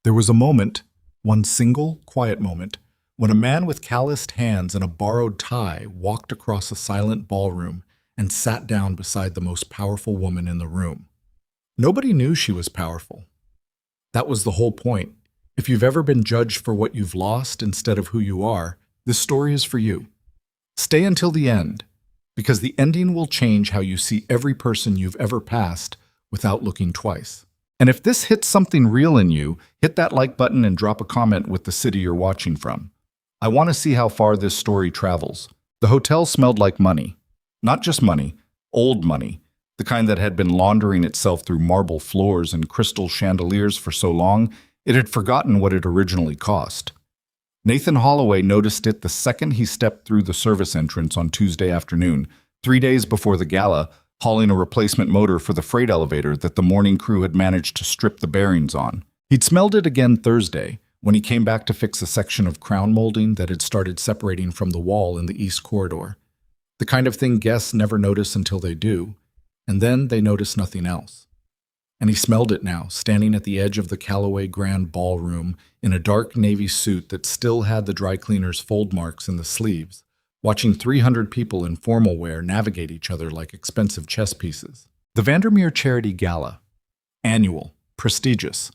There was a moment, one single, quiet moment, when a man with calloused hands and a borrowed tie walked across a silent ballroom and sat down beside the most powerful woman in the room. Nobody knew she was powerful. That was the whole point. If you've ever been judged for what you've lost instead of who you are, this story is for you. Stay until the end, because the ending will change how you see every person you've ever passed without looking twice. And if this hits something real in you, hit that like button and drop a comment with the city you're watching from. I want to see how far this story travels. The hotel smelled like money. Not just money, old money, the kind that had been laundering itself through marble floors and crystal chandeliers for so long, it had forgotten what it originally cost. Nathan Holloway noticed it the second he stepped through the service entrance on Tuesday afternoon, 3 days before the gala, hauling a replacement motor for the freight elevator that the morning crew had managed to strip the bearings on. He'd smelled it again Thursday, when he came back to fix a section of crown molding that had started separating from the wall in the east corridor. The kind of thing guests never notice until they do, and then they notice nothing else. And he smelled it now, standing at the edge of the Callaway Grand Ballroom in a dark navy suit that still had the dry cleaner's fold marks in the sleeves, watching 300 people in formal wear navigate each other like expensive chess pieces. The Vandermeer Charity Gala. Annual. Prestigious.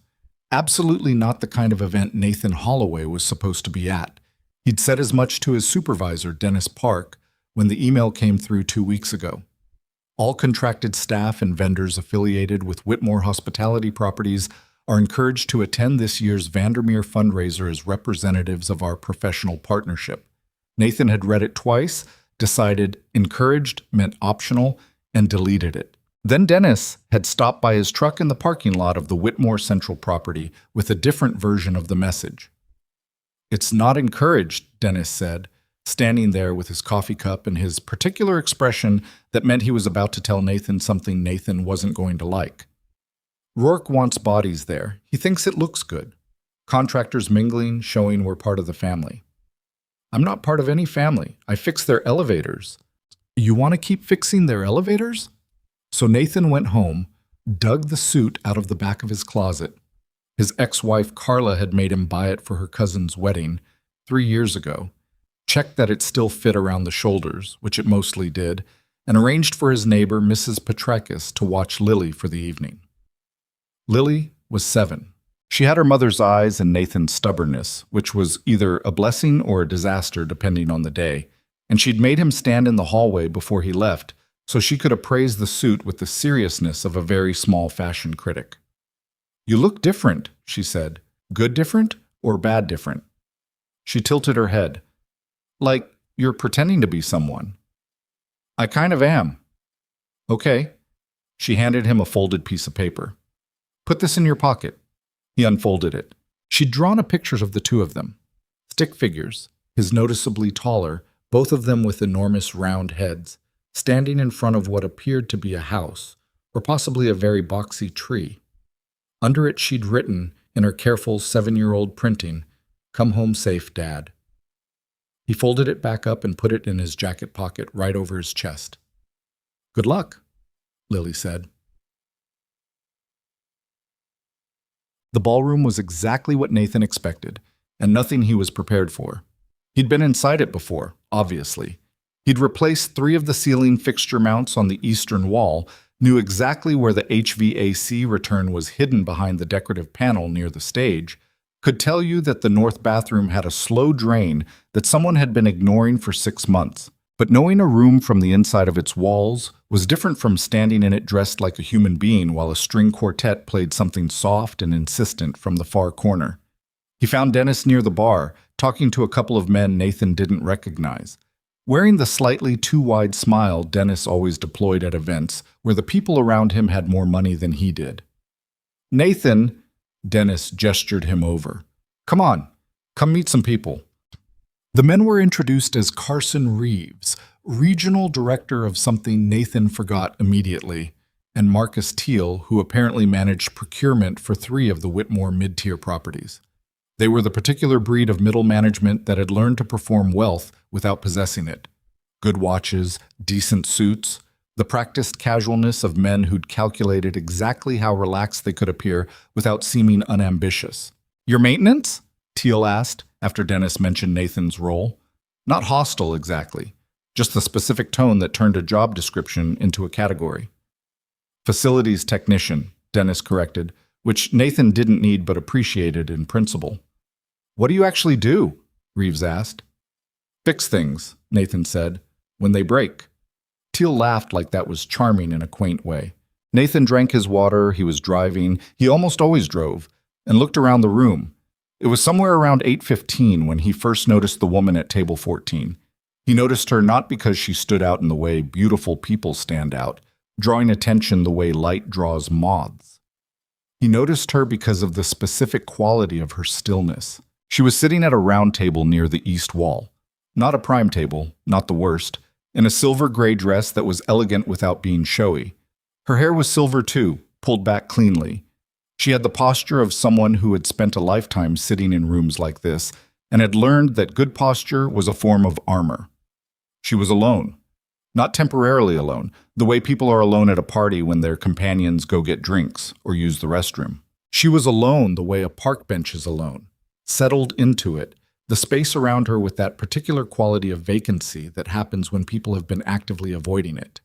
Absolutely not the kind of event Nathan Holloway was supposed to be at. He'd said as much to his supervisor, Dennis Park, when the email came through 2 weeks ago. All contracted staff and vendors affiliated with Whitmore Hospitality Properties are encouraged to attend this year's Vandermeer fundraiser as representatives of our professional partnership. Nathan had read it twice, decided encouraged meant optional, and deleted it. Then Dennis had stopped by his truck in the parking lot of the Whitmore Central property with a different version of the message. "It's not encouraged," Dennis said, standing there with his coffee cup and his particular expression that meant he was about to tell Nathan something Nathan wasn't going to like. "Rourke wants bodies there. He thinks it looks good. Contractors mingling, showing we're part of the family." "I'm not part of any family. I fix their elevators." "You want to keep fixing their elevators?" So Nathan went home, dug the suit out of the back of his closet. His ex-wife Carla had made him buy it for her cousin's wedding 3 years ago, checked that it still fit around the shoulders, which it mostly did, and arranged for his neighbor, Mrs. Petrakis, to watch Lily for the evening. Lily was 7. She had her mother's eyes and Nathan's stubbornness, which was either a blessing or a disaster depending on the day, and she'd made him stand in the hallway before he left so she could appraise the suit with the seriousness of a very small fashion critic. "You look different," she said. "Good different or bad different?" She tilted her head. "Like you're pretending to be someone." "I kind of am." "Okay." She handed him a folded piece of paper. "Put this in your pocket." He unfolded it. She'd drawn a picture of the two of them. Stick figures, his noticeably taller, both of them with enormous round heads, standing in front of what appeared to be a house, or possibly a very boxy tree. Under it she'd written, in her careful 7-year-old printing, "Come home safe, Dad." He folded it back up and put it in his jacket pocket right over his chest. "Good luck," Lily said. The ballroom was exactly what Nathan expected, and nothing he was prepared for. He'd been inside it before, obviously. He'd replaced 3 of the ceiling fixture mounts on the eastern wall, knew exactly where the HVAC return was hidden behind the decorative panel near the stage, could tell you that the north bathroom had a slow drain that someone had been ignoring for 6 months. But knowing a room from the inside of its walls was different from standing in it dressed like a human being while a string quartet played something soft and insistent from the far corner. He found Dennis near the bar, talking to a couple of men Nathan didn't recognize. Wearing the slightly too wide smile Dennis always deployed at events where the people around him had more money than he did. "Nathan," Dennis gestured him over. "Come on, come meet some people." The men were introduced as Carson Reeves, regional director of something Nathan forgot immediately, and Marcus Teal, who apparently managed procurement for 3 of the Whitmore mid-tier properties. They were the particular breed of middle management that had learned to perform wealth without possessing it. Good watches, decent suits, the practiced casualness of men who'd calculated exactly how relaxed they could appear without seeming unambitious. Your maintenance? Teal asked, after Dennis mentioned Nathan's role. Not hostile, exactly. Just the specific tone that turned a job description into a category. Facilities technician, Dennis corrected, which Nathan didn't need but appreciated in principle. What do you actually do? Reeves asked. Fix things, Nathan said, when they break. Teal laughed like that was charming in a quaint way. Nathan drank his water, he was driving, he almost always drove, and looked around the room. It was somewhere around 8:15 when he first noticed the woman at table 14. He noticed her not because she stood out in the way beautiful people stand out, drawing attention the way light draws moths. He noticed her because of the specific quality of her stillness. She was sitting at a round table near the east wall. Not a prime table, not the worst, in a silver gray dress that was elegant without being showy. Her hair was silver too, pulled back cleanly. She had the posture of someone who had spent a lifetime sitting in rooms like this and had learned that good posture was a form of armor. She was alone. Not temporarily alone, the way people are alone at a party when their companions go get drinks or use the restroom. She was alone the way a park bench is alone, settled into it, the space around her with that particular quality of vacancy that happens when people have been actively avoiding it.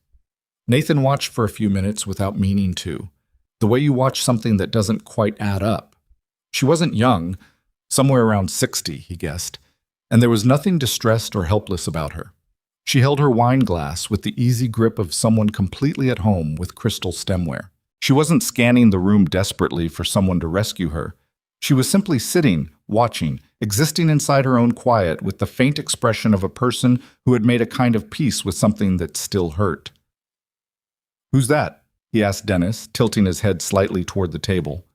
Nathan watched for a few minutes without meaning to, the way you watch something that doesn't quite add up. She wasn't young, somewhere around 60, he guessed, and there was nothing distressed or helpless about her. She held her wine glass with the easy grip of someone completely at home with crystal stemware. She wasn't scanning the room desperately for someone to rescue her. She was simply sitting, watching, existing inside her own quiet with the faint expression of a person who had made a kind of peace with something that still hurt. "Who's that?" he asked Dennis, tilting his head slightly toward the table.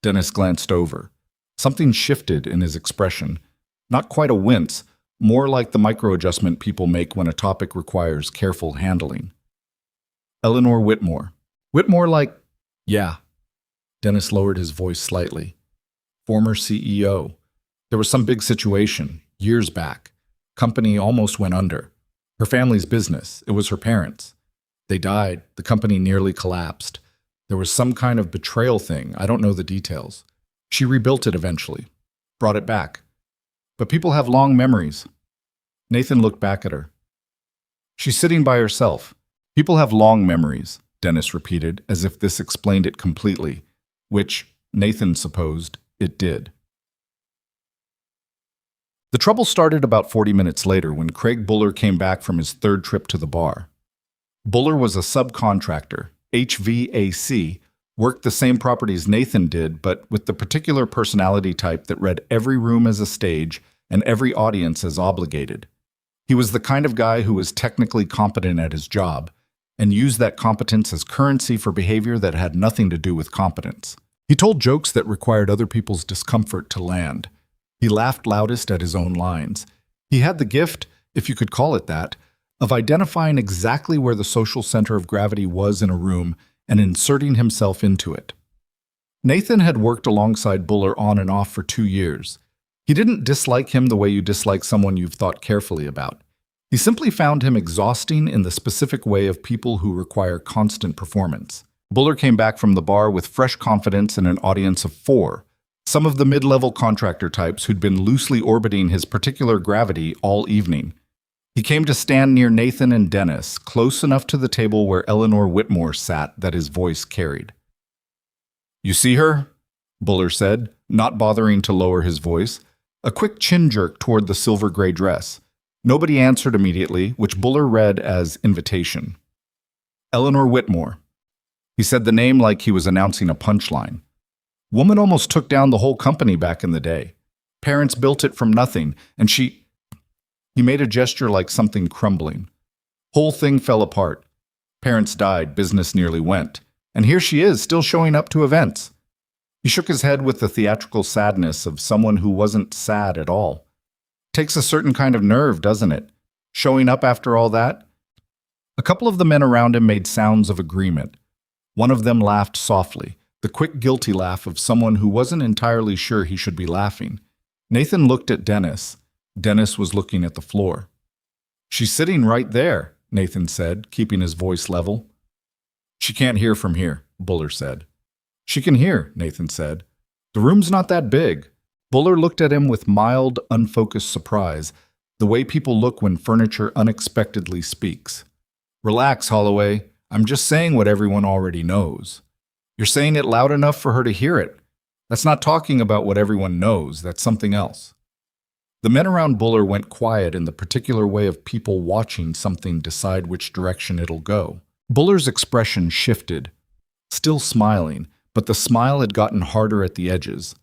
Dennis glanced over. Something shifted in his expression. Not quite a wince, more like the micro-adjustment people make when a topic requires careful handling. Eleanor Whitmore. Whitmore like... Yeah. Dennis lowered his voice slightly. Former CEO. There was some big situation, years back. Company almost went under. Her family's business. It was her parents. They died. The company nearly collapsed. There was some kind of betrayal thing. I don't know the details. She rebuilt it eventually. Brought it back. But people have long memories. Nathan looked back at her. She's sitting by herself. People have long memories, Dennis repeated, as if this explained it completely, which, Nathan supposed, it did. The trouble started about 40 minutes later when Craig Buller came back from his third trip to the bar. Buller was a subcontractor, HVAC, worked the same properties Nathan did, but with the particular personality type that read every room as a stage and every audience as obligated. He was the kind of guy who was technically competent at his job and used that competence as currency for behavior that had nothing to do with competence. He told jokes that required other people's discomfort to land. He laughed loudest at his own lines. He had the gift, if you could call it that, of identifying exactly where the social center of gravity was in a room and inserting himself into it. Nathan had worked alongside Buller on and off for 2 years. He didn't dislike him the way you dislike someone you've thought carefully about. He simply found him exhausting in the specific way of people who require constant performance. Buller came back from the bar with fresh confidence and an audience of 4, some of the mid-level contractor types who'd been loosely orbiting his particular gravity all evening. He came to stand near Nathan and Dennis, close enough to the table where Eleanor Whitmore sat that his voice carried. "You see her?" Buller said, not bothering to lower his voice, a quick chin jerk toward the silver gray dress. Nobody answered immediately, which Buller read as invitation. Eleanor Whitmore. He said the name like he was announcing a punchline. Woman almost took down the whole company back in the day. Parents built it from nothing, and she... He made a gesture like something crumbling. Whole thing fell apart. Parents died, business nearly went. And here she is, still showing up to events. He shook his head with the theatrical sadness of someone who wasn't sad at all. Takes a certain kind of nerve, doesn't it? Showing up after all that? A couple of the men around him made sounds of agreement. One of them laughed softly, the quick guilty laugh of someone who wasn't entirely sure he should be laughing. Nathan looked at Dennis. Dennis was looking at the floor. "She's sitting right there," Nathan said, keeping his voice level. "She can't hear from here," Buller said. "She can hear," Nathan said. "The room's not that big. Buller looked at him with mild, unfocused surprise, the way people look when furniture unexpectedly speaks. Relax, Holloway. I'm just saying what everyone already knows. You're saying it loud enough for her to hear it. That's not talking about what everyone knows. That's something else. The men around Buller went quiet in the particular way of people watching something decide which direction it'll go. Buller's expression shifted, still smiling, but the smile had gotten harder at the edges.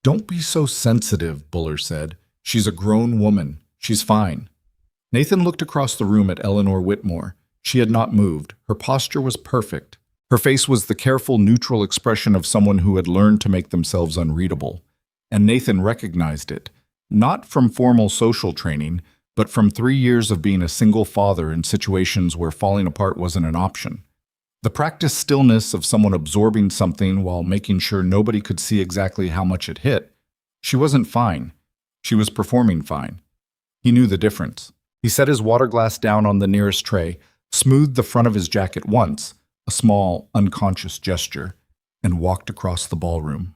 Don't be so sensitive, Buller said. She's a grown woman. She's fine. Nathan looked across the room at Eleanor Whitmore. She had not moved. Her posture was perfect. Her face was the careful, neutral expression of someone who had learned to make themselves unreadable. And Nathan recognized it, not from formal social training, but from 3 years of being a single father in situations where falling apart wasn't an option. The practiced stillness of someone absorbing something while making sure nobody could see exactly how much it hit. She wasn't fine. She was performing fine. He knew the difference. He set his water glass down on the nearest tray, smoothed the front of his jacket once, a small, unconscious gesture, and walked across the ballroom.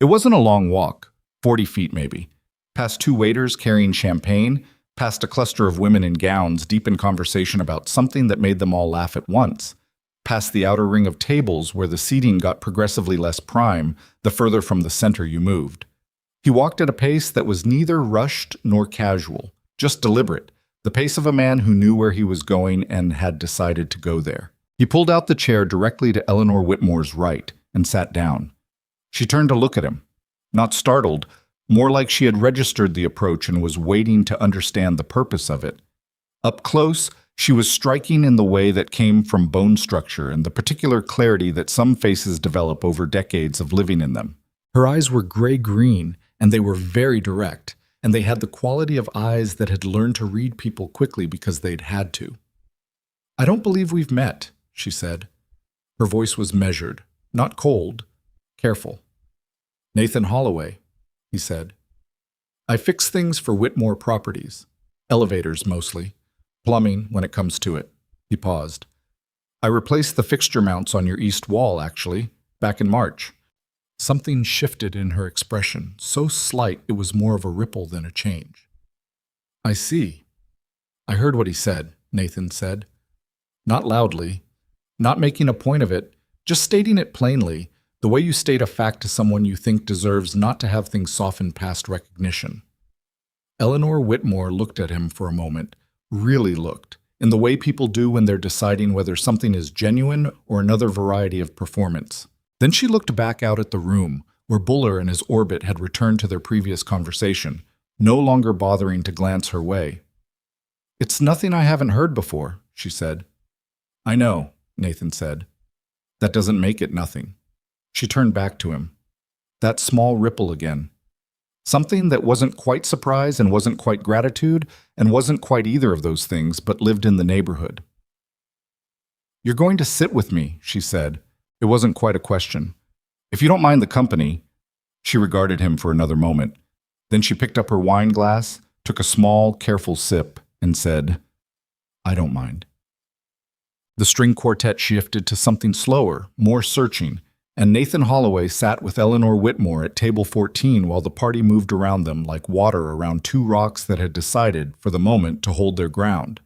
It wasn't a long walk, 40 feet maybe, past 2 waiters carrying champagne, past a cluster of women in gowns deep in conversation about something that made them all laugh at once, past the outer ring of tables where the seating got progressively less prime the further from the center you moved. He walked at a pace that was neither rushed nor casual, just deliberate, the pace of a man who knew where he was going and had decided to go there. He pulled out the chair directly to Eleanor Whitmore's right and sat down. She turned to look at him, not startled, more like she had registered the approach and was waiting to understand the purpose of it. Up close, she was striking in the way that came from bone structure and the particular clarity that some faces develop over decades of living in them. Her eyes were gray-green, and they were very direct, and they had the quality of eyes that had learned to read people quickly because they'd had to. I don't believe we've met, she said. Her voice was measured, not cold, careful. Nathan Holloway, he said. I fix things for Whitmore Properties. Elevators, mostly. Plumbing, when it comes to it. He paused. I replaced the fixture mounts on your east wall, actually, back in March. Something shifted in her expression, so slight it was more of a ripple than a change. I see. I heard what he said, Nathan said. Not loudly, not making a point of it, just stating it plainly, the way you state a fact to someone you think deserves not to have things soften past recognition. Eleanor Whitmore looked at him for a moment, really looked, in the way people do when they're deciding whether something is genuine or another variety of performance. Then she looked back out at the room, where Buller and his orbit had returned to their previous conversation, no longer bothering to glance her way. It's nothing I haven't heard before, she said. I know, Nathan said. That doesn't make it nothing. She turned back to him. That small ripple again. Something that wasn't quite surprise and wasn't quite gratitude and wasn't quite either of those things, but lived in the neighborhood. You're going to sit with me, she said. It wasn't quite a question. If you don't mind the company. She regarded him for another moment. Then she picked up her wine glass, took a small, careful sip, and said, I don't mind. The string quartet shifted to something slower, more searching, and Nathan Holloway sat with Eleanor Whitmore at table 14 while the party moved around them like water around 2 rocks that had decided, for the moment, to hold their ground.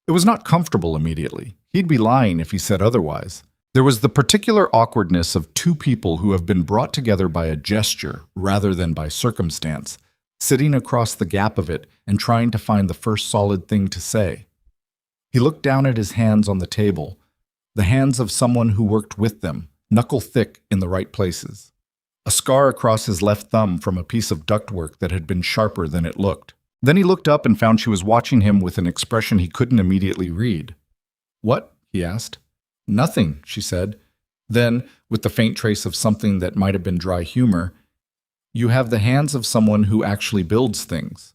It was not comfortable immediately. He'd be lying if he said otherwise. There was the particular awkwardness of 2 people who have been brought together by a gesture rather than by circumstance, sitting across the gap of it and trying to find the first solid thing to say. He looked down at his hands on the table, the hands of someone who worked with them, knuckle thick in the right places. A scar across his left thumb from a piece of ductwork that had been sharper than it looked. Then he looked up and found she was watching him with an expression he couldn't immediately read. What? He asked. Nothing, she said. Then, with the faint trace of something that might have been dry humor, you have the hands of someone who actually builds things.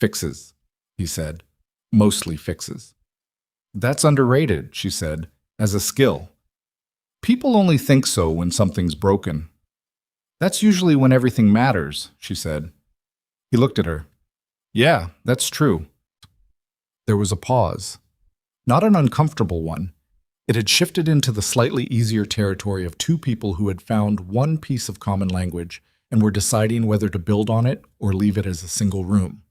Fixes, he said. Mostly fixes. That's underrated, she said, as a skill. People only think so when something's broken. That's usually when everything matters, she said. He looked at her. Yeah, that's true. There was a pause. Not an uncomfortable one. It had shifted into the slightly easier territory of 2 people who had found one piece of common language and were deciding whether to build on it or leave it as a single room.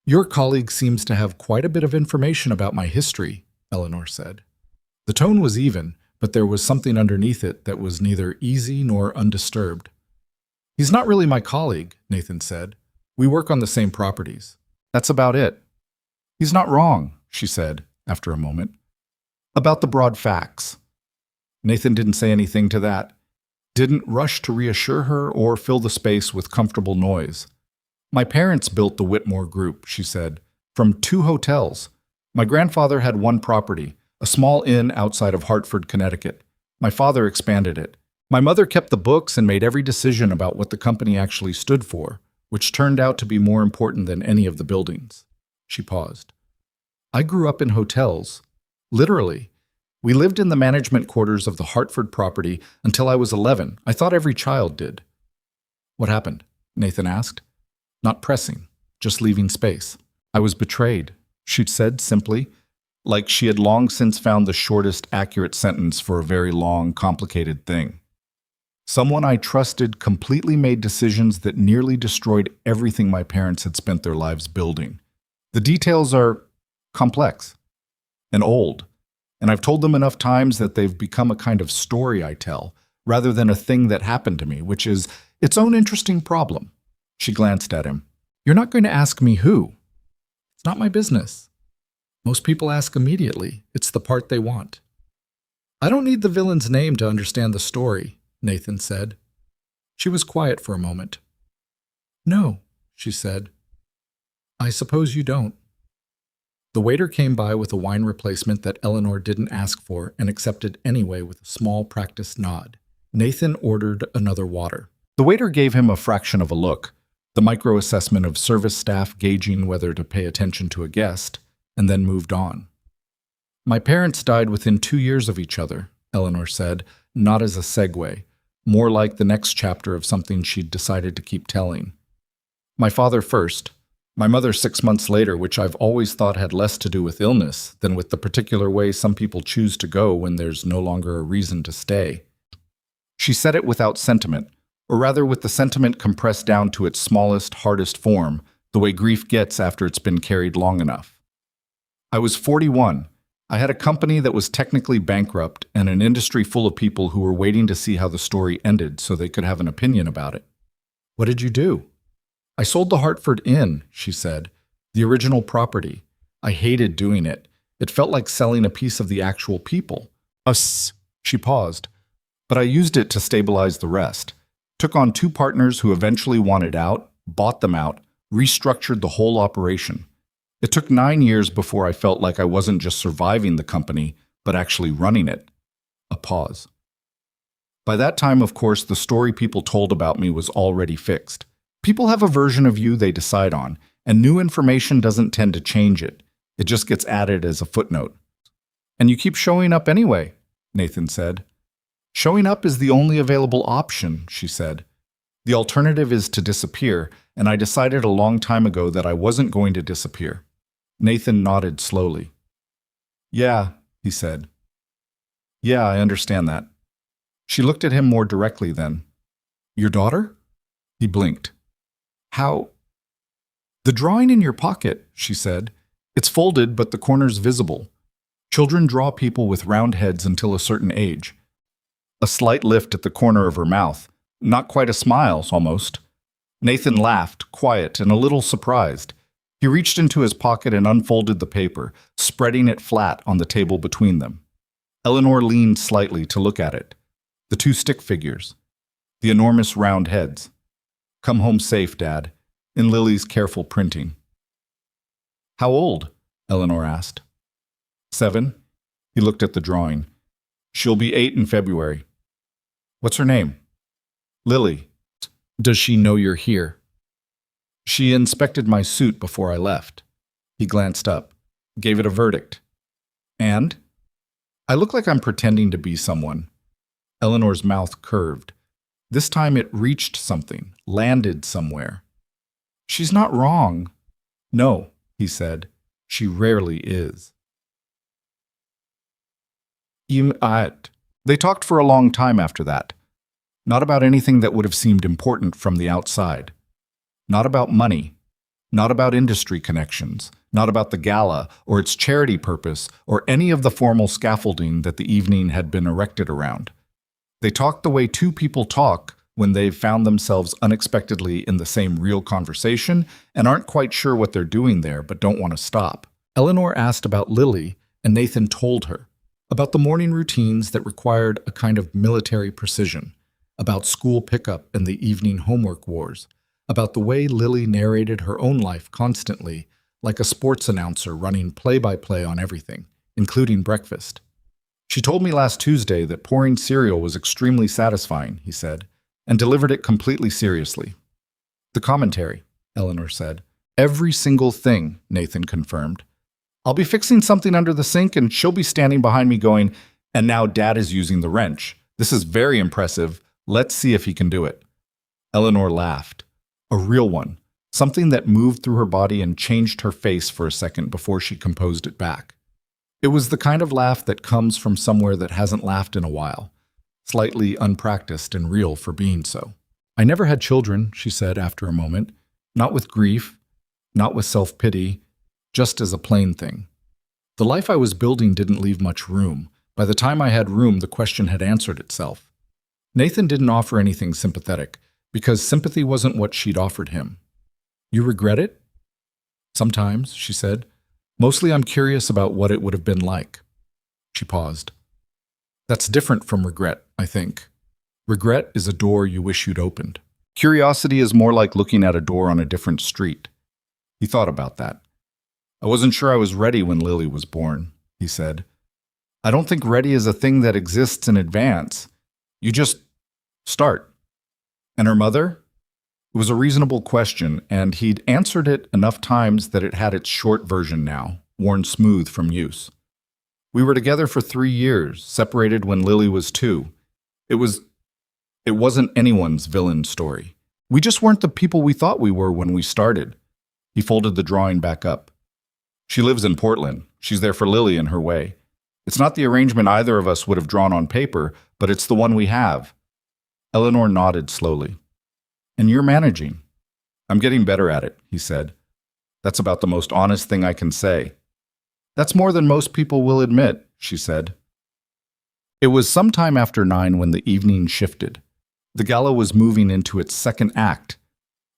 Your colleague seems to have quite a bit of information about my history, Eleanor said. The tone was even, but there was something underneath it that was neither easy nor undisturbed. He's not really my colleague, Nathan said. We work on the same properties. That's about it. He's not wrong, she said, after a moment. About the broad facts. Nathan didn't say anything to that, didn't rush to reassure her or fill the space with comfortable noise. My parents built the Whitmore Group, she said, from 2 hotels. My grandfather had 1 property, a small inn outside of Hartford, Connecticut. My father expanded it. My mother kept the books and made every decision about what the company actually stood for, which turned out to be more important than any of the buildings. She paused. I grew up in hotels. Literally. We lived in the management quarters of the Hartford property until I was 11. I thought every child did. What happened? Nathan asked. Not pressing, just leaving space. I was betrayed, she said simply, like she had long since found the shortest accurate sentence for a very long, complicated thing. Someone I trusted completely made decisions that nearly destroyed everything my parents had spent their lives building. The details are complex and old, and I've told them enough times that they've become a kind of story I tell, rather than a thing that happened to me, which is its own interesting problem. She glanced at him. You're not going to ask me who. It's not my business. Most people ask immediately. It's the part they want. I don't need the villain's name to understand the story, Nathan said. She was quiet for a moment. No, she said. I suppose you don't. The waiter came by with a wine replacement that Eleanor didn't ask for and accepted anyway with a small practiced nod. Nathan ordered another water. The waiter gave him a fraction of a look, the micro-assessment of service staff gauging whether to pay attention to a guest, and then moved on. My parents died within 2 years of each other, Eleanor said, not as a segue, more like the next chapter of something she'd decided to keep telling. My father first, my mother 6 months later, which I've always thought had less to do with illness than with the particular way some people choose to go when there's no longer a reason to stay. She said it without sentiment, or rather with the sentiment compressed down to its smallest, hardest form, the way grief gets after it's been carried long enough. I was 41. I had a company that was technically bankrupt and an industry full of people who were waiting to see how the story ended so they could have an opinion about it. What did you do? I sold the Hartford Inn, she said, the original property. I hated doing it. It felt like selling a piece of the actual people. Us. She paused. But I used it to stabilize the rest. Took on 2 partners who eventually wanted out, bought them out, restructured the whole operation. It took 9 years before I felt like I wasn't just surviving the company, but actually running it. A pause. By that time, of course, the story people told about me was already fixed. People have a version of you they decide on, and new information doesn't tend to change it. It just gets added as a footnote. And you keep showing up anyway, Nathan said. Showing up is the only available option, she said. The alternative is to disappear, and I decided a long time ago that I wasn't going to disappear. Nathan nodded slowly. Yeah, he said. Yeah, I understand that. She looked at him more directly then. Your daughter? He blinked. How? The drawing in your pocket, she said. It's folded, but the corner's visible. Children draw people with round heads until a certain age. A slight lift at the corner of her mouth. Not quite a smile, almost. Nathan laughed, quiet and a little surprised. He reached into his pocket and unfolded the paper, spreading it flat on the table between them. Eleanor leaned slightly to look at it. The 2 stick figures. The enormous round heads. Come home safe, Dad, in Lily's careful printing. How old? Eleanor asked. 7. He looked at the drawing. She'll be 8 in February. What's her name? Lily. Does she know you're here? She inspected my suit before I left. He glanced up, gave it a verdict. And? I look like I'm pretending to be someone. Eleanor's mouth curved. This time it reached something, landed somewhere. She's not wrong. No, he said. She rarely is. They talked for a long time after that. Not about anything that would have seemed important from the outside. Not about money. Not about industry connections. Not about the gala or its charity purpose or any of the formal scaffolding that the evening had been erected around. They talked the way two people talk when they've found themselves unexpectedly in the same real conversation and aren't quite sure what they're doing there but don't want to stop. Eleanor asked about Lily, and Nathan told her about the morning routines that required a kind of military precision, about school pickup and the evening homework wars, about the way Lily narrated her own life constantly, like a sports announcer running play-by-play on everything, including breakfast. She told me last Tuesday that pouring cereal was extremely satisfying, he said, and delivered it completely seriously. The commentary, Eleanor said. Every single thing, Nathan confirmed. I'll be fixing something under the sink and she'll be standing behind me going, and now Dad is using the wrench. This is very impressive. Let's see if he can do it. Eleanor laughed. A real one. Something that moved through her body and changed her face for a second before she composed it back. It was the kind of laugh that comes from somewhere that hasn't laughed in a while, slightly unpracticed and real for being so. I never had children, she said after a moment, not with grief, not with self-pity, just as a plain thing. The life I was building didn't leave much room. By the time I had room, the question had answered itself. Nathan didn't offer anything sympathetic, because sympathy wasn't what she'd offered him. You regret it? Sometimes, she said. Mostly I'm curious about what it would have been like. She paused. That's different from regret, I think. Regret is a door you wish you'd opened. Curiosity is more like looking at a door on a different street. He thought about that. I wasn't sure I was ready when Lily was born, he said. I don't think ready is a thing that exists in advance. You just start. And her mother? It was a reasonable question, and he'd answered it enough times that it had its short version now, worn smooth from use. We were together for 3 years, separated when Lily was 2. It wasn't anyone's villain story. We just weren't the people we thought we were when we started. He folded the drawing back up. She lives in Portland. She's there for Lily in her way. It's not the arrangement either of us would have drawn on paper, but it's the one we have. Eleanor nodded slowly. And you're managing. I'm getting better at it, he said. That's about the most honest thing I can say. That's more than most people will admit, she said. It was sometime after 9 when the evening shifted. The gala was moving into its second act,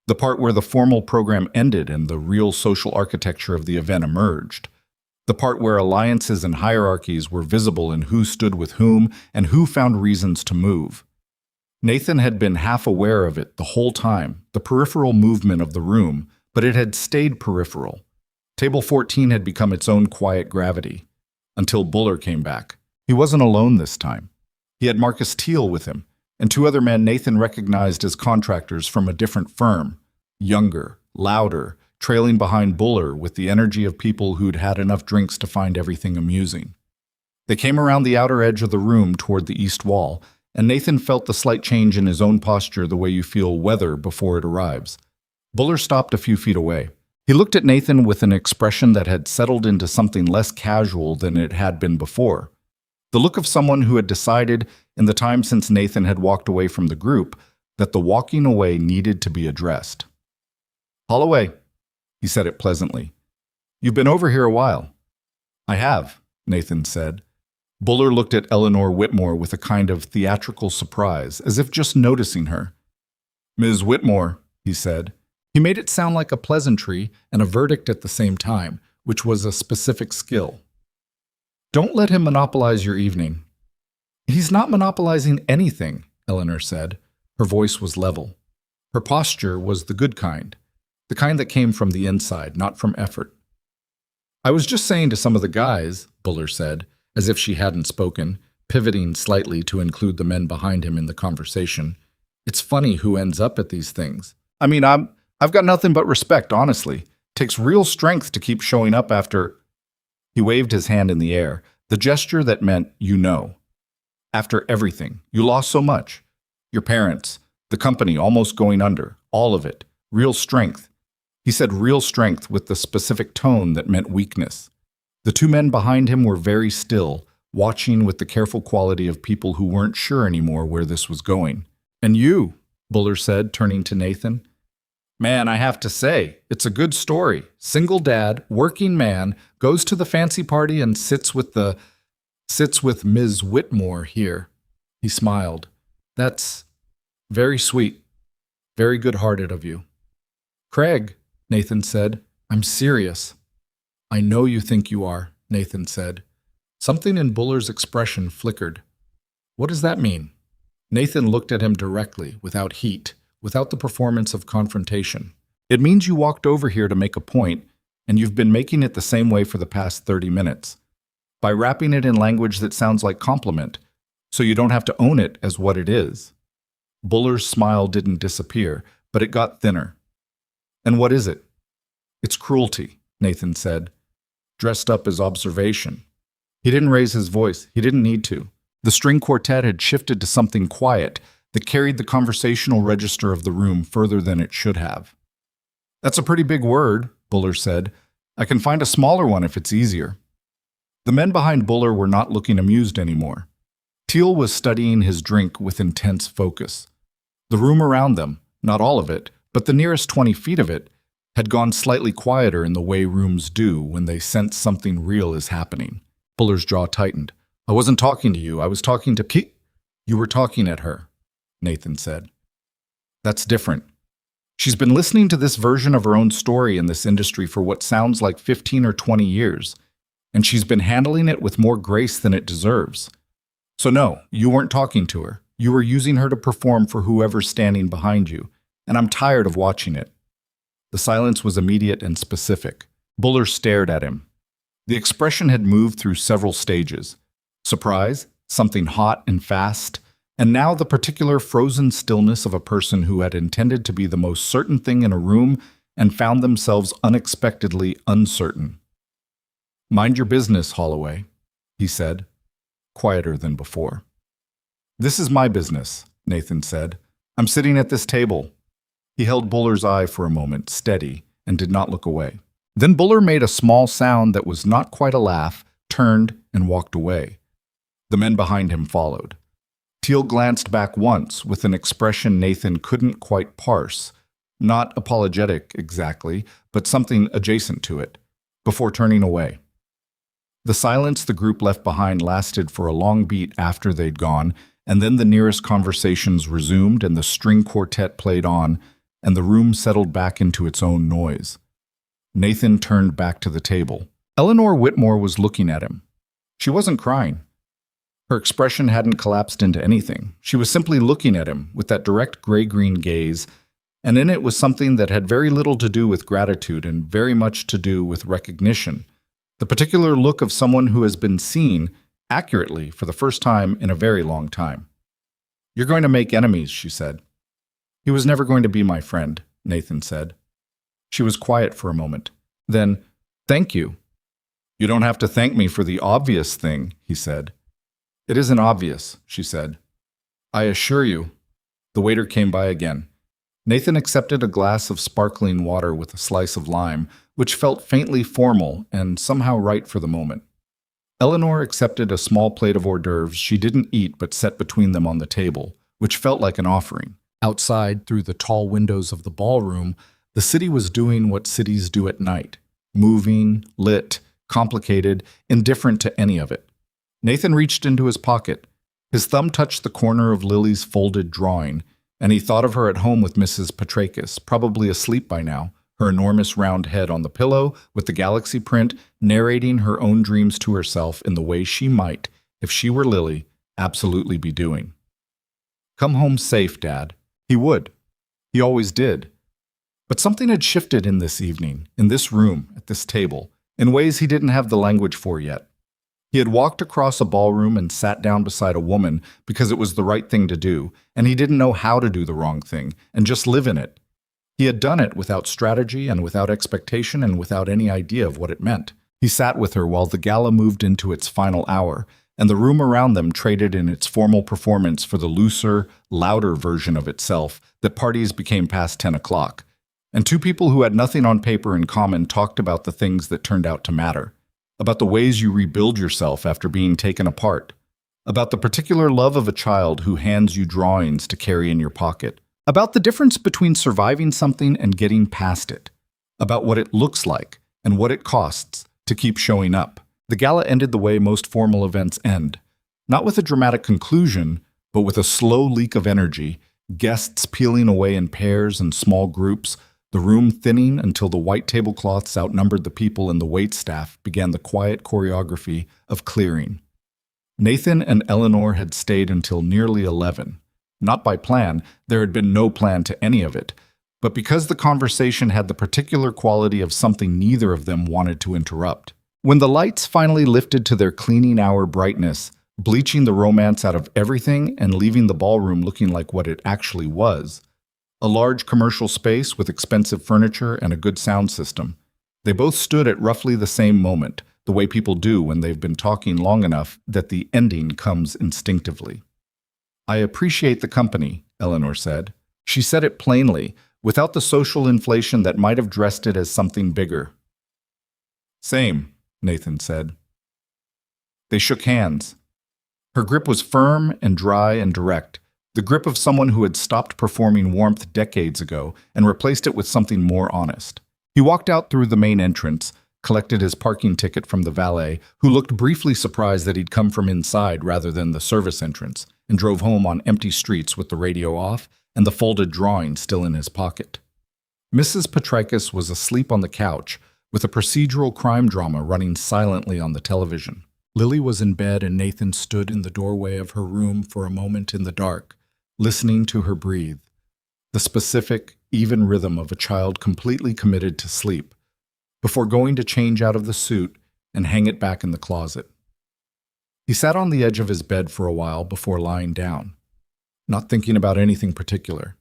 the part where the formal program ended and the real social architecture of the event emerged, the part where alliances and hierarchies were visible in who stood with whom and who found reasons to move. Nathan had been half aware of it the whole time, the peripheral movement of the room, but it had stayed peripheral. Table 14 had become its own quiet gravity, until Buller came back. He wasn't alone this time. He had Marcus Teal with him, and 2 other men Nathan recognized as contractors from a different firm, younger, louder, trailing behind Buller with the energy of people who'd had enough drinks to find everything amusing. They came around the outer edge of the room toward the east wall, and Nathan felt the slight change in his own posture the way you feel weather before it arrives. Buller stopped a few feet away. He looked at Nathan with an expression that had settled into something less casual than it had been before. The look of someone who had decided, in the time since Nathan had walked away from the group, that the walking away needed to be addressed. Holloway, he said it pleasantly. You've been over here a while. I have, Nathan said. Buller looked at Eleanor Whitmore with a kind of theatrical surprise, as if just noticing her. Ms. Whitmore, he said. He made it sound like a pleasantry and a verdict at the same time, which was a specific skill. Don't let him monopolize your evening. He's not monopolizing anything, Eleanor said. Her voice was level. Her posture was the good kind, the kind that came from the inside, not from effort. I was just saying to some of the guys, Buller said, as if she hadn't spoken, pivoting slightly to include the men behind him in the conversation. It's funny who ends up at these things. I mean, I've got nothing but respect, honestly. Takes real strength to keep showing up after... He waved his hand in the air, the gesture that meant, you know. After everything, you lost so much. Your parents, the company almost going under, all of it. Real strength. He said real strength with the specific tone that meant weakness. The 2 men behind him were very still, watching with the careful quality of people who weren't sure anymore where this was going. And you, Buller said, turning to Nathan. Man, I have to say, it's a good story. Single dad, working man, goes to the fancy party and sits with Ms. Whitmore here. He smiled. That's very sweet, very good-hearted of you. Craig, Nathan said, I'm serious. I know you think you are, Nathan said. Something in Buller's expression flickered. What does that mean? Nathan looked at him directly, without heat, without the performance of confrontation. It means you walked over here to make a point, and you've been making it the same way for the past 30 minutes. By wrapping it in language that sounds like compliment, so you don't have to own it as what it is. Buller's smile didn't disappear, but it got thinner. And what is it? It's cruelty, Nathan said, dressed up as observation. He didn't raise his voice. He didn't need to. The string quartet had shifted to something quiet that carried the conversational register of the room further than it should have. That's a pretty big word, Buller said. I can find a smaller one if it's easier. The men behind Buller were not looking amused anymore. Teal was studying his drink with intense focus. The room around them, not all of it, but the nearest 20 feet of it, had gone slightly quieter in the way rooms do when they sense something real is happening. Buller's jaw tightened. I wasn't talking to you. I was talking to Pete. You were talking at her, Nathan said. That's different. She's been listening to this version of her own story in this industry for what sounds like 15 or 20 years, and she's been handling it with more grace than it deserves. So no, you weren't talking to her. You were using her to perform for whoever's standing behind you, and I'm tired of watching it. The silence was immediate and specific. Buller stared at him. The expression had moved through several stages. Surprise, something hot and fast, and now the particular frozen stillness of a person who had intended to be the most certain thing in a room and found themselves unexpectedly uncertain. Mind your business, Holloway, he said, quieter than before. This is my business, Nathan said. I'm sitting at this table. He held Buller's eye for a moment, steady, and did not look away. Then Buller made a small sound that was not quite a laugh, turned, and walked away. The men behind him followed. Teal glanced back once with an expression Nathan couldn't quite parse, not apologetic exactly, but something adjacent to it, before turning away. The silence the group left behind lasted for a long beat after they'd gone, and then the nearest conversations resumed and the string quartet played on, and the room settled back into its own noise. Nathan turned back to the table. Eleanor Whitmore was looking at him. She wasn't crying. Her expression hadn't collapsed into anything. She was simply looking at him with that direct gray-green gaze, and in it was something that had very little to do with gratitude and very much to do with recognition. The particular look of someone who has been seen accurately for the first time in a very long time. You're going to make enemies, she said. He was never going to be my friend, Nathan said. She was quiet for a moment. Then, thank you. You don't have to thank me for the obvious thing, he said. It isn't obvious, she said. I assure you. The waiter came by again. Nathan accepted a glass of sparkling water with a slice of lime, which felt faintly formal and somehow right for the moment. Eleanor accepted a small plate of hors d'oeuvres she didn't eat but set between them on the table, which felt like an offering. Outside, through the tall windows of the ballroom, the city was doing what cities do at night, moving, lit, complicated, indifferent to any of it. Nathan reached into his pocket. His thumb touched the corner of Lily's folded drawing, and he thought of her at home with Mrs. Petrakis, probably asleep by now, her enormous round head on the pillow with the galaxy print, narrating her own dreams to herself in the way she might, if she were Lily, absolutely be doing. Come home safe, Dad. He would. He always did. But something had shifted in this evening, in this room, at this table, in ways he didn't have the language for yet. He had walked across a ballroom and sat down beside a woman because it was the right thing to do, and he didn't know how to do the wrong thing, and just live in it. He had done it without strategy and without expectation and without any idea of what it meant. He sat with her while the gala moved into its final hour, and the room around them traded in its formal performance for the looser, louder version of itself that parties became past 10 o'clock. And two people who had nothing on paper in common talked about the things that turned out to matter. About the ways you rebuild yourself after being taken apart. About the particular love of a child who hands you drawings to carry in your pocket. About the difference between surviving something and getting past it. About what it looks like and what it costs to keep showing up. The gala ended the way most formal events end. Not with a dramatic conclusion, but with a slow leak of energy, guests peeling away in pairs and small groups, the room thinning until the white tablecloths outnumbered the people and the waitstaff began the quiet choreography of clearing. Nathan and Eleanor had stayed until nearly 11. Not by plan, there had been no plan to any of it, but because the conversation had the particular quality of something neither of them wanted to interrupt. When the lights finally lifted to their cleaning hour brightness, bleaching the romance out of everything and leaving the ballroom looking like what it actually was, a large commercial space with expensive furniture and a good sound system, they both stood at roughly the same moment, the way people do when they've been talking long enough that the ending comes instinctively. "I appreciate the company," Eleanor said. She said it plainly, without the social inflation that might have dressed it as something bigger. "Same," Nathan said. They shook hands. Her grip was firm and dry and direct, the grip of someone who had stopped performing warmth decades ago and replaced it with something more honest. He walked out through the main entrance, collected his parking ticket from the valet, who looked briefly surprised that he'd come from inside rather than the service entrance, and drove home on empty streets with the radio off and the folded drawing still in his pocket. Mrs. Petrikis was asleep on the couch, with a procedural crime drama running silently on the television. Lily was in bed and Nathan stood in the doorway of her room for a moment in the dark, listening to her breathe, the specific, even rhythm of a child completely committed to sleep, before going to change out of the suit and hang it back in the closet. He sat on the edge of his bed for a while before lying down, not thinking about anything particular,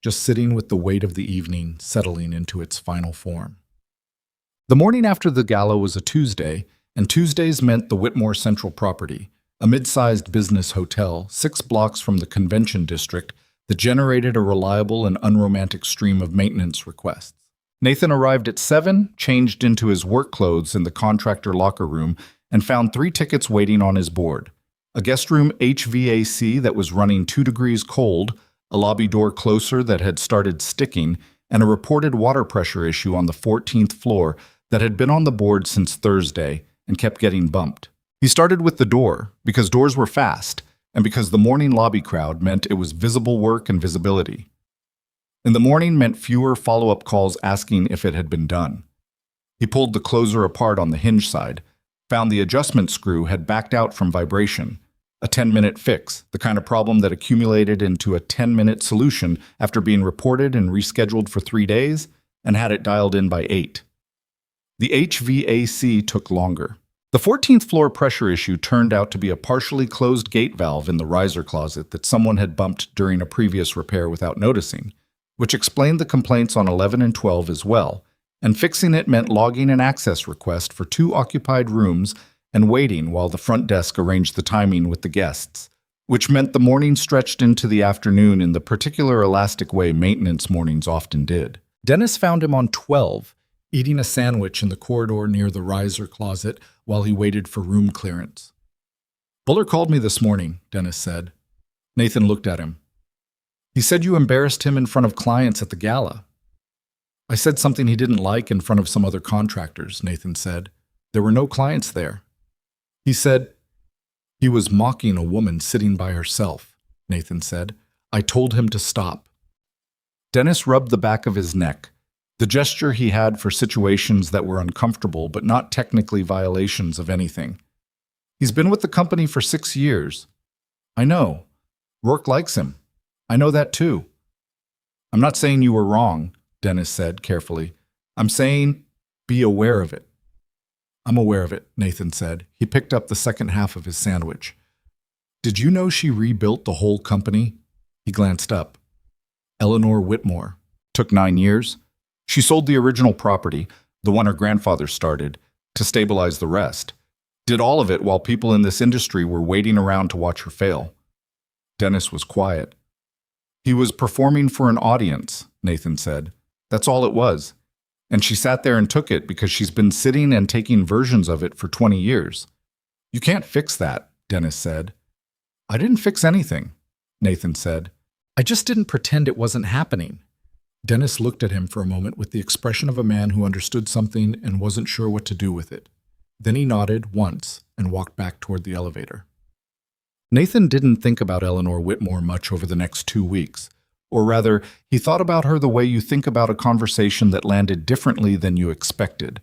just sitting with the weight of the evening settling into its final form. The morning after the gala was a Tuesday, and Tuesdays meant the Whitmore Central property, a mid-sized business hotel 6 blocks from the convention district that generated a reliable and unromantic stream of maintenance requests. Nathan arrived at 7, changed into his work clothes in the contractor locker room, and found 3 tickets waiting on his board. A guest room HVAC that was running 2 degrees cold, a lobby door closer that had started sticking, and a reported water pressure issue on the 14th floor that had been on the board since Thursday and kept getting bumped. He started with the door, because doors were fast, and because the morning lobby crowd meant it was visible work and visibility. In the morning meant fewer follow-up calls asking if it had been done. He pulled the closer apart on the hinge side, found the adjustment screw had backed out from vibration, a 10-minute fix, the kind of problem that accumulated into a 10-minute solution after being reported and rescheduled for 3 days, and had it dialed in by 8. The HVAC took longer. The 14th floor pressure issue turned out to be a partially closed gate valve in the riser closet that someone had bumped during a previous repair without noticing, which explained the complaints on 11 and 12 as well, and fixing it meant logging an access request for 2 occupied rooms and waiting while the front desk arranged the timing with the guests, which meant the morning stretched into the afternoon in the particular elastic way maintenance mornings often did. Dennis found him on 12, eating a sandwich in the corridor near the riser closet while he waited for room clearance. "Buller called me this morning," Dennis said. Nathan looked at him. "He said you embarrassed him in front of clients at the gala." "I said something he didn't like in front of some other contractors," Nathan said. "There were no clients there." He said, "He was mocking a woman sitting by herself," Nathan said. "I told him to stop." Dennis rubbed the back of his neck, the gesture he had for situations that were uncomfortable but not technically violations of anything. "He's been with the company for 6 years. I know. Rourke likes him. I know that too." "I'm not saying you were wrong," Dennis said carefully. "I'm saying be aware of it." "I'm aware of it," Nathan said. He picked up the second half of his sandwich. "Did you know she rebuilt the whole company?" He glanced up. "Eleanor Whitmore. Took 9 years. She sold the original property, the one her grandfather started, to stabilize the rest. Did all of it while people in this industry were waiting around to watch her fail." Dennis was quiet. "He was performing for an audience," Nathan said. "That's all it was. And she sat there and took it because she's been sitting and taking versions of it for 20 years. You can't fix that," Dennis said. I didn't fix anything, Nathan said. I just didn't pretend it wasn't happening. Dennis looked at him for a moment with the expression of a man who understood something and wasn't sure what to do with it. Then he nodded once and walked back toward the elevator. Nathan didn't think about Eleanor Whitmore much over the next 2 weeks. Or rather, he thought about her the way you think about a conversation that landed differently than you expected.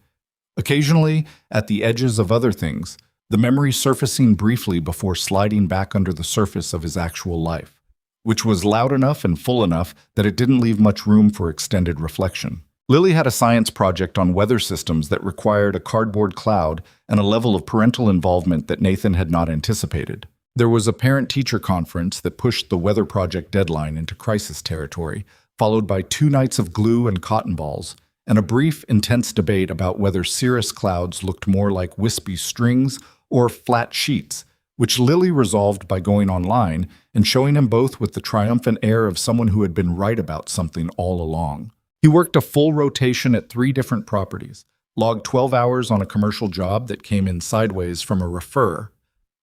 Occasionally, at the edges of other things, the memory surfacing briefly before sliding back under the surface of his actual life, which was loud enough and full enough that it didn't leave much room for extended reflection. Lily had a science project on weather systems that required a cardboard cloud and a level of parental involvement that Nathan had not anticipated. There was a parent-teacher conference that pushed the weather project deadline into crisis territory, followed by 2 nights of glue and cotton balls, and a brief, intense debate about whether cirrus clouds looked more like wispy strings or flat sheets, which Lily resolved by going online and showing him both with the triumphant air of someone who had been right about something all along. He worked a full rotation at 3 different properties, logged 12 hours on a commercial job that came in sideways from a referrer,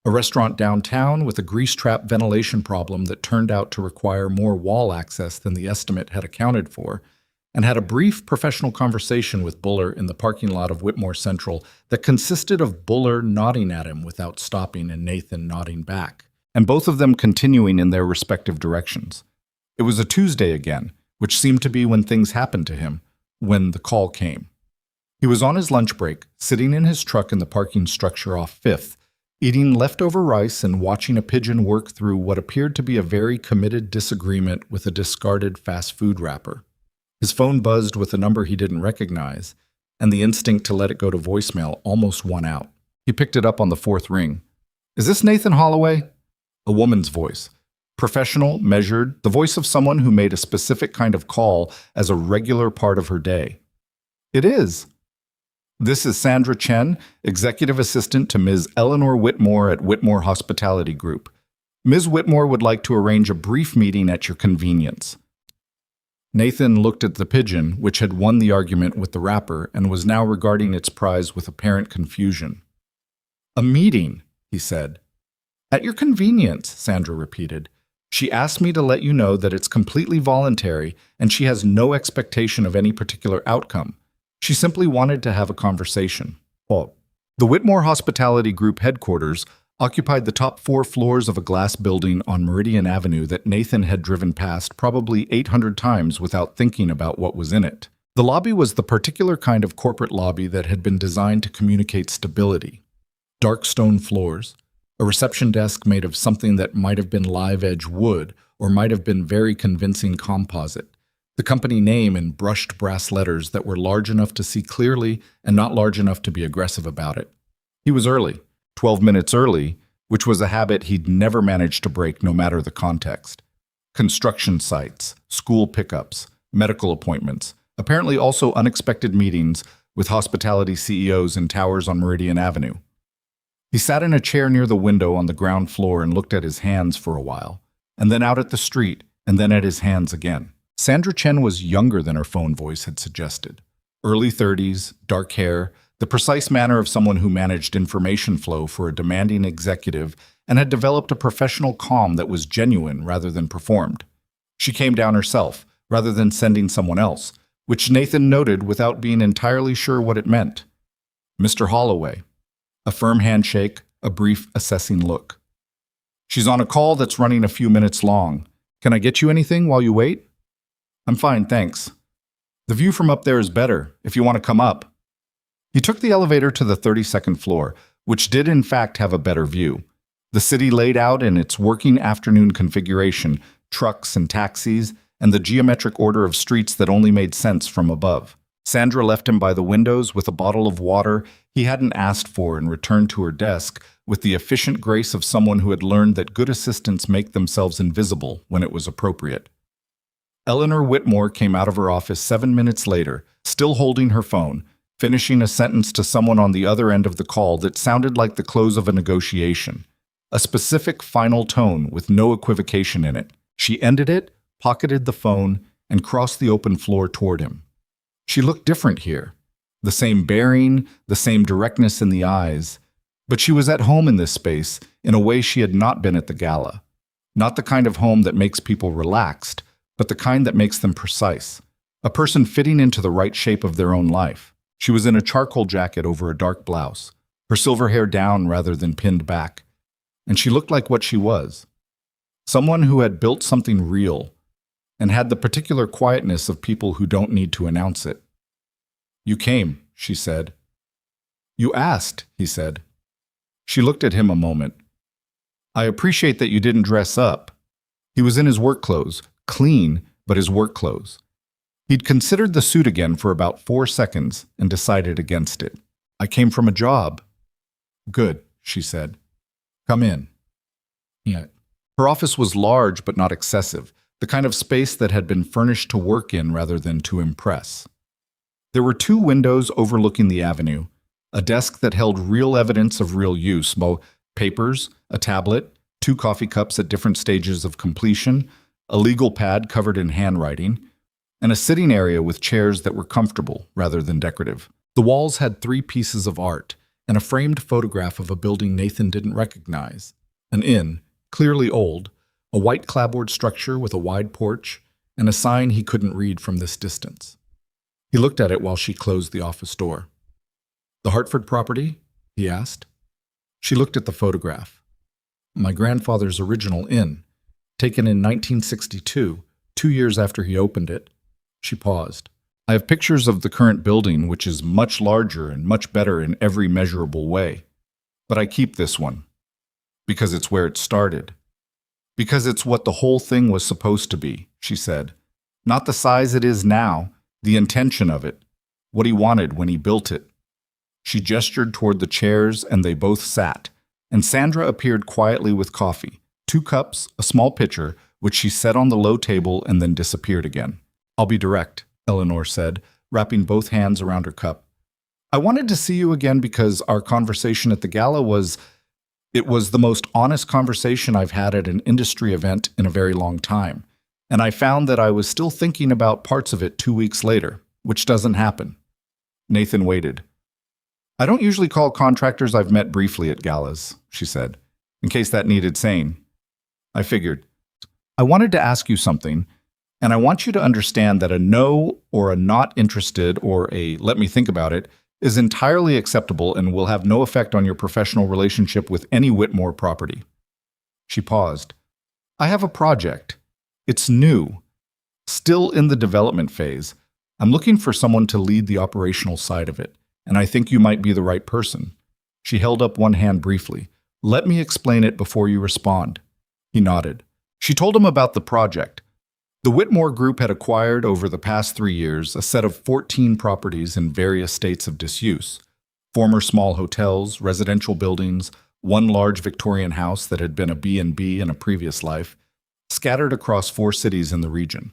a restaurant downtown with a grease trap ventilation problem that turned out to require more wall access than the estimate had accounted for, and had a brief professional conversation with Buller in the parking lot of Whitmore Central that consisted of Buller nodding at him without stopping and Nathan nodding back, and both of them continuing in their respective directions. It was a Tuesday again, which seemed to be when things happened to him, when the call came. He was on his lunch break, sitting in his truck in the parking structure off 5th, eating leftover rice and watching a pigeon work through what appeared to be a very committed disagreement with a discarded fast food wrapper. His phone buzzed with a number he didn't recognize, and the instinct to let it go to voicemail almost won out. He picked it up on the 4th ring. "Is this Nathan Holloway?" A woman's voice. Professional, measured, the voice of someone who made a specific kind of call as a regular part of her day. "It is." "This is Sandra Chen, executive assistant to Ms. Eleanor Whitmore at Whitmore Hospitality Group. Ms. Whitmore would like to arrange a brief meeting at your convenience." Nathan looked at the pigeon, which had won the argument with the wrapper and was now regarding its prize with apparent confusion. "A meeting," he said. "At your convenience," Sandra repeated. "She asked me to let you know that it's completely voluntary and she has no expectation of any particular outcome. She simply wanted to have a conversation." Oh. The Whitmore Hospitality Group headquarters occupied the top 4 floors of a glass building on Meridian Avenue that Nathan had driven past probably 800 times without thinking about what was in it. The lobby was the particular kind of corporate lobby that had been designed to communicate stability. Dark stone floors, a reception desk made of something that might have been live-edge wood or might have been very convincing composite, the company name in brushed brass letters that were large enough to see clearly and not large enough to be aggressive about it. He was early, 12 minutes early, which was a habit he'd never managed to break no matter the context. Construction sites, school pickups, medical appointments, apparently also unexpected meetings with hospitality CEOs in towers on Meridian Avenue. He sat in a chair near the window on the ground floor and looked at his hands for a while, and then out at the street, and then at his hands again. Sandra Chen was younger than her phone voice had suggested. Early 30s, dark hair, the precise manner of someone who managed information flow for a demanding executive and had developed a professional calm that was genuine rather than performed. She came down herself, rather than sending someone else, which Nathan noted without being entirely sure what it meant. "Mr. Holloway." A firm handshake, a brief assessing look. "She's on a call that's running a few minutes long. Can I get you anything while you wait?" "I'm fine, thanks." "The view from up there is better, if you want to come up." He took the elevator to the 32nd floor, which did in fact have a better view. The city laid out in its working afternoon configuration, trucks and taxis, and the geometric order of streets that only made sense from above. Sandra left him by the windows with a bottle of water he hadn't asked for and returned to her desk with the efficient grace of someone who had learned that good assistants make themselves invisible when it was appropriate. Eleanor Whitmore came out of her office 7 minutes later, still holding her phone, finishing a sentence to someone on the other end of the call that sounded like the close of a negotiation. A specific final tone with no equivocation in it. She ended it, pocketed the phone, and crossed the open floor toward him. She looked different here. The same bearing, the same directness in the eyes, But she was at home in this space in a way she had not been at the gala. Not the kind of home that makes people relaxed, but the kind that makes them precise. A person fitting into the right shape of their own life. She was in a charcoal jacket over a dark blouse, her silver hair down rather than pinned back. And she looked like what she was. Someone who had built something real and had the particular quietness of people who don't need to announce it. "You came," she said. "You asked," he said. She looked at him a moment. "I appreciate that you didn't dress up." He was in his work clothes, clean, but his work clothes. He'd considered the suit again for about 4 seconds and decided against it. "I came from a job." "Good," she said. "Come in." Yeah. Her office was large but not excessive, the kind of space that had been furnished to work in rather than to impress. There were 2 windows overlooking the avenue, a desk that held real evidence of real use, papers, a tablet, 2 coffee cups at different stages of completion, a legal pad covered in handwriting, and a sitting area with chairs that were comfortable rather than decorative. The walls had 3 pieces of art and a framed photograph of a building Nathan didn't recognize. An inn, clearly old, a white clapboard structure with a wide porch, and a sign he couldn't read from this distance. He looked at it while she closed the office door. "The Hartford property?" he asked. She looked at the photograph. "My grandfather's original inn, taken in 1962, 2 years after he opened it." She paused. "I have pictures of the current building, which is much larger and much better in every measurable way. But I keep this one. Because it's where it started. Because it's what the whole thing was supposed to be," she said. "Not the size it is now, the intention of it, what he wanted when he built it." She gestured toward the chairs and they both sat, and Sandra appeared quietly with coffee, 2 cups, a small pitcher, which she set on the low table and then disappeared again. "I'll be direct," Eleanor said, wrapping both hands around her cup. "I wanted to see you again because our conversation at the gala was the most honest conversation I've had at an industry event in a very long time, and I found that I was still thinking about parts of it 2 weeks later, which doesn't happen." Nathan waited. "I don't usually call contractors I've met briefly at galas," she said, in case that needed saying. "I figured. I wanted to ask you something, and I want you to understand that a no or a not interested or a let me think about it is entirely acceptable and will have no effect on your professional relationship with any Whitmore property." She paused. "I have a project. It's new, still in the development phase. I'm looking for someone to lead the operational side of it, and I think you might be the right person." She held up one hand briefly. "Let me explain it before you respond." He nodded. She told him about the project. The Whitmore Group had acquired over the past 3 years a set of 14 properties in various states of disuse. Former small hotels, residential buildings, one large Victorian house that had been a B&B in a previous life, scattered across 4 cities in the region.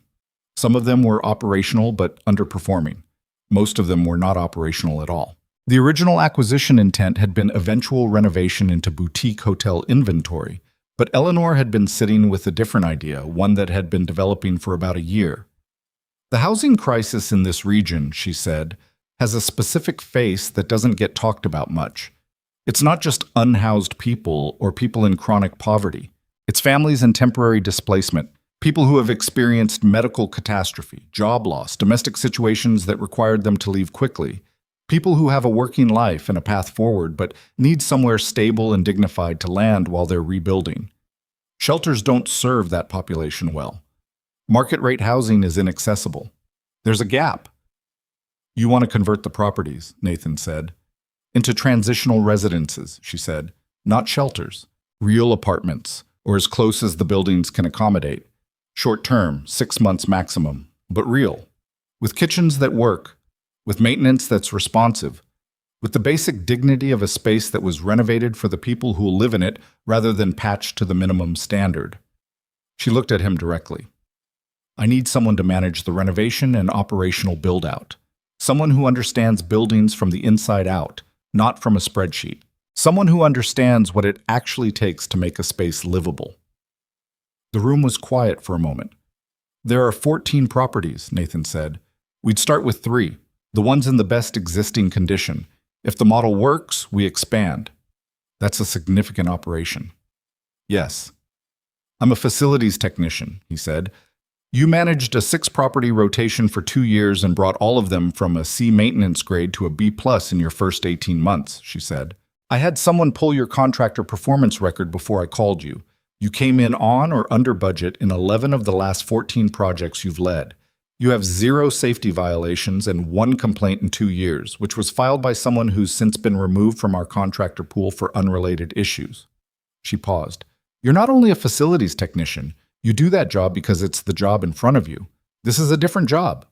Some of them were operational but underperforming. Most of them were not operational at all. The original acquisition intent had been eventual renovation into boutique hotel inventory, but Eleanor had been sitting with a different idea, one that had been developing for about a year. "The housing crisis in this region," she said, "has a specific face that doesn't get talked about much. It's not just unhoused people or people in chronic poverty. It's families in temporary displacement, people who have experienced medical catastrophe, job loss, domestic situations that required them to leave quickly, people who have a working life and a path forward but need somewhere stable and dignified to land while they're rebuilding. Shelters don't serve that population well. Market-rate housing is inaccessible. There's a gap." "You want to convert the properties," Nathan said. "Into transitional residences," she said. "Not shelters. Real apartments, or as close as the buildings can accommodate. Short-term, 6 months maximum, but real. With kitchens that work, with maintenance that's responsive, with the basic dignity of a space that was renovated for the people who'll live in it rather than patched to the minimum standard." She looked at him directly. "I need someone to manage the renovation and operational build-out. Someone who understands buildings from the inside out, not from a spreadsheet. Someone who understands what it actually takes to make a space livable." The room was quiet for a moment. "There are 14 properties," Nathan said. "We'd start with 3. The ones in the best existing condition. If the model works, we expand." That's a significant operation. Yes. I'm a facilities technician, he said. You managed a 6-property rotation for 2 years and brought all of them from a C maintenance grade to a B plus in your first 18 months, she said. I had someone pull your contractor performance record before I called you. You came in on or under budget in 11 of the last 14 projects you've led. You have 0 safety violations and 1 complaint in 2 years, which was filed by someone who's since been removed from our contractor pool for unrelated issues. She paused. You're not only a facilities technician, you do that job because it's the job in front of you. This is a different job.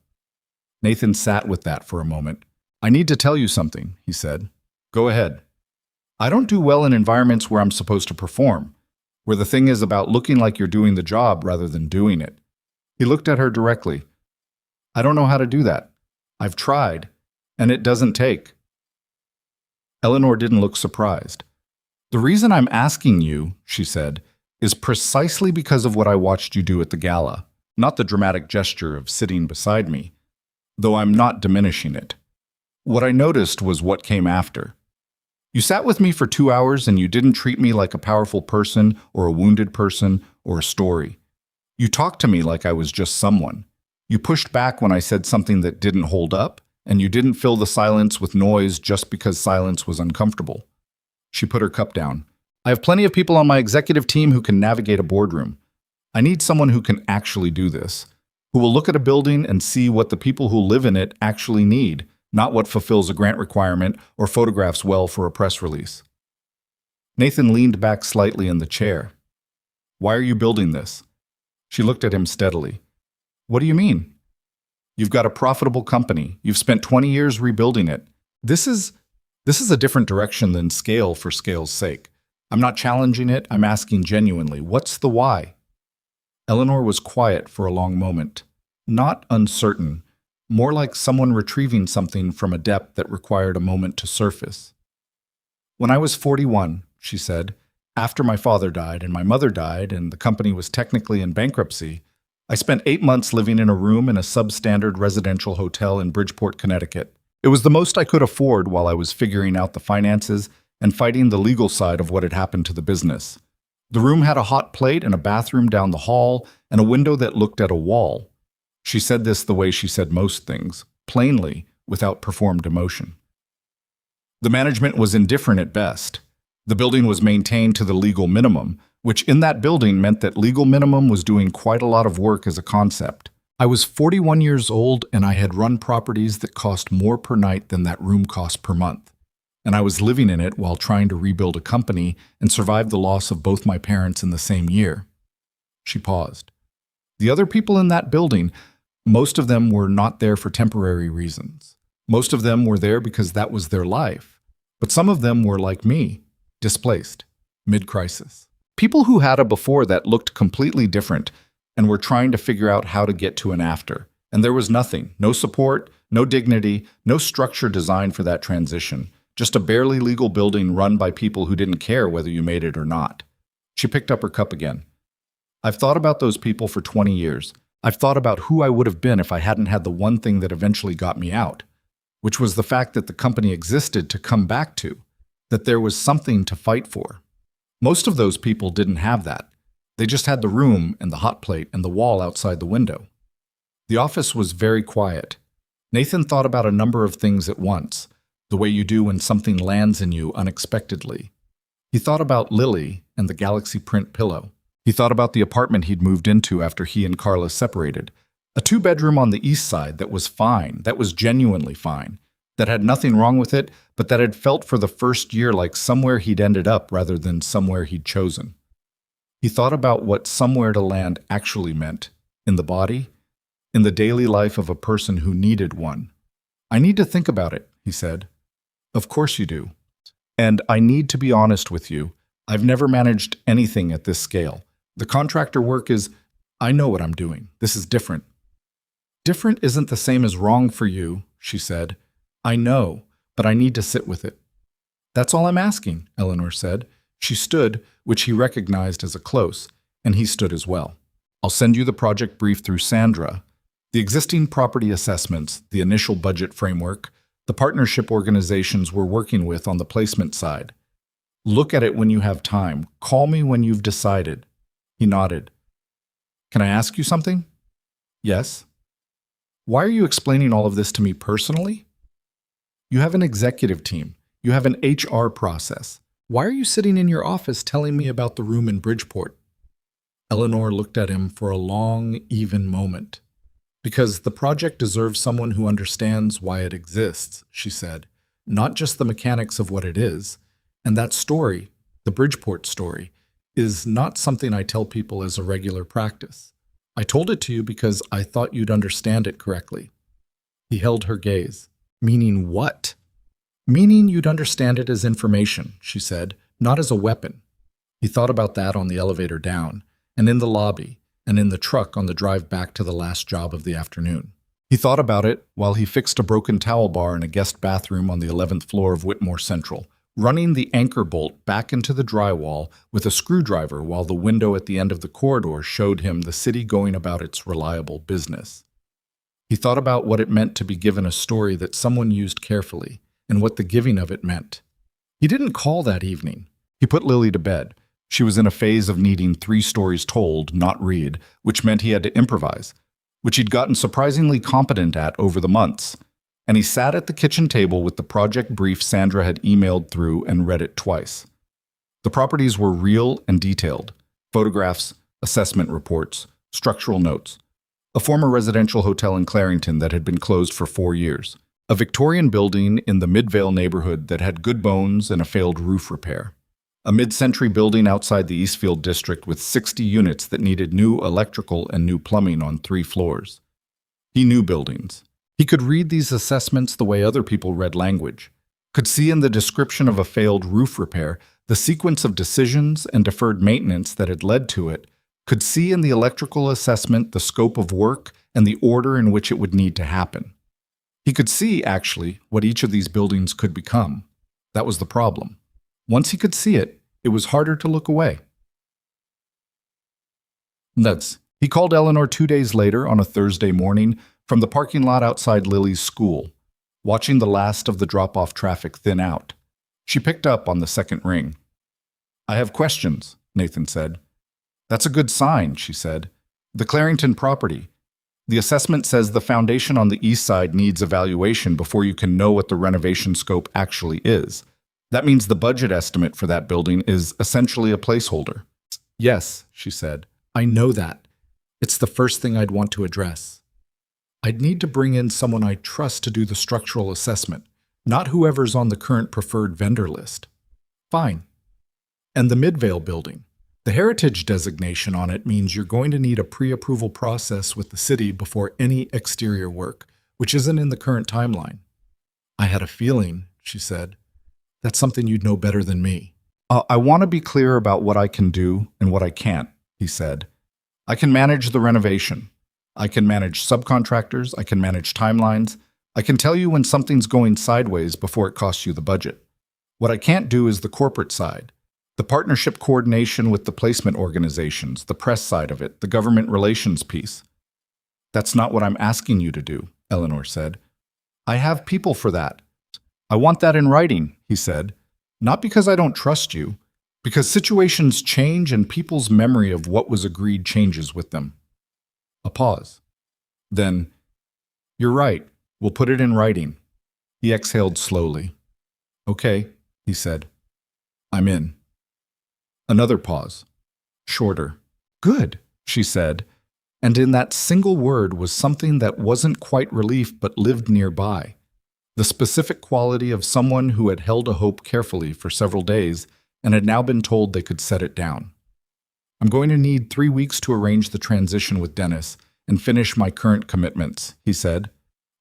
Nathan sat with that for a moment. I need to tell you something, he said. Go ahead. I don't do well in environments where I'm supposed to perform, where the thing is about looking like you're doing the job rather than doing it. He looked at her directly. I don't know how to do that. I've tried, and it doesn't take. Eleanor didn't look surprised. The reason I'm asking you, she said, is precisely because of what I watched you do at the gala, not the dramatic gesture of sitting beside me, though I'm not diminishing it. What I noticed was what came after. You sat with me for 2 hours and you didn't treat me like a powerful person or a wounded person or a story. You talked to me like I was just someone. You pushed back when I said something that didn't hold up, and you didn't fill the silence with noise just because silence was uncomfortable. She put her cup down. I have plenty of people on my executive team who can navigate a boardroom. I need someone who can actually do this, who will look at a building and see what the people who live in it actually need, not what fulfills a grant requirement or photographs well for a press release. Nathan leaned back slightly in the chair. Why are you building this? She looked at him steadily. What do you mean? You've got a profitable company. You've spent 20 years rebuilding it. This is a different direction than scale for scale's sake. I'm not challenging it. I'm asking genuinely, what's the why? Eleanor was quiet for a long moment, not uncertain, more like someone retrieving something from a depth that required a moment to surface. When I was 41, she said, after my father died and my mother died and the company was technically in bankruptcy, I spent 8 months living in a room in a substandard residential hotel in Bridgeport, Connecticut. It was the most I could afford while I was figuring out the finances and fighting the legal side of what had happened to the business. The room had a hot plate and a bathroom down the hall and a window that looked at a wall. She said this the way she said most things, plainly, without performed emotion. The management was indifferent at best. The building was maintained to the legal minimum, which in that building meant that legal minimum was doing quite a lot of work as a concept. I was 41 years old and I had run properties that cost more per night than that room cost per month. And I was living in it while trying to rebuild a company and survive the loss of both my parents in the same year. She paused. The other people in that building, most of them were not there for temporary reasons. Most of them were there because that was their life. But some of them were like me, displaced, mid-crisis. People who had a before that looked completely different and were trying to figure out how to get to an after. And there was nothing, no support, no dignity, no structure designed for that transition. Just a barely legal building run by people who didn't care whether you made it or not. She picked up her cup again. I've thought about those people for 20 years. I've thought about who I would have been if I hadn't had the one thing that eventually got me out, which was the fact that the company existed to come back to, that there was something to fight for. Most of those people didn't have that. They just had the room and the hot plate and the wall outside the window. The office was very quiet. Nathan thought about a number of things at once, the way you do when something lands in you unexpectedly. He thought about Lily and the galaxy print pillow. He thought about the apartment he'd moved into after he and Carla separated. A 2-bedroom on the east side that was fine, that was genuinely fine, that had nothing wrong with it, but that had felt for the first year like somewhere he'd ended up rather than somewhere he'd chosen. He thought about what somewhere to land actually meant, in the body, in the daily life of a person who needed one. I need to think about it, he said. Of course you do. And I need to be honest with you. I've never managed anything at this scale. The contractor work is, I know what I'm doing. This is different. Different isn't the same as wrong for you, she said. I know, but I need to sit with it. That's all I'm asking, Eleanor said. She stood, which he recognized as a close, and he stood as well. I'll send you the project brief through Sandra, the existing property assessments, the initial budget framework, the partnership organizations we're working with on the placement side. Look at it when you have time. Call me when you've decided. He nodded. Can I ask you something? Yes. Why are you explaining all of this to me personally? You have an executive team. You have an HR process. Why are you sitting in your office telling me about the room in Bridgeport? Eleanor looked at him for a long, even moment. Because the project deserves someone who understands why it exists, she said, not just the mechanics of what it is. And that story, the Bridgeport story, is not something I tell people as a regular practice. I told it to you because I thought you'd understand it correctly. He held her gaze. Meaning what? Meaning you'd understand it as information, she said, not as a weapon. He thought about that on the elevator down, and in the lobby, and in the truck on the drive back to the last job of the afternoon. He thought about it while he fixed a broken towel bar in a guest bathroom on the 11th floor of Whitmore Central, running the anchor bolt back into the drywall with a screwdriver while the window at the end of the corridor showed him the city going about its reliable business. He thought about what it meant to be given a story that someone used carefully, and what the giving of it meant. He didn't call that evening. He put Lily to bed. She was in a phase of needing 3 stories told, not read, which meant he had to improvise, which he'd gotten surprisingly competent at over the months. And he sat at the kitchen table with the project brief Sandra had emailed through and read it twice. The properties were real and detailed. Photographs, assessment reports, structural notes. A former residential hotel in Clarington that had been closed for 4 years. A Victorian building in the Midvale neighborhood that had good bones and a failed roof repair. A mid-century building outside the Eastfield district with 60 units that needed new electrical and new plumbing on 3 floors. He knew buildings. He could read these assessments the way other people read language. Could see in the description of a failed roof repair the sequence of decisions and deferred maintenance that had led to it. Could see in the electrical assessment the scope of work and the order in which it would need to happen. He could see, actually, what each of these buildings could become. That was the problem. Once he could see it, it was harder to look away. He called Eleanor 2 days later on a Thursday morning from the parking lot outside Lily's school, watching the last of the drop-off traffic thin out. She picked up on the second ring. I have questions, Nathan said. That's a good sign, she said. The Clarington property. The assessment says the foundation on the east side needs evaluation before you can know what the renovation scope actually is. That means the budget estimate for that building is essentially a placeholder. Yes, she said. I know that. It's the first thing I'd want to address. I'd need to bring in someone I trust to do the structural assessment, not whoever's on the current preferred vendor list. Fine. And the Midvale building. The heritage designation on it means you're going to need a pre-approval process with the city before any exterior work, which isn't in the current timeline. I had a feeling, she said. That's something you'd know better than me. I want to be clear about what I can do and what I can't, he said. I can manage the renovation. I can manage subcontractors. I can manage timelines. I can tell you when something's going sideways before it costs you the budget. What I can't do is the corporate side. The partnership coordination with the placement organizations, the press side of it, the government relations piece. That's not what I'm asking you to do, Eleanor said. I have people for that. I want that in writing, he said. Not because I don't trust you, because situations change and people's memory of what was agreed changes with them. A pause. Then, you're right, we'll put it in writing. He exhaled slowly. Okay, he said. I'm in. Another pause. Shorter. Good, she said, and in that single word was something that wasn't quite relief but lived nearby. The specific quality of someone who had held a hope carefully for several days and had now been told they could set it down. I'm going to need 3 weeks to arrange the transition with Dennis and finish my current commitments, he said.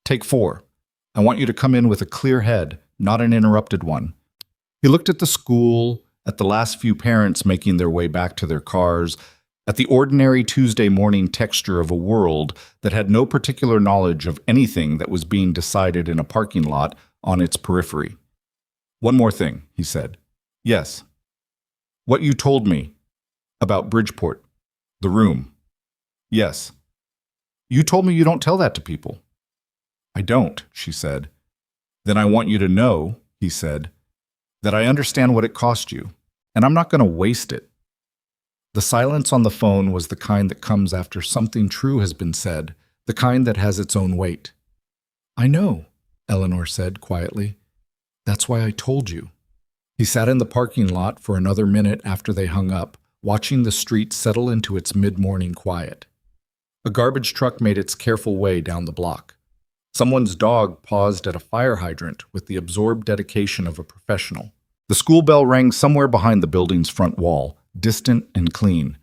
Take 4. I want you to come in with a clear head, not an interrupted one. He looked at the school, at the last few parents making their way back to their cars, at the ordinary Tuesday morning texture of a world that had no particular knowledge of anything that was being decided in a parking lot on its periphery. One more thing, he said. Yes. What you told me about Bridgeport, the room. Yes. You told me you don't tell that to people. I don't, she said. Then I want you to know, he said, That I understand what it cost you, and I'm not going to waste it. The silence on the phone was the kind that comes after something true has been said, the kind that has its own weight. I know, Eleanor said quietly. That's why I told you. He sat in the parking lot for another minute after they hung up, watching the street settle into its mid-morning quiet. A garbage truck made its careful way down the block. Someone's dog paused at a fire hydrant with the absorbed dedication of a professional. The school bell rang somewhere behind the building's front wall, distant and clean.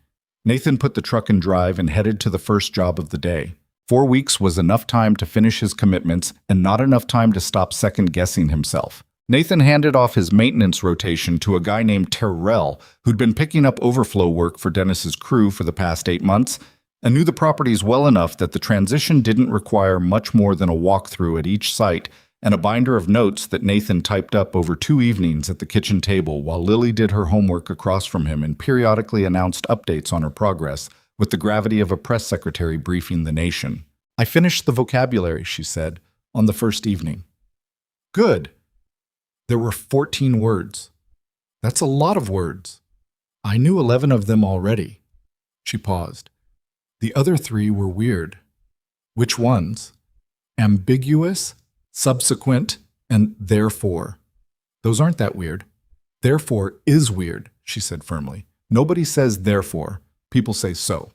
Nathan put the truck in drive and headed to the first job of the day. 4 weeks was enough time to finish his commitments and not enough time to stop second-guessing himself. Nathan handed off his maintenance rotation to a guy named Terrell, who'd been picking up overflow work for Dennis's crew for the past 8 months, and knew the properties well enough that the transition didn't require much more than a walkthrough at each site and a binder of notes that Nathan typed up over 2 evenings at the kitchen table while Lily did her homework across from him and periodically announced updates on her progress, with the gravity of a press secretary briefing the nation. I finished the vocabulary, she said, on the first evening. Good. There were 14 words. That's a lot of words. I knew 11 of them already. She paused. The other 3 were weird. Which ones? Ambiguous, subsequent, and therefore. Those aren't that weird. Therefore is weird, she said firmly. Nobody says therefore. People say so.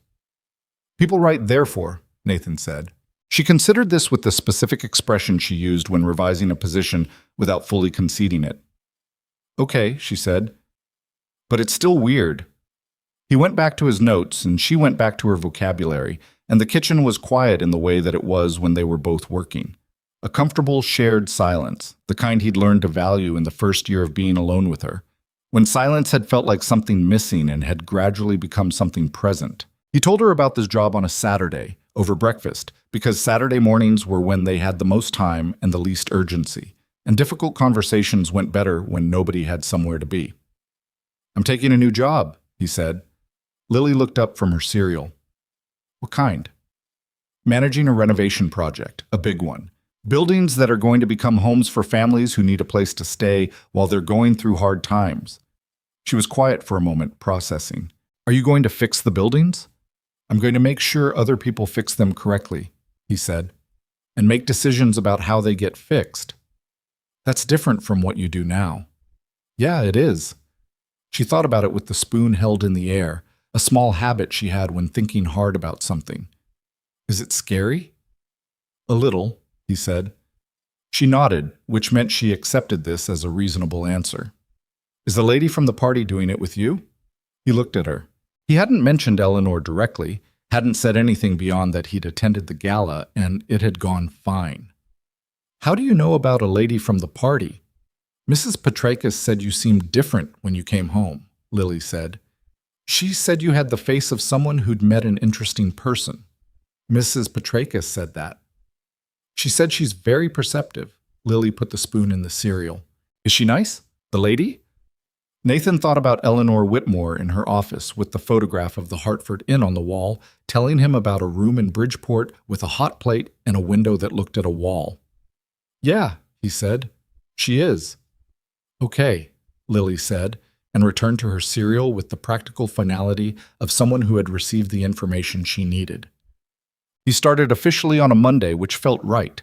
People write therefore, Nathan said. She considered this with the specific expression she used when revising a position without fully conceding it. Okay, she said. But it's still weird. He went back to his notes, and she went back to her vocabulary, and the kitchen was quiet in the way that it was when they were both working. A comfortable, shared silence, the kind he'd learned to value in the first year of being alone with her, when silence had felt like something missing and had gradually become something present. He told her about this job on a Saturday, over breakfast, because Saturday mornings were when they had the most time and the least urgency, and difficult conversations went better when nobody had somewhere to be. I'm taking a new job, he said. Lily looked up from her cereal. What kind? Managing a renovation project, a big one. Buildings that are going to become homes for families who need a place to stay while they're going through hard times. She was quiet for a moment, processing. Are you going to fix the buildings? I'm going to make sure other people fix them correctly, he said, and make decisions about how they get fixed. That's different from what you do now. Yeah, it is. She thought about it with the spoon held in the air, a small habit she had when thinking hard about something. Is it scary? A little, he said. She nodded, which meant she accepted this as a reasonable answer. Is the lady from the party doing it with you? He looked at her. He hadn't mentioned Eleanor directly, hadn't said anything beyond that he'd attended the gala and it had gone fine. How do you know about a lady from the party? Mrs. Petrakis said you seemed different when you came home, Lily said. She said you had the face of someone who'd met an interesting person. Mrs. Petrakis said that. She said she's very perceptive. Lily put the spoon in the cereal. Is she nice? The lady? Nathan thought about Eleanor Whitmore in her office with the photograph of the Hartford Inn on the wall, telling him about a room in Bridgeport with a hot plate and a window that looked at a wall. Yeah, he said. She is. Okay, Lily said, and returned to her cereal with the practical finality of someone who had received the information she needed. He started officially on a Monday, which felt right,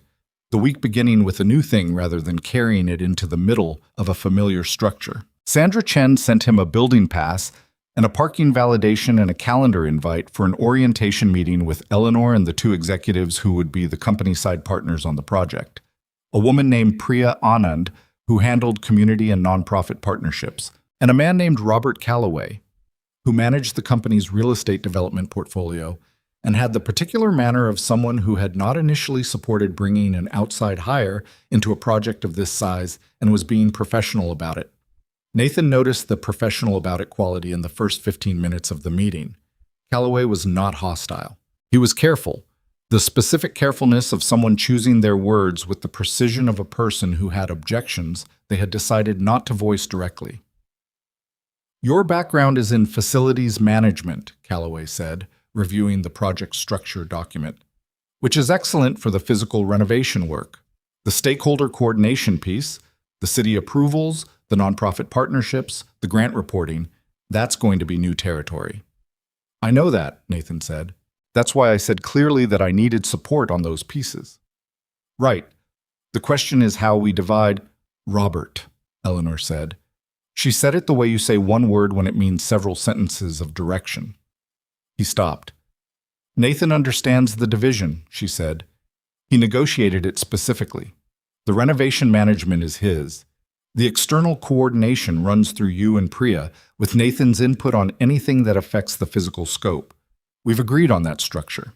the week beginning with a new thing rather than carrying it into the middle of a familiar structure. Sandra Chen sent him a building pass and a parking validation and a calendar invite for an orientation meeting with Eleanor and the 2 executives who would be the company-side partners on the project. A woman named Priya Anand, who handled community and nonprofit partnerships, and a man named Robert Calloway, who managed the company's real estate development portfolio and had the particular manner of someone who had not initially supported bringing an outside hire into a project of this size and was being professional about it. Nathan noticed the professional about it quality in the first 15 minutes of the meeting. Calloway was not hostile. He was careful, the specific carefulness of someone choosing their words with the precision of a person who had objections they had decided not to voice directly. Your background is in facilities management, Calloway said, reviewing the project structure document, which is excellent for the physical renovation work. The stakeholder coordination piece, the city approvals, The nonprofit partnerships, the grant reporting, that's going to be new territory. I know that, Nathan said. That's why I said clearly that I needed support on those pieces. Right. The question is how we divide. Robert, Eleanor said. She said it the way you say one word when it means several sentences of direction. He stopped. Nathan understands the division, she said. He negotiated it specifically. The renovation management is his. The external coordination runs through you and Priya, with Nathan's input on anything that affects the physical scope. We've agreed on that structure.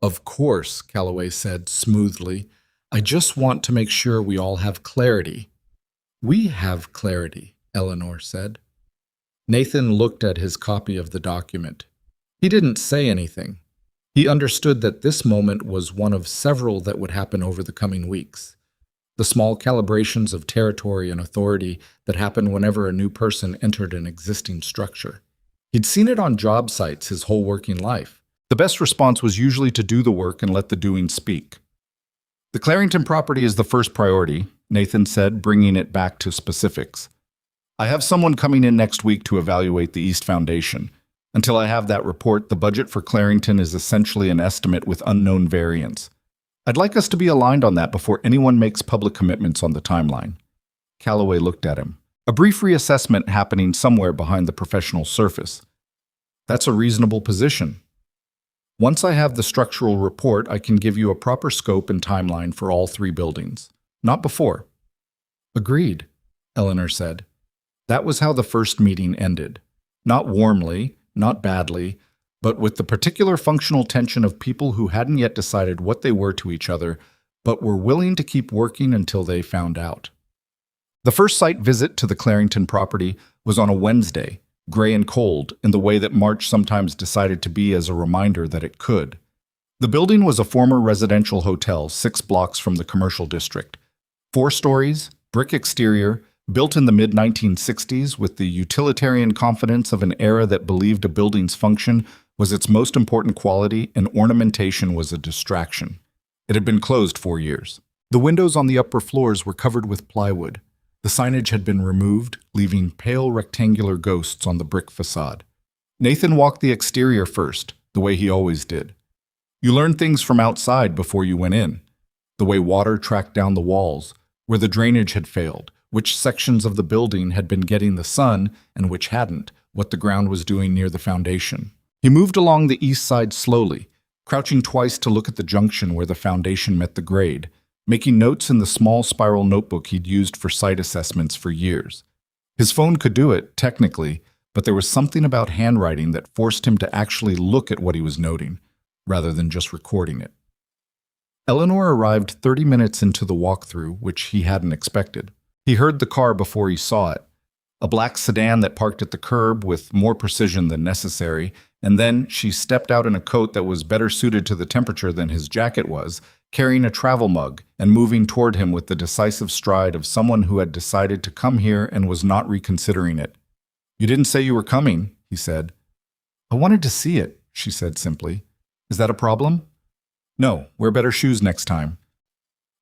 Of course, Calloway said smoothly. I just want to make sure we all have clarity. We have clarity, Eleanor said. Nathan looked at his copy of the document. He didn't say anything. He understood that this moment was one of several that would happen over the coming weeks. The small calibrations of territory and authority that happened whenever a new person entered an existing structure. He'd seen it on job sites his whole working life. The best response was usually to do the work and let the doing speak. The Clarington property is the first priority, Nathan said, bringing it back to specifics. I have someone coming in next week to evaluate the East Foundation. Until I have that report, the budget for Clarington is essentially an estimate with unknown variance. I'd like us to be aligned on that before anyone makes public commitments on the timeline. Calloway looked at him. A brief reassessment happening somewhere behind the professional surface. That's a reasonable position. Once I have the structural report, I can give you a proper scope and timeline for all 3 buildings. Not before. Agreed, Eleanor said. That was how the first meeting ended. Not warmly, not badly, but with the particular functional tension of people who hadn't yet decided what they were to each other, but were willing to keep working until they found out. The first site visit to the Clarington property was on a Wednesday, gray and cold, in the way that March sometimes decided to be as a reminder that it could. The building was a former residential hotel 6 blocks from the commercial district. 4 stories, brick exterior, built in the mid-1960s with the utilitarian confidence of an era that believed a building's function was its most important quality and ornamentation was a distraction. It had been closed 4 years. The windows on the upper floors were covered with plywood. The signage had been removed, leaving pale rectangular ghosts on the brick facade. Nathan walked the exterior first, the way he always did. You learned things from outside before you went in. The way water tracked down the walls, where the drainage had failed, which sections of the building had been getting the sun and which hadn't, what the ground was doing near the foundation. He moved along the east side slowly, crouching twice to look at the junction where the foundation met the grade, making notes in the small spiral notebook he'd used for site assessments for years. His phone could do it, technically, but there was something about handwriting that forced him to actually look at what he was noting, rather than just recording it. Eleanor arrived 30 minutes into the walkthrough, which he hadn't expected. He heard the car before he saw it, a black sedan that parked at the curb with more precision than necessary, and then she stepped out in a coat that was better suited to the temperature than his jacket was, carrying a travel mug and moving toward him with the decisive stride of someone who had decided to come here and was not reconsidering it. You didn't say you were coming, he said. I wanted to see it, she said simply. Is that a problem? No, wear better shoes next time.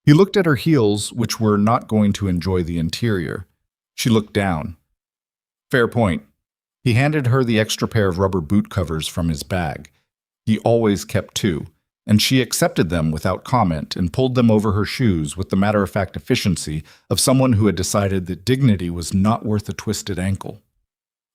He looked at her heels, which were not going to enjoy the interior. She looked down. Fair point. He handed her the extra pair of rubber boot covers from his bag. He always kept 2, and she accepted them without comment and pulled them over her shoes with the matter-of-fact efficiency of someone who had decided that dignity was not worth a twisted ankle.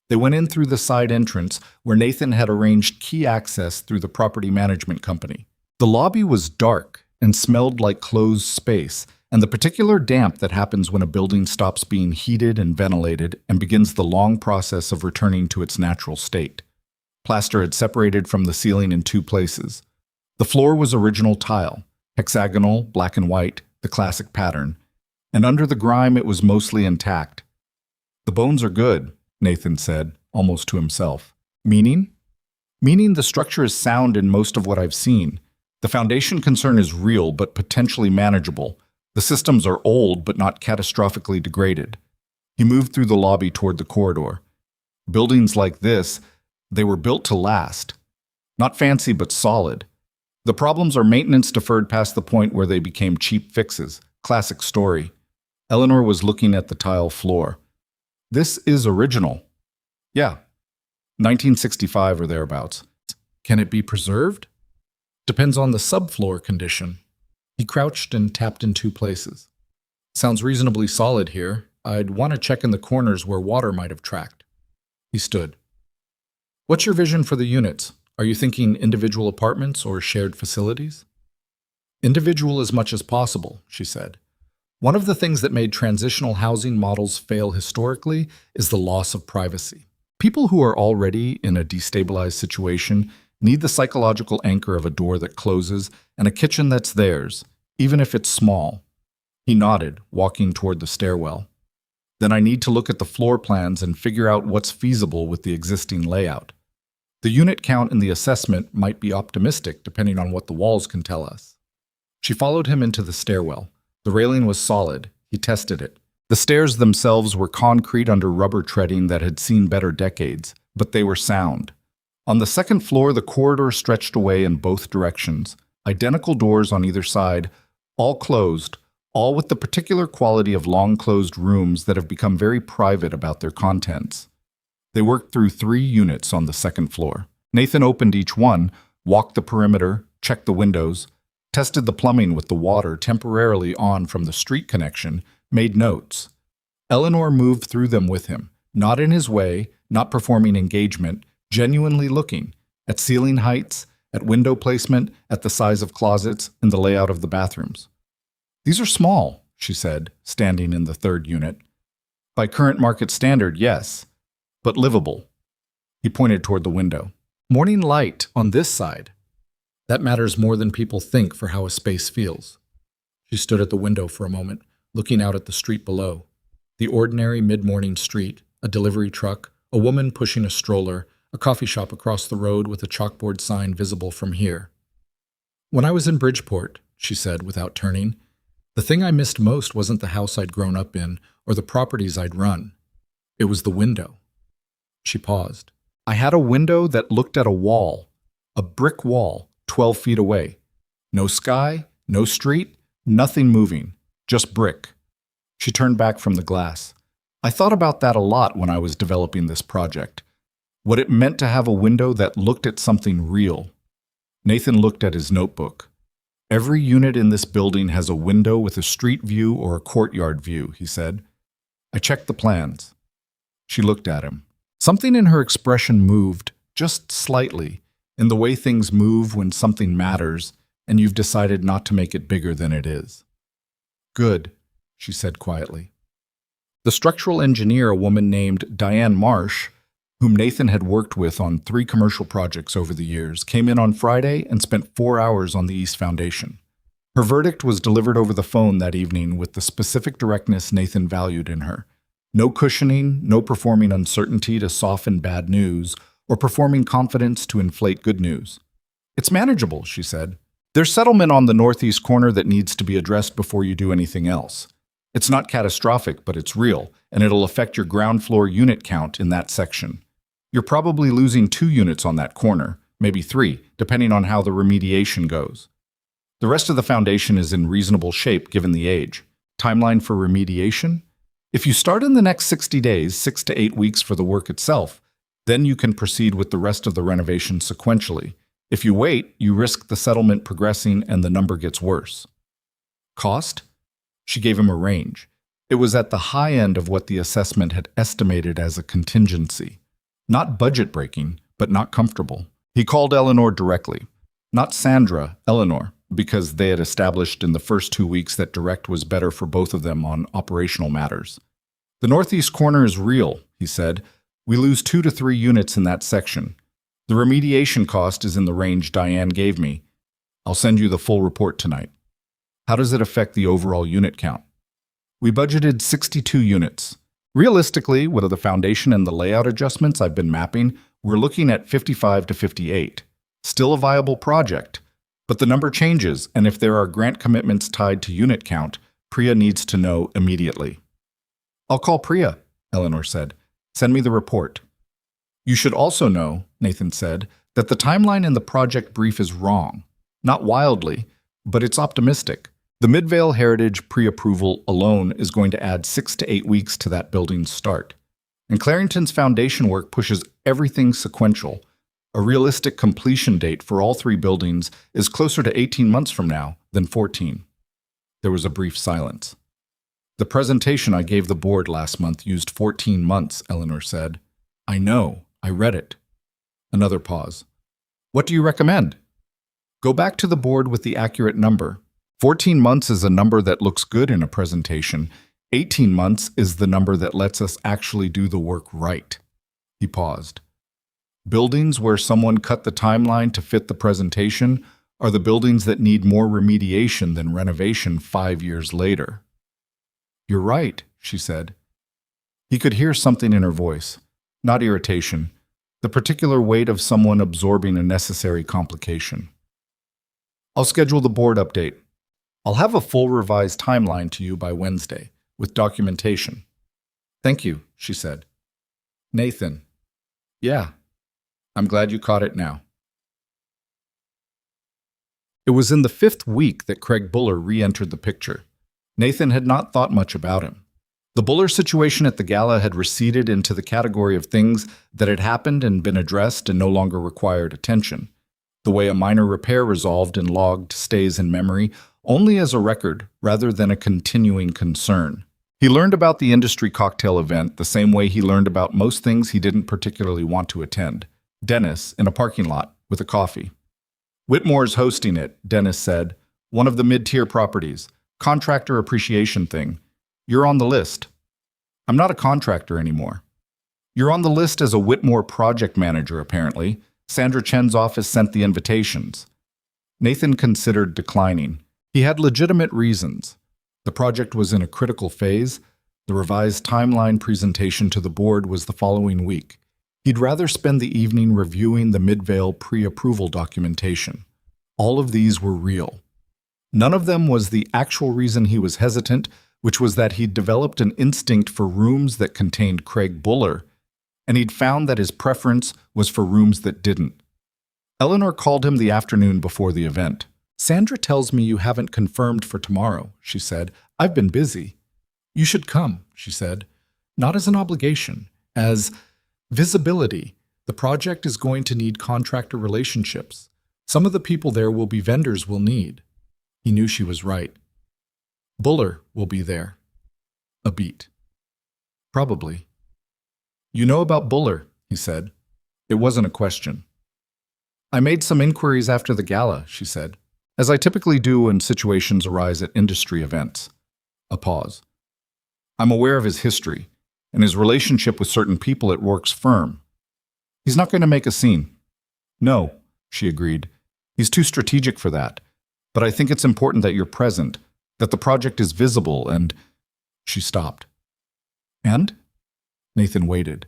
They went in through the side entrance where Nathan had arranged key access through the property management company. The lobby was dark and smelled like closed space, and the particular damp that happens when a building stops being heated and ventilated and begins the long process of returning to its natural state. Plaster had separated from the ceiling in 2 places. The floor was original tile, hexagonal, black and white, the classic pattern, and under the grime it was mostly intact. The bones are good, Nathan said, almost to himself. Meaning? Meaning the structure is sound in most of what I've seen. The foundation concern is real but potentially manageable. The systems are old but not catastrophically degraded. He moved through the lobby toward the corridor. Buildings like this, they were built to last. Not fancy but solid. The problems are maintenance deferred past the point where they became cheap fixes. Classic story. Eleanor was looking at the tile floor. This is original. Yeah, 1965 or thereabouts. Can it be preserved? Depends on the subfloor condition. He crouched and tapped in two places. Sounds reasonably solid here. I'd want to check in the corners where water might have tracked. He stood. What's your vision for the units? Are you thinking individual apartments or shared facilities? Individual as much as possible, she said. One of the things that made transitional housing models fail historically is the loss of privacy. People who are already in a destabilized situation need the psychological anchor of a door that closes and a kitchen that's theirs, even if it's small. He nodded, walking toward the stairwell. Then I need to look at the floor plans and figure out what's feasible with the existing layout. The unit count in the assessment might be optimistic depending on what the walls can tell us. She followed him into the stairwell. The railing was solid. He tested it. The stairs themselves were concrete under rubber treading that had seen better decades, but they were sound. On the second floor, the corridor stretched away in both directions, identical doors on either side, all closed, all with the particular quality of long-closed rooms that have become very private about their contents. They worked through 3 units on the second floor. Nathan opened each one, walked the perimeter, checked the windows, tested the plumbing with the water temporarily on from the street connection, made notes. Eleanor moved through them with him, not in his way, not performing engagement, genuinely looking at ceiling heights, at window placement, at the size of closets, and the layout of the bathrooms. These are small, she said, standing in the 3rd unit. By current market standard, yes, but livable. He pointed toward the window. Morning light on this side. That matters more than people think for how a space feels. She stood at the window for a moment, looking out at the street below. The ordinary mid-morning street, a delivery truck, a woman pushing a stroller, a coffee shop across the road with a chalkboard sign visible from here. When I was in Bridgeport, she said without turning, the thing I missed most wasn't the house I'd grown up in or the properties I'd run. It was the window. She paused. I had a window that looked at a wall, a brick wall, 12 feet away. No sky, no street, nothing moving, just brick. She turned back from the glass. I thought about that a lot when I was developing this project. What it meant to have a window that looked at something real. Nathan looked at his notebook. Every unit in this building has a window with a street view or a courtyard view, he said. I checked the plans. She looked at him. Something in her expression moved, just slightly, in the way things move when something matters and you've decided not to make it bigger than it is. Good, she said quietly. The structural engineer, a woman named Diane Marsh, whom Nathan had worked with on 3 commercial projects over the years, came in on Friday and spent 4 hours on the East Foundation. Her verdict was delivered over the phone that evening with the specific directness Nathan valued in her. No cushioning, no performing uncertainty to soften bad news, or performing confidence to inflate good news. It's manageable, she said. There's settlement on the northeast corner that needs to be addressed before you do anything else. It's not catastrophic, but it's real, and it'll affect your ground floor unit count in that section. You're probably losing 2 units on that corner, maybe 3, depending on how the remediation goes. The rest of the foundation is in reasonable shape given the age. Timeline for remediation? If you start in the next 60 days, 6 to 8 weeks for the work itself, then you can proceed with the rest of the renovation sequentially. If you wait, you risk the settlement progressing and the number gets worse. Cost? She gave him a range. It was at the high end of what the assessment had estimated as a contingency. Not budget-breaking, but not comfortable. He called Eleanor directly. Not Sandra, Eleanor, because they had established in the first 2 weeks that direct was better for both of them on operational matters. The northeast corner is real, he said. We lose 2 to 3 units in that section. The remediation cost is in the range Diane gave me. I'll send you the full report tonight. How does it affect the overall unit count? We budgeted 62 units. Realistically, with the foundation and the layout adjustments I've been mapping, we're looking at 55 to 58. Still a viable project, but the number changes, and if there are grant commitments tied to unit count, Priya needs to know immediately. I'll call Priya, Eleanor said. Send me the report. You should also know, Nathan said, that the timeline in the project brief is wrong. Not wildly, but it's optimistic. The Midvale Heritage pre-approval alone is going to add 6 to 8 weeks to that building's start. And Clarington's foundation work pushes everything sequential. A realistic completion date for all 3 buildings is closer to 18 months from now than 14. There was a brief silence. The presentation I gave the board last month used 14 months, Eleanor said. I know, I read it. Another pause. What do you recommend? Go back to the board with the accurate number. 14 months is a number that looks good in a presentation. 18 months is the number that lets us actually do the work right. He paused. Buildings where someone cut the timeline to fit the presentation are the buildings that need more remediation than renovation 5 years later. You're right, she said. He could hear something in her voice, not irritation, the particular weight of someone absorbing a necessary complication. I'll schedule the board update. I'll have a full revised timeline to you by Wednesday, with documentation. Thank you, she said. Nathan. Yeah, I'm glad you caught it now. It was in the 5th week that Craig Buller re-entered the picture. Nathan had not thought much about him. The Buller situation at the gala had receded into the category of things that had happened and been addressed and no longer required attention. The way a minor repair resolved and logged stays in memory only as a record rather than a continuing concern. He learned about the industry cocktail event the same way he learned about most things he didn't particularly want to attend. Dennis, in a parking lot, with a coffee. Whitmore's hosting it, Dennis said. One of the mid-tier properties. Contractor appreciation thing. You're on the list. I'm not a contractor anymore. You're on the list as a Whitmore project manager, apparently. Sandra Chen's office sent the invitations. Nathan considered declining. He had legitimate reasons. The project was in a critical phase. The revised timeline presentation to the board was the following week. He'd rather spend the evening reviewing the Midvale pre-approval documentation. All of these were real. None of them was the actual reason he was hesitant, which was that he'd developed an instinct for rooms that contained Craig Buller, and he'd found that his preference was for rooms that didn't. Eleanor called him the afternoon before the event. Sandra tells me you haven't confirmed for tomorrow, she said. I've been busy. You should come, she said. Not as an obligation, as visibility. The project is going to need contractor relationships. Some of the people there will be vendors we'll need. He knew she was right. Buller will be there. A beat. Probably. You know about Buller, he said. It wasn't a question. I made some inquiries after the gala, she said, as I typically do when situations arise at industry events. A pause. I'm aware of his history and his relationship with certain people at Rourke's firm. He's not going to make a scene. No, she agreed. He's too strategic for that. But I think it's important that you're present, that the project is visible, and... She stopped. And? Nathan waited.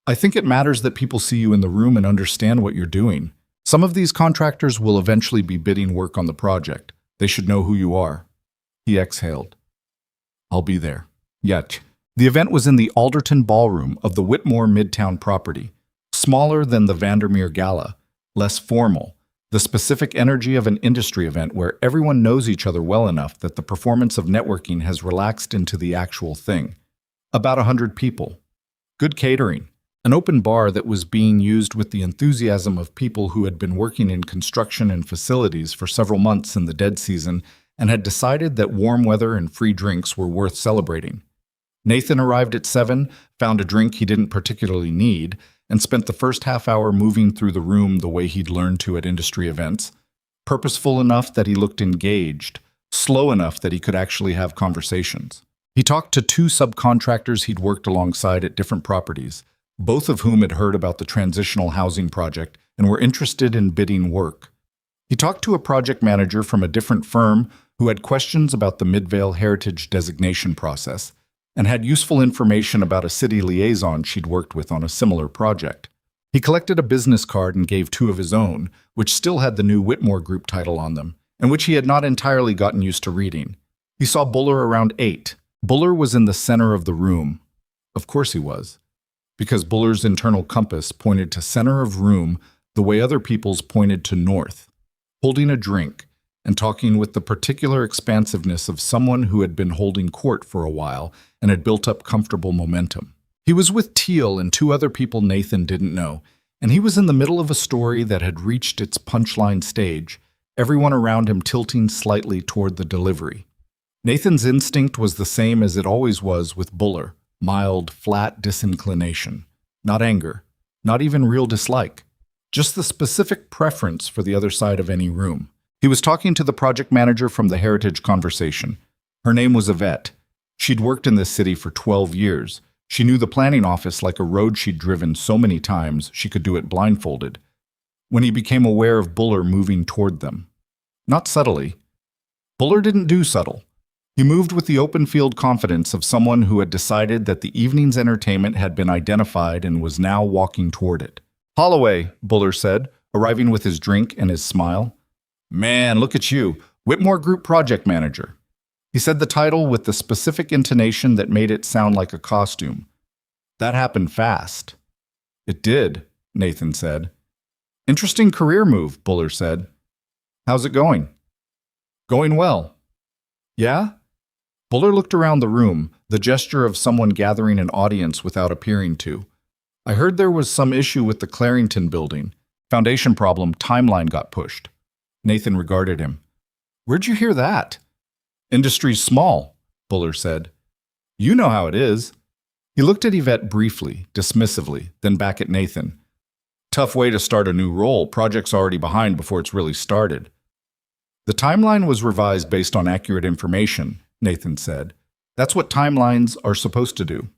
I think it matters that people see you in the room and understand what you're doing. Some of these contractors will eventually be bidding work on the project. They should know who you are. He exhaled. I'll be there. Yet. The event was in the Alderton Ballroom of the Whitmore Midtown property. Smaller than the Vandermeer Gala. Less formal. The specific energy of an industry event where everyone knows each other well enough that the performance of networking has relaxed into the actual thing. About 100 people. Good catering. An open bar that was being used with the enthusiasm of people who had been working in construction and facilities for several months in the dead season and had decided that warm weather and free drinks were worth celebrating. Nathan arrived at 7, found a drink he didn't particularly need, and spent the first half hour moving through the room the way he'd learned to at industry events, purposeful enough that he looked engaged, slow enough that he could actually have conversations. He talked to 2 subcontractors he'd worked alongside at different properties, both of whom had heard about the transitional housing project and were interested in bidding work. He talked to a project manager from a different firm who had questions about the Midvale Heritage designation process and had useful information about a city liaison she'd worked with on a similar project. He collected a business card and gave 2 of his own, which still had the new Whitmore Group title on them, and which he had not entirely gotten used to reading. He saw Buller around 8. Buller was in the center of the room. Of course he was. Because Buller's internal compass pointed to center of room the way other people's pointed to north, holding a drink, and talking with the particular expansiveness of someone who had been holding court for a while and had built up comfortable momentum. He was with Teal and two other people Nathan didn't know, and he was in the middle of a story that had reached its punchline stage, everyone around him tilting slightly toward the delivery. Nathan's instinct was the same as it always was with Buller, mild, flat disinclination. Not anger, not even real dislike, just the specific preference for the other side of any room. He was talking to the project manager from the Heritage Conversation. Her name was Yvette. She'd worked in this city for 12 years. She knew the planning office like a road she'd driven so many times she could do it blindfolded. When he became aware of Buller moving toward them. Not subtly. Buller didn't do subtle. He moved with the open-field confidence of someone who had decided that the evening's entertainment had been identified and was now walking toward it. "Holloway," Buller said, arriving with his drink and his smile. "Man, look at you, Whitmore Group Project Manager." He said the title with the specific intonation that made it sound like a costume. "That happened fast." "It did," Nathan said. "Interesting career move," Buller said. "How's it going?" "Going well." "Yeah?" Buller looked around the room, the gesture of someone gathering an audience without appearing to. "I heard there was some issue with the Clarington building. Foundation problem, timeline got pushed." Nathan regarded him. "Where'd you hear that?" "Industry's small," Buller said. "You know how it is." He looked at Yvette briefly, dismissively, then back at Nathan. "Tough way to start a new role. Project's already behind before it's really started." "The timeline was revised based on accurate information," Nathan said. "That's what timelines are supposed to do."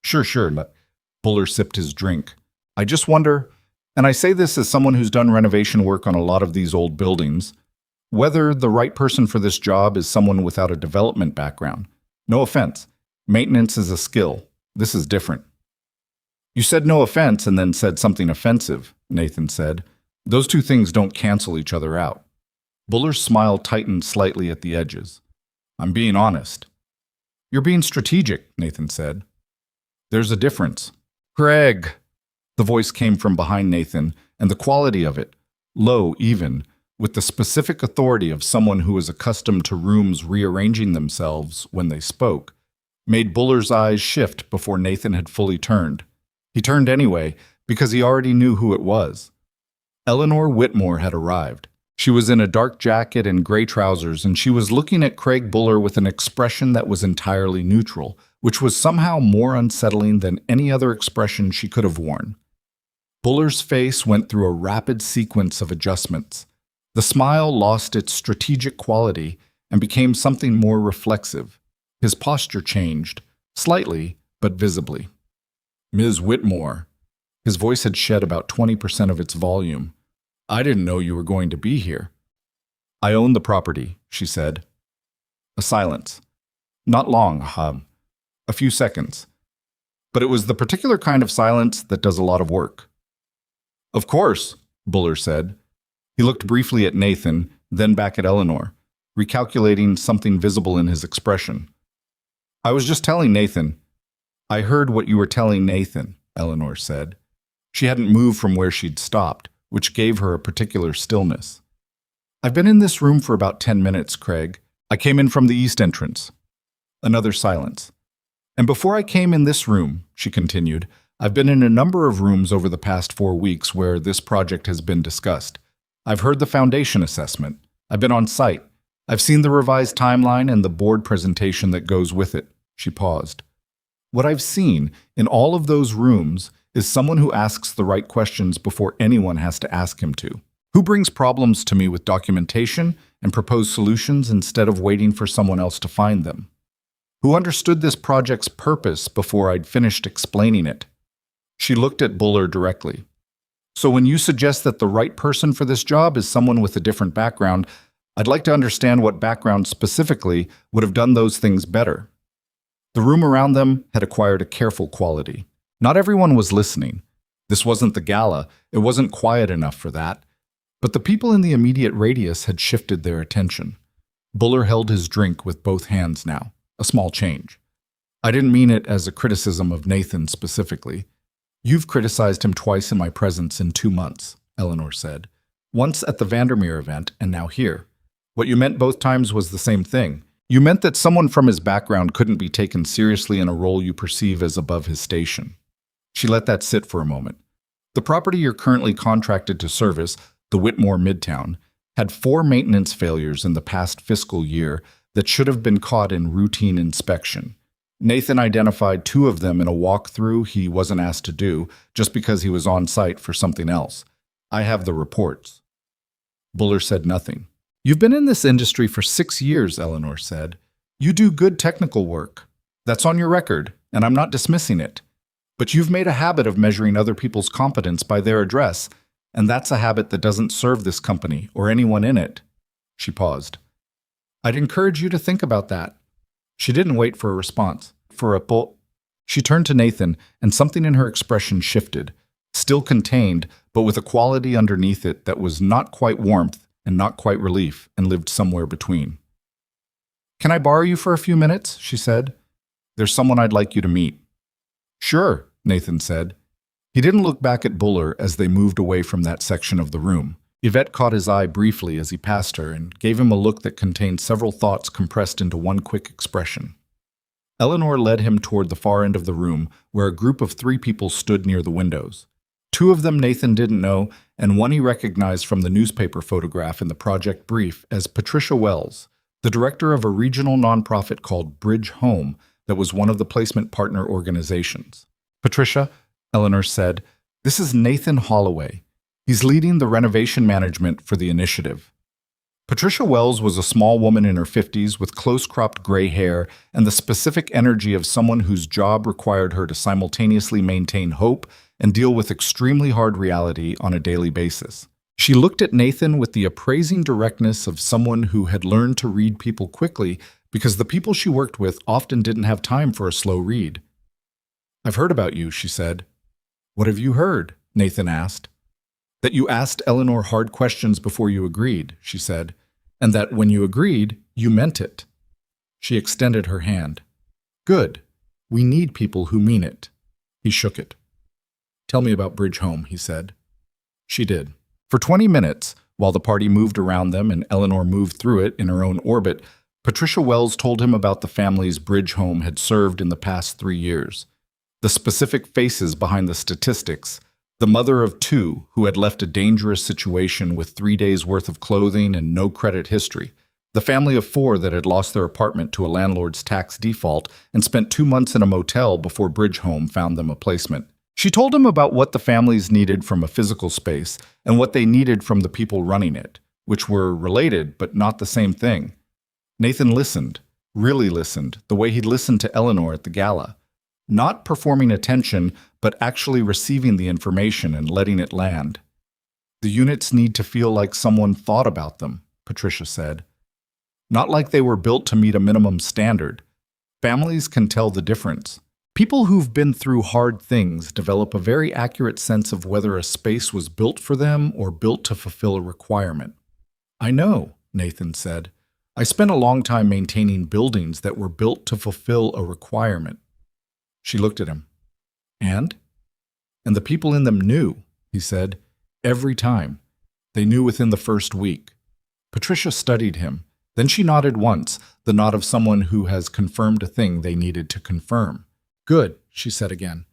Sure, but Buller sipped his drink. "I just wonder, and I say this as someone who's done renovation work on a lot of these old buildings, whether the right person for this job is someone without a development background. No offense. Maintenance is a skill. This is different." "You said no offense and then said something offensive," Nathan said. "Those two things don't cancel each other out." Buller's smile tightened slightly at the edges. "I'm being honest." "You're being strategic," Nathan said. "There's a difference." "Craig!" The voice came from behind Nathan, and the quality of it, low even, with the specific authority of someone who was accustomed to rooms rearranging themselves when they spoke, made Buller's eyes shift before Nathan had fully turned. He turned anyway, because he already knew who it was. Eleanor Whitmore had arrived. She was in a dark jacket and gray trousers, and she was looking at Craig Buller with an expression that was entirely neutral, which was somehow more unsettling than any other expression she could have worn. Buller's face went through a rapid sequence of adjustments. The smile lost its strategic quality and became something more reflexive. His posture changed, slightly, but visibly. "Ms. Whitmore." His voice had shed about 20% of its volume. "I didn't know you were going to be here." "I own the property," she said. A silence. Not long, a few seconds. But it was the particular kind of silence that does a lot of work. "Of course," Buller said. He looked briefly at Nathan, then back at Eleanor, recalculating something visible in his expression. "I was just telling Nathan." "I heard what you were telling Nathan," Eleanor said. She hadn't moved from where she'd stopped, which gave her a particular stillness. "I've been in this room for about 10 minutes, Craig. I came in from the east entrance." Another silence. "And before I came in this room," she continued, "I've been in a number of rooms over the past 4 weeks where this project has been discussed. I've heard the foundation assessment. I've been on site. I've seen the revised timeline and the board presentation that goes with it." She paused. "What I've seen in all of those rooms is someone who asks the right questions before anyone has to ask him to. Who brings problems to me with documentation and propose solutions instead of waiting for someone else to find them. Who understood this project's purpose before I'd finished explaining it." She looked at Buller directly. "So when you suggest that the right person for this job is someone with a different background, I'd like to understand what background specifically would have done those things better." The room around them had acquired a careful quality. Not everyone was listening. This wasn't the gala. It wasn't quiet enough for that. But the people in the immediate radius had shifted their attention. Buller held his drink with both hands now, a small change. "I didn't mean it as a criticism of Nathan specifically. You've criticized him twice in my presence in 2 months," Eleanor said. "Once at the Vandermeer event and now here. What you meant both times was the same thing. You meant that someone from his background couldn't be taken seriously in a role you perceive as above his station. She let that sit for a moment. The property you're currently contracted to service, the Whitmore Midtown, had 4 maintenance failures in the past fiscal year that should have been caught in routine inspection. Nathan identified 2 of them in a walkthrough he wasn't asked to do just because he was on site for something else. I have the reports. Buller said nothing. You've been in this industry for 6 years, Eleanor said. You do good technical work. That's on your record, and I'm not dismissing it. But you've made a habit of measuring other people's competence by their address, and that's a habit that doesn't serve this company or anyone in it. She paused. I'd encourage you to think about that. She didn't wait for a response. She turned to Nathan, and something in her expression shifted, still contained, but with a quality underneath it that was not quite warmth and not quite relief, and lived somewhere between. Can I borrow you for a few minutes? She said. There's someone I'd like you to meet. Sure, Nathan said. He didn't look back at Buller as they moved away from that section of the room. Yvette caught his eye briefly as he passed her and gave him a look that contained several thoughts compressed into one quick expression. Eleanor led him toward the far end of the room, where a group of 3 people stood near the windows. 2 of them Nathan didn't know, and one he recognized from the newspaper photograph in the project brief as Patricia Wells, the director of a regional nonprofit called Bridge Home that was one of the placement partner organizations. Patricia, Eleanor said, this is Nathan Holloway. He's leading the renovation management for the initiative. Patricia Wells was a small woman in her 50s with close-cropped gray hair and the specific energy of someone whose job required her to simultaneously maintain hope and deal with extremely hard reality on a daily basis. She looked at Nathan with the appraising directness of someone who had learned to read people quickly because the people she worked with often didn't have time for a slow read. I've heard about you, she said. What have you heard? Nathan asked. That you asked Eleanor hard questions before you agreed, she said, and that when you agreed, you meant it. She extended her hand. Good. We need people who mean it. He shook it. Tell me about Bridge Home, he said. She did. For 20 minutes, while the party moved around them and Eleanor moved through it in her own orbit, Patricia Wells told him about the families Bridge Home had served in the past 3 years. The specific faces behind the statistics, the mother of 2 who had left a dangerous situation with 3 days' worth of clothing and no credit history, the family of 4 that had lost their apartment to a landlord's tax default and spent 2 months in a motel before Bridge Home found them a placement. She told him about what the families needed from a physical space and what they needed from the people running it, which were related but not the same thing. Nathan listened, really listened, the way he'd listened to Eleanor at the gala. Not performing attention, but actually receiving the information and letting it land. The units need to feel like someone thought about them, Patricia said. Not like they were built to meet a minimum standard. Families can tell the difference. People who've been through hard things develop a very accurate sense of whether a space was built for them or built to fulfill a requirement. I know, Nathan said. I spent a long time maintaining buildings that were built to fulfill a requirement. She looked at him. And? And the people in them knew, he said, every time. They knew within the first week. Patricia studied him. Then she nodded once, the nod of someone who has confirmed a thing they needed to confirm. Good, she said again.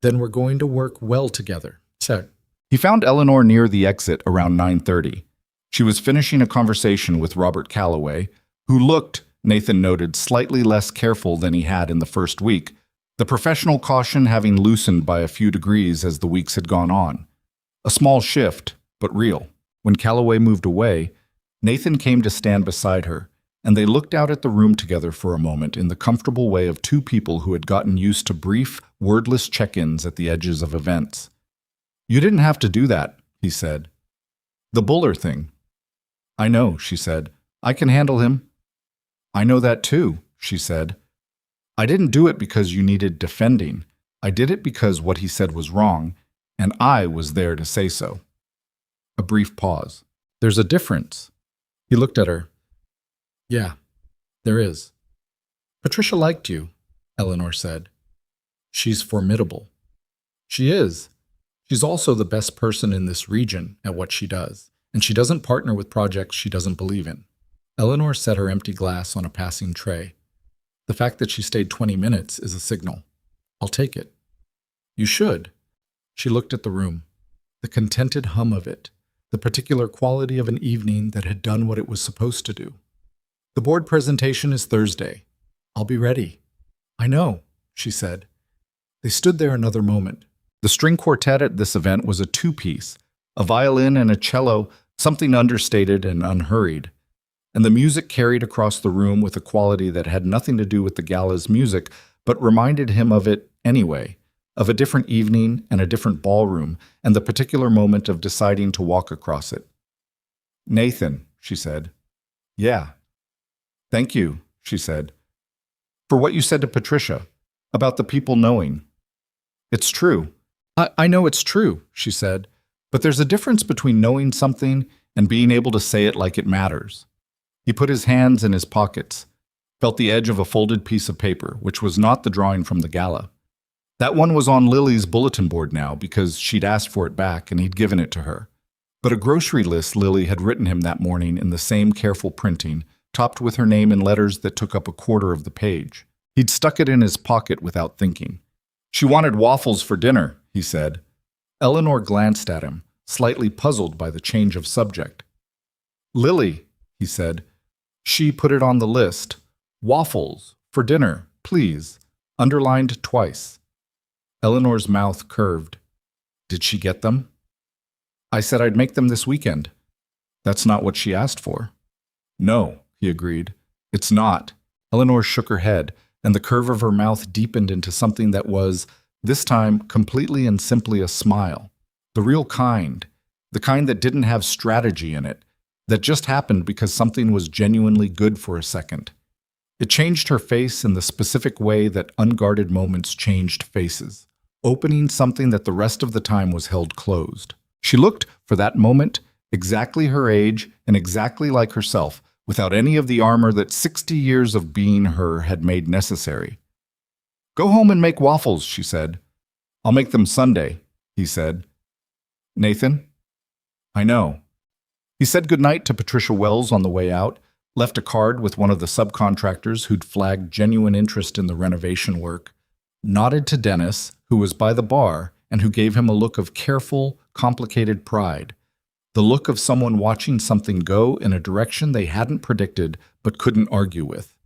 Then we're going to work well together. Sir. He found Eleanor near the exit around 9:30. She was finishing a conversation with Robert Calloway, who looked, Nathan noted, slightly less careful than he had in the first week, the professional caution having loosened by a few degrees as the weeks had gone on. A small shift, but real. When Calloway moved away, Nathan came to stand beside her, and they looked out at the room together for a moment in the comfortable way of 2 people who had gotten used to brief, wordless check-ins at the edges of events. You didn't have to do that, he said. The Buller thing. I know, she said. I can handle him. I know that too, she said. I didn't do it because you needed defending. I did it because what he said was wrong, and I was there to say so. A brief pause. There's a difference. He looked at her. Yeah, there is. Patricia liked you, Eleanor said. She's formidable. She is. She's also the best person in this region at what she does, and she doesn't partner with projects she doesn't believe in. Eleanor set her empty glass on a passing tray. The fact that she stayed 20 minutes is a signal. I'll take it. You should. She looked at the room. The contented hum of it. The particular quality of an evening that had done what it was supposed to do. The board presentation is Thursday. I'll be ready. I know, she said. They stood there another moment. The string quartet at this event was a two-piece, a violin and a cello, something understated and unhurried. And the music carried across the room with a quality that had nothing to do with the gala's music, but reminded him of it anyway, of a different evening and a different ballroom, and the particular moment of deciding to walk across it. Nathan, she said. Yeah. Thank you, she said. For what you said to Patricia, about the people knowing. It's true. I know it's true, she said, but there's a difference between knowing something and being able to say it like it matters. He put his hands in his pockets, felt the edge of a folded piece of paper, which was not the drawing from the gala. That one was on Lily's bulletin board now because she'd asked for it back and he'd given it to her. But a grocery list Lily had written him that morning in the same careful printing, topped with her name in letters that took up a quarter of the page. He'd stuck it in his pocket without thinking. She wanted waffles for dinner, he said. Eleanor glanced at him, slightly puzzled by the change of subject. Lily, he said. She put it on the list. Waffles, for dinner, please, underlined twice. Eleanor's mouth curved. Did she get them? I said I'd make them this weekend. That's not what she asked for. No, he agreed. It's not. Eleanor shook her head, and the curve of her mouth deepened into something that was, this time, completely and simply a smile. The real kind. The kind that didn't have strategy in it. That just happened because something was genuinely good for a second. It changed her face in the specific way that unguarded moments changed faces, opening something that the rest of the time was held closed. She looked, for that moment, exactly her age and exactly like herself, without any of the armor that 60 years of being her had made necessary. Go home and make waffles, she said. I'll make them Sunday, he said. Nathan? I know. He said goodnight to Patricia Wells on the way out, left a card with one of the subcontractors who'd flagged genuine interest in the renovation work, nodded to Dennis, who was by the bar and who gave him a look of careful, complicated pride, the look of someone watching something go in a direction they hadn't predicted but couldn't argue with.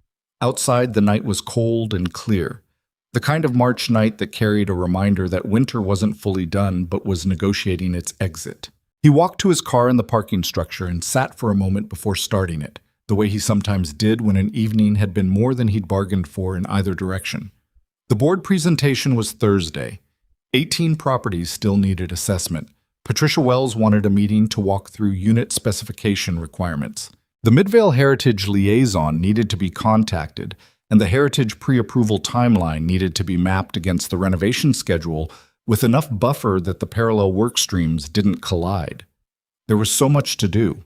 Outside, the night was cold and clear, the kind of March night that carried a reminder that winter wasn't fully done but was negotiating its exit. He walked to his car in the parking structure and sat for a moment before starting it, the way he sometimes did when an evening had been more than he'd bargained for in either direction. The board presentation was Thursday. 18 properties still needed assessment. Patricia Wells wanted a meeting to walk through unit specification requirements. The Midvale Heritage Liaison needed to be contacted, and the Heritage pre-approval timeline needed to be mapped against the renovation schedule with enough buffer that the parallel work streams didn't collide. There was so much to do.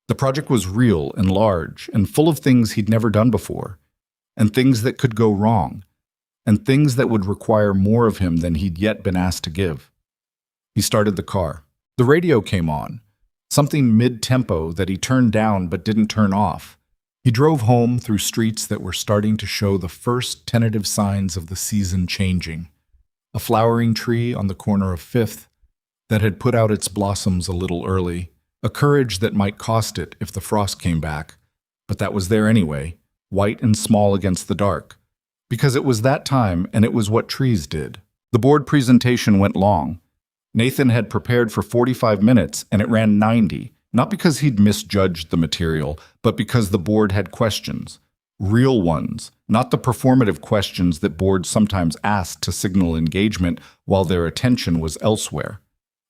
The project was real and large and full of things he'd never done before, and things that could go wrong, and things that would require more of him than he'd yet been asked to give. He started the car. The radio came on, something mid-tempo that he turned down but didn't turn off. He drove home through streets that were starting to show the first tentative signs of the season changing. A flowering tree on the corner of 5th that had put out its blossoms a little early, a courage that might cost it if the frost came back, but that was there anyway, white and small against the dark, because it was that time and it was what trees did. The board presentation went long. Nathan had prepared for 45 minutes and it ran 90, not because he'd misjudged the material, but because the board had questions. Real ones, not the performative questions that boards sometimes asked to signal engagement while their attention was elsewhere.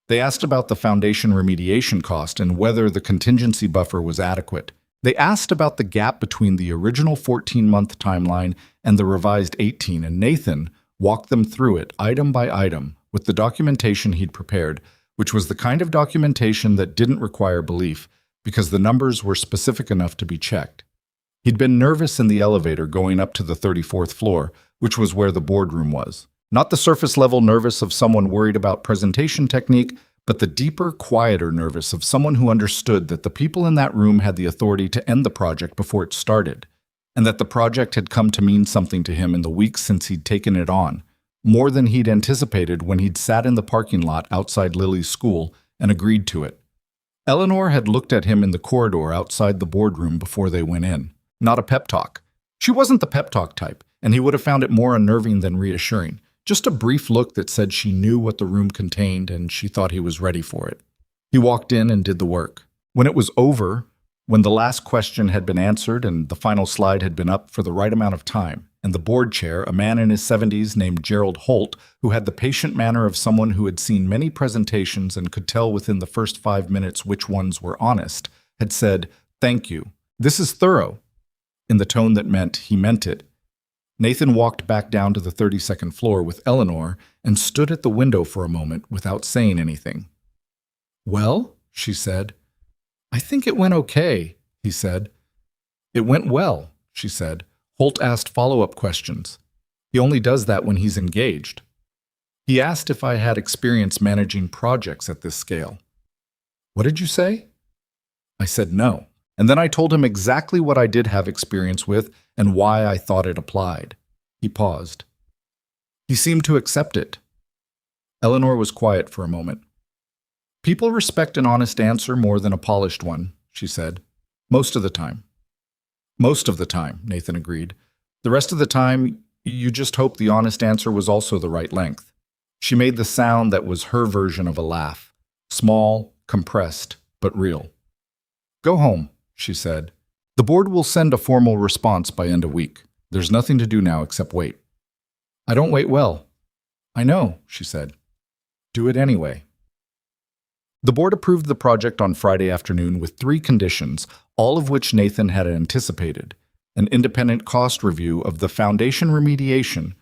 They asked about the foundation remediation cost and whether the contingency buffer was adequate. They asked about the gap between the original 14-month timeline and the revised 18, and Nathan walked them through it item by item with the documentation he'd prepared, which was the kind of documentation that didn't require belief because the numbers were specific enough to be checked. He'd been nervous in the elevator going up to the 34th floor, which was where the boardroom was. Not the surface-level nervous of someone worried about presentation technique, but the deeper, quieter nervous of someone who understood that the people in that room had the authority to end the project before it started, and that the project had come to mean something to him in the weeks since he'd taken it on, more than he'd anticipated when he'd sat in the parking lot outside Lily's school and agreed to it. Eleanor had looked at him in the corridor outside the boardroom before they went in. Not a pep talk. She wasn't the pep talk type, and he would have found it more unnerving than reassuring. Just a brief look that said she knew what the room contained and she thought he was ready for it. He walked in and did the work. When it was over, when the last question had been answered and the final slide had been up for the right amount of time, and the board chair, a man in his 70s named Gerald Holt, who had the patient manner of someone who had seen many presentations and could tell within the first 5 minutes which ones were honest, had said, "Thank you. This is thorough," in the tone that meant he meant it. Nathan walked back down to the 32nd floor with Eleanor and stood at the window for a moment without saying anything. "Well," she said. "I think it went okay," he said. "It went well," she said. Holt asked follow-up questions. He only does that when he's engaged. He asked if I had experience managing projects at this scale. "What did you say?" I said no. And then I told him exactly what I did have experience with and why I thought it applied. He paused. He seemed to accept it. Eleanor was quiet for a moment. "People respect an honest answer more than a polished one," she said. "Most of the time." "Most of the time," Nathan agreed. "The rest of the time, you just hope the honest answer was also the right length." She made the sound that was her version of a laugh. Small, compressed, but real. "Go home," she said. "The board will send a formal response by end of week. There's nothing to do now except wait." "I don't wait well." "I know," she said. "Do it anyway." The board approved the project on Friday afternoon with 3 conditions, all of which Nathan had anticipated: an independent cost review of the foundation remediation,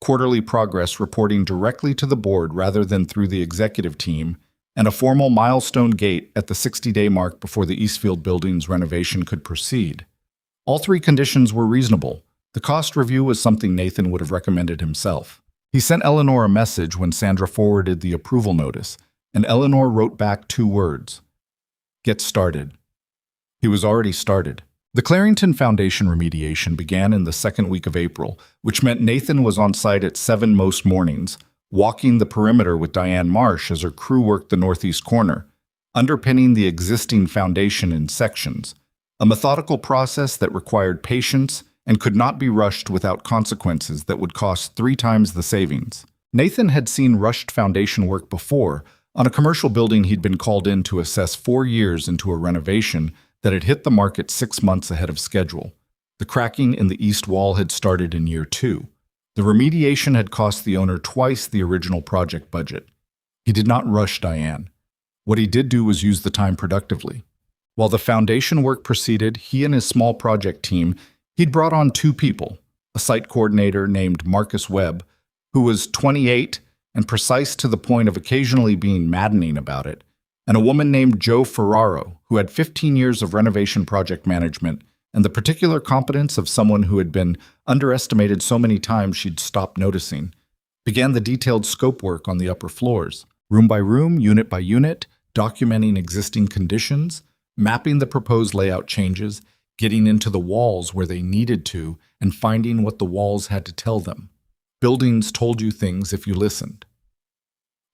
quarterly progress reporting directly to the board rather than through the executive team, and a formal milestone gate at the 60-day mark before the Eastfield building's renovation could proceed. All 3 conditions were reasonable. The cost review was something Nathan would have recommended himself. He sent Eleanor a message when Sandra forwarded the approval notice, and Eleanor wrote back 2 words: "Get started." He was already started. The Clarington Foundation remediation began in the 2nd week of April, which meant Nathan was on site at 7 most mornings, walking the perimeter with Diane Marsh as her crew worked the northeast corner, underpinning the existing foundation in sections, a methodical process that required patience and could not be rushed without consequences that would cost 3 times the savings. Nathan had seen rushed foundation work before, on a commercial building he'd been called in to assess 4 years into a renovation that had hit the market 6 months ahead of schedule. The cracking in the east wall had started in year 2. The remediation had cost the owner twice the original project budget. He did not rush Diane. What he did do was use the time productively. While the foundation work proceeded, he and his small project team, he'd brought on 2 people, a site coordinator named Marcus Webb, who was 28 and precise to the point of occasionally being maddening about it, and a woman named Joe Ferraro, who had 15 years of renovation project management and the particular competence of someone who had been underestimated so many times she'd stopped noticing, began the detailed scope work on the upper floors, room by room, unit by unit, documenting existing conditions, mapping the proposed layout changes, getting into the walls where they needed to, and finding what the walls had to tell them. Buildings told you things if you listened.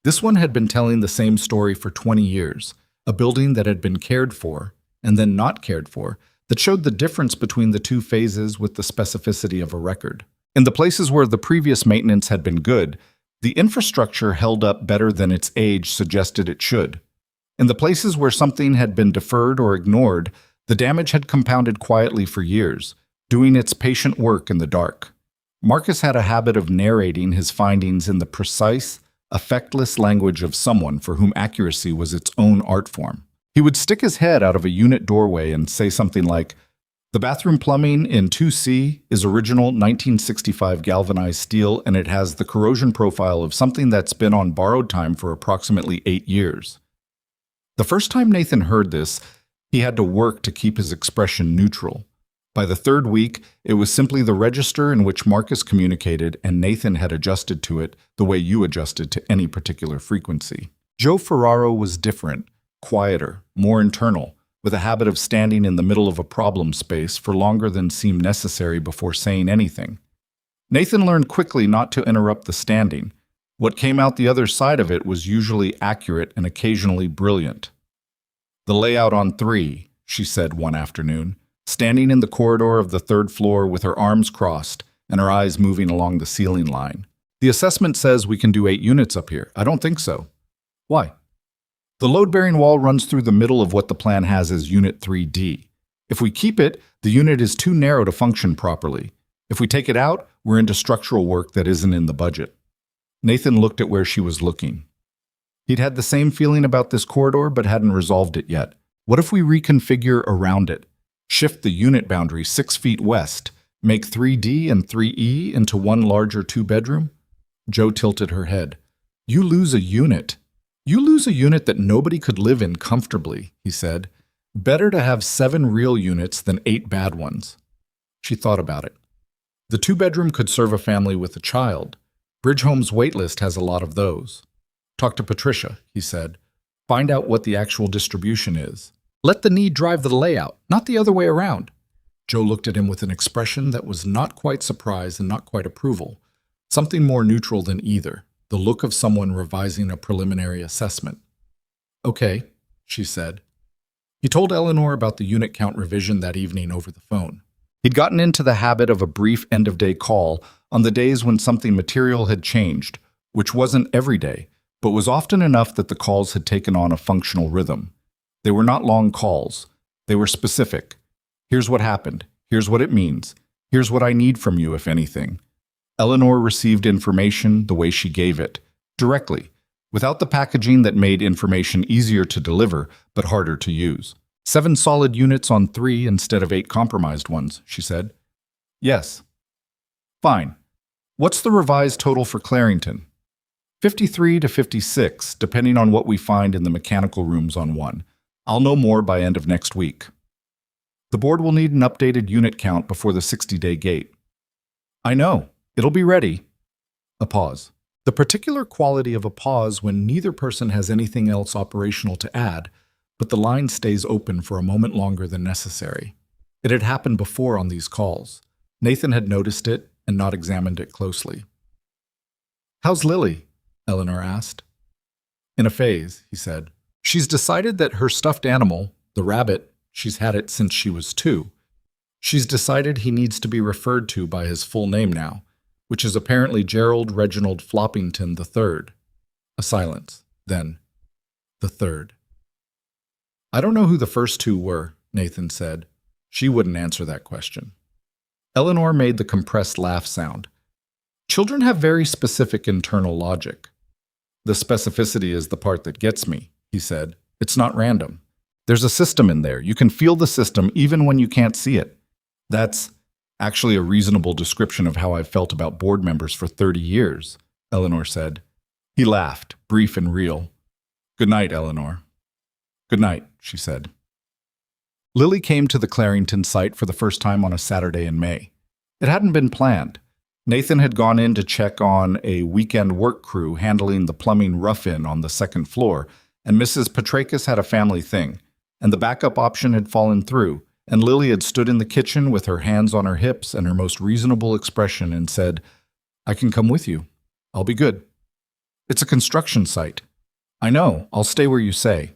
This one had been telling the same story for 20 years, a building that had been cared for, and then not cared for, that showed the difference between the 2 phases with the specificity of a record. In the places where the previous maintenance had been good, the infrastructure held up better than its age suggested it should. In the places where something had been deferred or ignored, the damage had compounded quietly for years, doing its patient work in the dark. Marcus had a habit of narrating his findings in the precise, effectless language of someone for whom accuracy was its own art form. He would stick his head out of a unit doorway and say something like, "The bathroom plumbing in 2C is original 1965 galvanized steel, and it has the corrosion profile of something that's been on borrowed time for approximately 8 years. The first time Nathan heard this, he had to work to keep his expression neutral. By the 3rd week, it was simply the register in which Marcus communicated, and Nathan had adjusted to it the way you adjusted to any particular frequency. Joe Ferraro was different, quieter, more internal, with a habit of standing in the middle of a problem space for longer than seemed necessary before saying anything. Nathan learned quickly not to interrupt the standing. What came out the other side of it was usually accurate and occasionally brilliant. "The layout on 3, she said one afternoon, standing in the corridor of the third floor with her arms crossed and her eyes moving along the ceiling line. "The assessment says we can do 8 units up here. I don't think so." "Why?" "The load-bearing wall runs through the middle of what the plan has as Unit 3D. If we keep it, the unit is too narrow to function properly. If we take it out, we're into structural work that isn't in the budget." Nathan looked at where she was looking. He'd had the same feeling about this corridor but hadn't resolved it yet. What if we reconfigure around it? Shift the unit boundary 6 feet west, make 3D and 3E into one larger 2-bedroom? Joe tilted her head. "You lose a unit. You lose a unit that nobody could live in comfortably," he said. "Better to have 7 real units than 8 bad ones." She thought about it. The 2-bedroom could serve a family with a child. Bridgehome's waitlist has a lot of those. "Talk to Patricia," he said. "Find out what the actual distribution is. Let the need drive the layout, not the other way around." Joe looked at him with an expression that was not quite surprise and not quite approval. Something more neutral than either, the look of someone revising a preliminary assessment. "Okay," she said. He told Eleanor about the unit count revision that evening over the phone. He'd gotten into the habit of a brief end-of-day call on the days when something material had changed, which wasn't every day, but was often enough that the calls had taken on a functional rhythm. They were not long calls. They were specific. "Here's what happened. Here's what it means. Here's what I need from you, if anything." Eleanor received information the way she gave it, directly, without the packaging that made information easier to deliver but harder to use. 7 solid units on 3 instead of 8 compromised ones, she said. "Yes." "Fine. What's the revised total for Clarington?" 53 to 56, depending on what we find in the mechanical rooms on 1. I'll know more by end of next week. "The board will need an updated unit count before the 60-day gate." "I know. It'll be ready." A pause. The particular quality of a pause when neither person has anything else operational to add, but the line stays open for a moment longer than necessary. It had happened before on these calls. Nathan had noticed it and not examined it closely. "How's Lily?" Eleanor asked. "In a phase," he said. "She's decided that her stuffed animal, the rabbit, she's had it since she was 2. She's decided he needs to be referred to by his full name now, which is apparently Gerald Reginald Floppington III. A silence. Then, the third. "I don't know who the first 2 were," Nathan said. She wouldn't answer that question. Eleanor made the compressed laugh sound. "Children have very specific internal logic." "The specificity is the part that gets me," he said. "It's not random. There's a system in there. You can feel the system even when you can't see it. That's actually a reasonable description of how I've felt about board members for 30 years, Eleanor said. He laughed, brief and real. "Good night, Eleanor." "Good night," she said. Lily came to the Clarington site for the first time on a Saturday in May. It hadn't been planned. Nathan had gone in to check on a weekend work crew handling the plumbing rough-in on the 2nd floor, and Mrs. Petrakis had a family thing, and the backup option had fallen through, and Lily had stood in the kitchen with her hands on her hips and her most reasonable expression and said, "I can come with you. I'll be good." "It's a construction site." "I know. I'll stay where you say."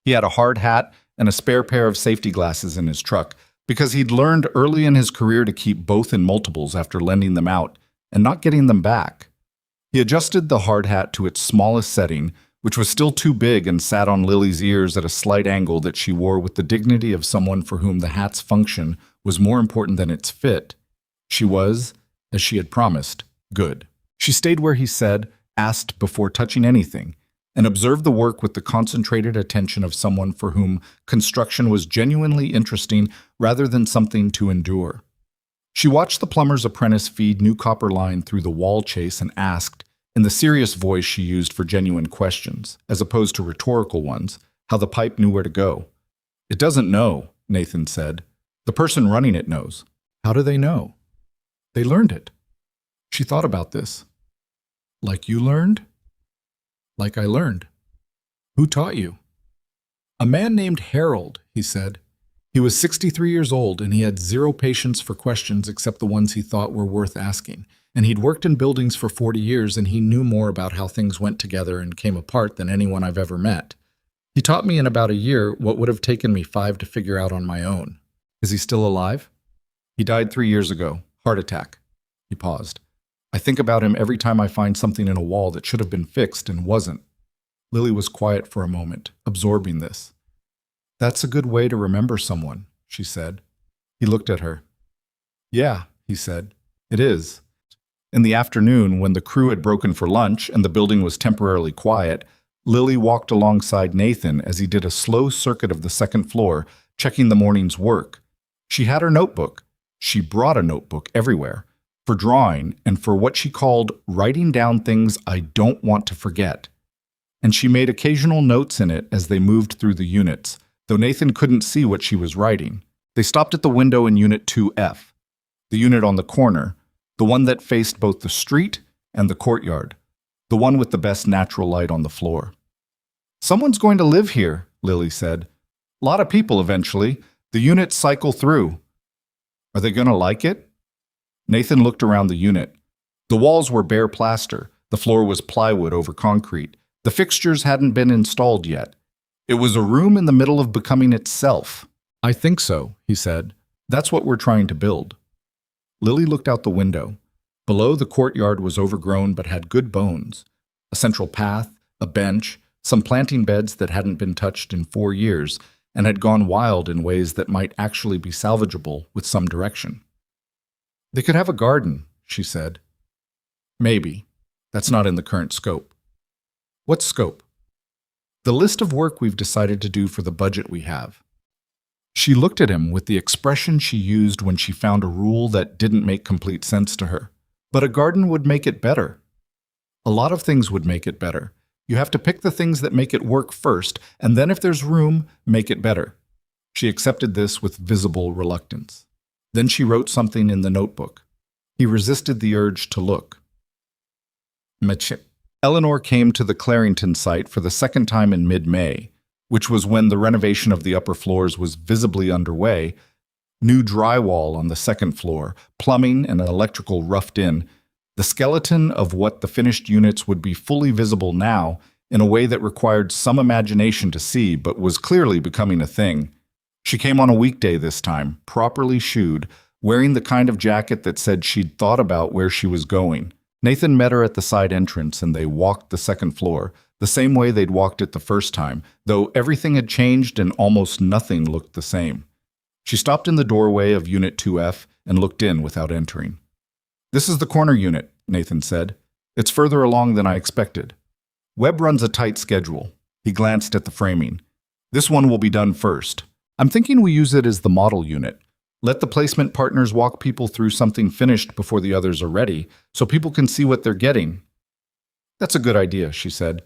He had a hard hat and a spare pair of safety glasses in his truck, because he'd learned early in his career to keep both in multiples after lending them out and not getting them back. He adjusted the hard hat to its smallest setting, which was still too big and sat on Lily's ears at a slight angle that she wore with the dignity of someone for whom the hat's function was more important than its fit. She was, as she had promised, good. She stayed where he said, asked before touching anything, and observed the work with the concentrated attention of someone for whom construction was genuinely interesting rather than something to endure. She watched the plumber's apprentice feed new copper line through the wall chase and asked, in the serious voice she used for genuine questions, as opposed to rhetorical ones, how the pipe knew where to go. "It doesn't know," Nathan said. "The person running it knows." "How do they know?" "They learned it." She thought about this. "Like you learned?" "Like I learned." Who taught you? A man named Harold, he said. He was 63 years old and he had zero patience for questions except the ones he thought were worth asking. And he'd worked in buildings for 40 years and he knew more about how things went together and came apart than anyone I've ever met. He taught me in about a year what would have taken me 5 to figure out on my own. Is he still alive? He died 3 years ago. Heart attack. He paused. I think about him every time I find something in a wall that should have been fixed and wasn't. Lily was quiet for a moment, absorbing this. That's a good way to remember someone, she said. He looked at her. Yeah, he said. It is. In the afternoon, when the crew had broken for lunch and the building was temporarily quiet, Lily walked alongside Nathan as he did a slow circuit of the second floor, checking the morning's work. She had her notebook. She brought a notebook everywhere, for drawing and for what she called writing down things I don't want to forget. And she made occasional notes in it as they moved through the units, though Nathan couldn't see what she was writing. They stopped at the window in Unit 2F, the unit on the corner, the one that faced both the street and the courtyard, the one with the best natural light on the floor. Someone's going to live here, Lily said. A lot of people eventually. The units cycle through. Are they going to like it? Nathan looked around the unit. The walls were bare plaster. The floor was plywood over concrete. The fixtures hadn't been installed yet. It was a room in the middle of becoming itself. I think so, he said. That's what we're trying to build. Lily looked out the window. Below, the courtyard was overgrown but had good bones. A central path, a bench, some planting beds that hadn't been touched in 4 years and had gone wild in ways that might actually be salvageable with some direction. They could have a garden, she said. Maybe. That's not in the current scope. What scope? The list of work we've decided to do for the budget we have. She looked at him with the expression she used when she found a rule that didn't make complete sense to her. But a garden would make it better. A lot of things would make it better. You have to pick the things that make it work first, and then if there's room, make it better. She accepted this with visible reluctance. Then she wrote something in the notebook. He resisted the urge to look. Eleanor came to the Clarington site for the second time in mid-May, which was when the renovation of the upper floors was visibly underway. New drywall on the second floor, plumbing and electrical roughed in, the skeleton of what the finished units would be fully visible now in a way that required some imagination to see but was clearly becoming a thing. She came on a weekday this time, properly shoed, wearing the kind of jacket that said she'd thought about where she was going. Nathan met her at the side entrance and they walked the second floor, the same way they'd walked it the first time, though everything had changed and almost nothing looked the same. She stopped in the doorway of Unit 2F and looked in without entering. This is the corner unit, Nathan said. It's further along than I expected. Webb runs a tight schedule. He glanced at the framing. This one will be done first. I'm thinking we use it as the model unit. Let the placement partners walk people through something finished before the others are ready, so people can see what they're getting. That's a good idea, she said.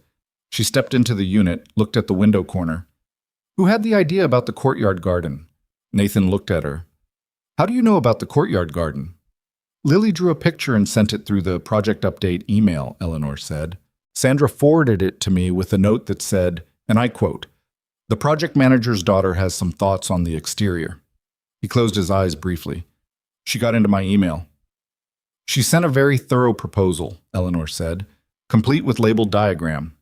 She stepped into the unit, looked at the window corner. Who had the idea about the courtyard garden? Nathan looked at her. How do you know about the courtyard garden? Lily drew a picture and sent it through the project update email, Eleanor said. Sandra forwarded it to me with a note that said, and I quote, "The project manager's daughter has some thoughts on the exterior." He closed his eyes briefly. She got into my email. She sent a very thorough proposal, Eleanor said, complete with labeled diagram.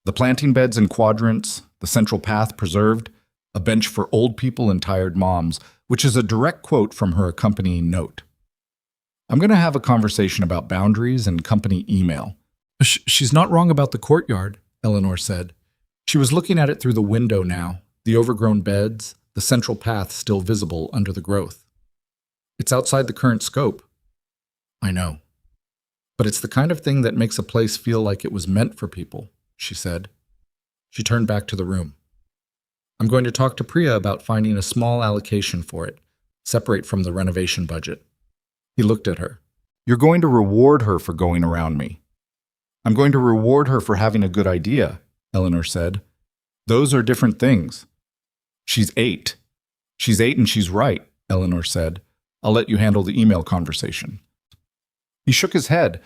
The planting beds in quadrants, the central path preserved, a bench for old people and tired moms, which is a direct quote from her accompanying note. I'm going to have a conversation about boundaries and company email. She's not wrong about the courtyard, Eleanor said. She was looking at it through the window now, the overgrown beds, the central path still visible under the growth. It's outside the current scope. I know. But it's the kind of thing that makes a place feel like it was meant for people, she said. She turned back to the room. I'm going to talk to Priya about finding a small allocation for it, separate from the renovation budget. He looked at her. You're going to reward her for going around me. I'm going to reward her for having a good idea, Eleanor said. Those are different things. She's 8. She's 8 and she's right, Eleanor said. I'll let you handle the email conversation. He shook his head,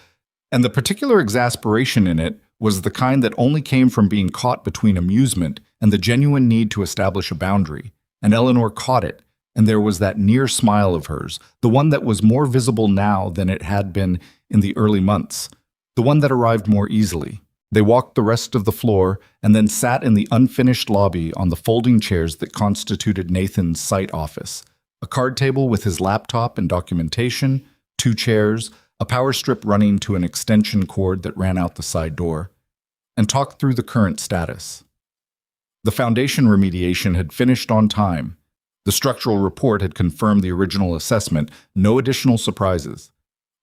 and the particular exasperation in it was the kind that only came from being caught between amusement and the genuine need to establish a boundary. And Eleanor caught it, and there was that near smile of hers, the one that was more visible now than it had been in the early months, the one that arrived more easily. They walked the rest of the floor and then sat in the unfinished lobby on the folding chairs that constituted Nathan's site office. A card table with his laptop and documentation, 2 chairs, a power strip running to an extension cord that ran out the side door, and talked through the current status. The foundation remediation had finished on time. The structural report had confirmed the original assessment, no additional surprises.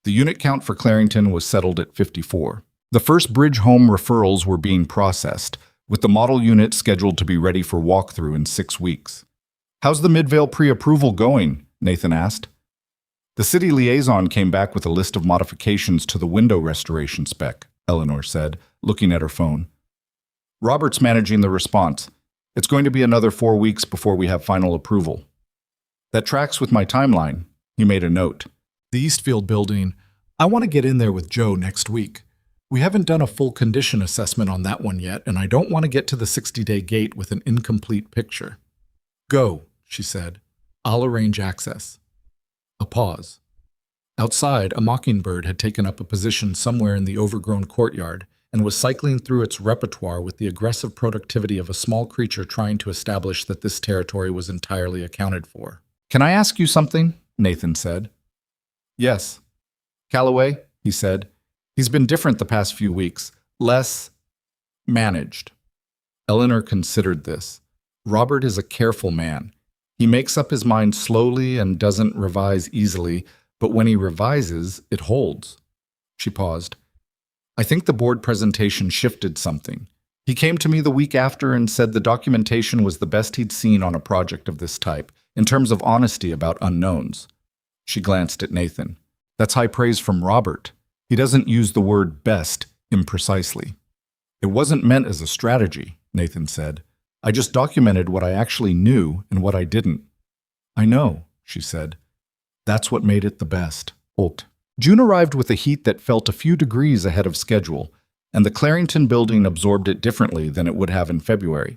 The unit count for Clarington was settled at 54. The first bridge home referrals were being processed, with the model unit scheduled to be ready for walkthrough in 6 weeks. "How's the Midvale pre-approval going?" Nathan asked. The city liaison came back with a list of modifications to the window restoration spec, Eleanor said, looking at her phone. "Robert's managing the response. It's going to be another 4 weeks before we have final approval." "That tracks with my timeline," he made a note. The Eastfield building, I want to get in there with Joe next week. We haven't done a full condition assessment on that one yet, and I don't want to get to the 60-day gate with an incomplete picture. "Go," she said. "I'll arrange access." A pause. Outside, a mockingbird had taken up a position somewhere in the overgrown courtyard and was cycling through its repertoire with the aggressive productivity of a small creature trying to establish that this territory was entirely accounted for. "Can I ask you something?" Nathan said. "Yes." "Calloway," he said. "He's been different the past few weeks. Less managed." Eleanor considered this. Robert is a careful man. He makes up his mind slowly and doesn't revise easily, but when he revises, it holds. She paused. "I think the board presentation shifted something. He came to me the week after and said the documentation was the best he'd seen on a project of this type, in terms of honesty about unknowns." She glanced at Nathan. "That's high praise from Robert. He doesn't use the word best imprecisely." "It wasn't meant as a strategy," Nathan said. "I just documented what I actually knew and what I didn't." "I know," she said. "That's what made it the best." Holt. June arrived with a heat that felt a few degrees ahead of schedule, and the Clarington building absorbed it differently than it would have in February.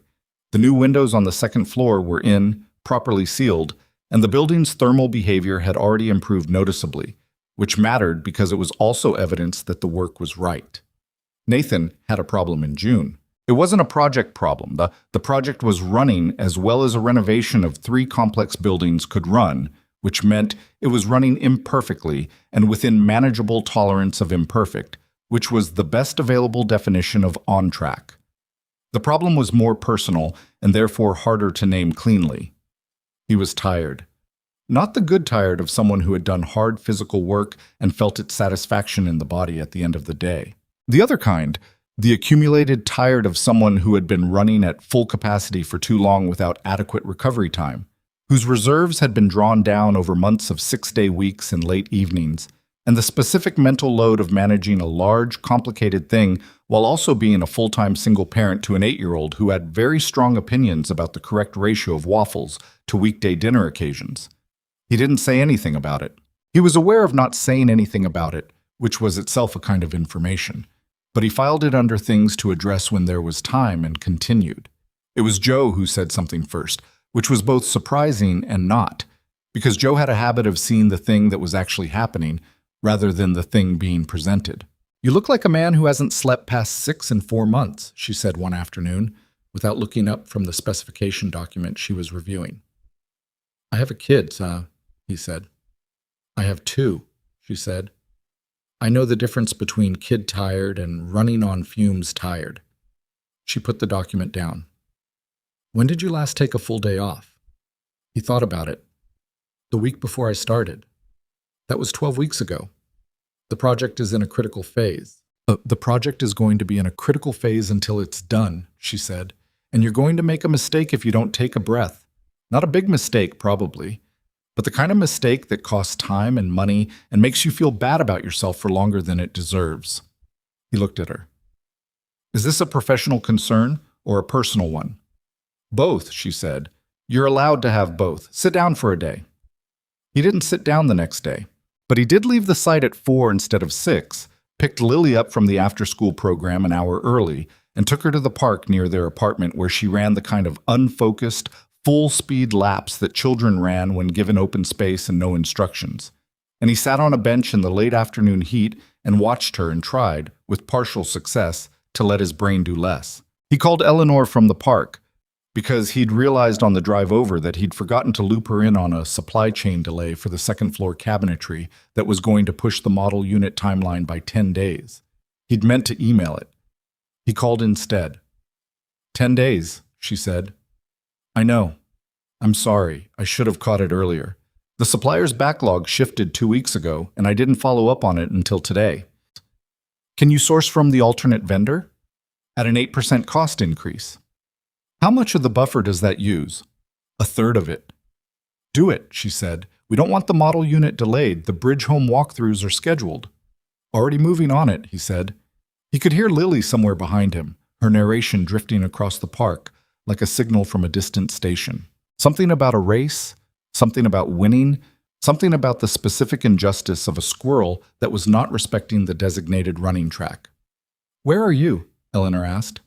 The new windows on the second floor were in, properly sealed, and the building's thermal behavior had already improved noticeably, which mattered because it was also evidence that the work was right. Nathan had a problem in June. It wasn't a project problem. The project was running as well as a renovation of 3 complex buildings could run, which meant it was running imperfectly and within manageable tolerance of imperfect, which was the best available definition of on track. The problem was more personal and therefore harder to name cleanly. He was tired. Not the good tired of someone who had done hard physical work and felt its satisfaction in the body at the end of the day. The other kind, the accumulated tired of someone who had been running at full capacity for too long without adequate recovery time, whose reserves had been drawn down over months of 6-day weeks and late evenings, and the specific mental load of managing a large, complicated thing while also being a full-time single parent to an 8-year-old who had very strong opinions about the correct ratio of waffles to weekday dinner occasions. He didn't say anything about it. He was aware of not saying anything about it, which was itself a kind of information, but he filed it under things to address when there was time and continued. It was Joe who said something first, which was both surprising and not, because Joe had a habit of seeing the thing that was actually happening rather than the thing being presented. "You look like a man who hasn't slept past 6 in 4 months, she said one afternoon, without looking up from the specification document she was reviewing. "I have a kid, he said. "I have 2, she said. "I know the difference between kid tired and running on fumes tired." She put the document down. "When did you last take a full day off?" He thought about it. "The week before I started. That was 12 weeks ago. The project is in a critical phase." The project is going to be in a critical phase until it's done," she said. "And you're going to make a mistake if you don't take a breath. Not a big mistake, probably, but the kind of mistake that costs time and money and makes you feel bad about yourself for longer than it deserves." He looked at her. "Is this a professional concern or a personal one?" "Both," she said. "You're allowed to have both. Sit down for a day." He didn't sit down the next day, but he did leave the site at 4 instead of 6, picked Lily up from the after-school program an hour early, and took her to the park near their apartment where she ran the kind of unfocused, full-speed laps that children ran when given open space and no instructions. And he sat on a bench in the late afternoon heat and watched her and tried, with partial success, to let his brain do less. He called Eleanor from the park, because he'd realized on the drive over that he'd forgotten to loop her in on a supply chain delay for the second-floor cabinetry that was going to push the model unit timeline by 10 days. He'd meant to email it. He called instead. 10 days, she said. I know. I'm sorry. I should have caught it earlier. The supplier's backlog shifted 2 weeks ago, and I didn't follow up on it until today. Can you source from the alternate vendor? At an 8% cost increase. How much of the buffer does that use? A third of it. Do it, she said. We don't want the model unit delayed. The bridge home walkthroughs are scheduled. Already moving on it, he said. He could hear Lily somewhere behind him, her narration drifting across the park like a signal from a distant station. Something about a race, something about winning, something about the specific injustice of a squirrel that was not respecting the designated running track. Where are you? Eleanor asked.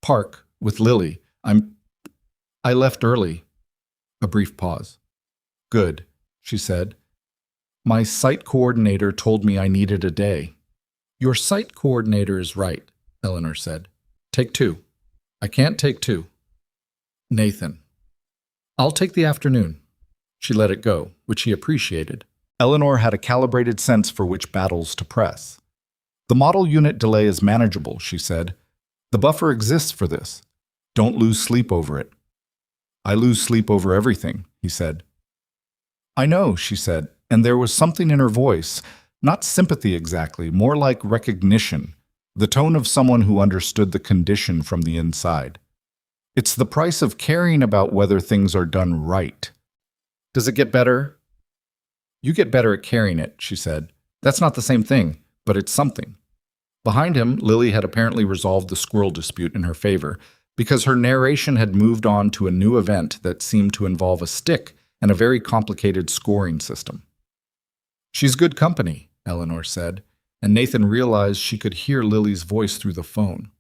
Park, with Lily. I left early. A brief pause. Good, she said. My site coordinator told me I needed a day. Your site coordinator is right, Eleanor said. Take 2. I can't take 2. Nathan. I'll take the afternoon. She let it go, which he appreciated. Eleanor had a calibrated sense for which battles to press. The model unit delay is manageable, she said. The buffer exists for this. Don't lose sleep over it. I lose sleep over everything, he said. I know, she said, and there was something in her voice, not sympathy exactly, more like recognition, the tone of someone who understood the condition from the inside. It's the price of caring about whether things are done right. Does it get better? You get better at carrying it, she said. That's not the same thing, but it's something. Behind him, Lily had apparently resolved the squirrel dispute in her favor, because her narration had moved on to a new event that seemed to involve a stick and a very complicated scoring system. She's good company, Eleanor said, and Nathan realized she could hear Lily's voice through the phone.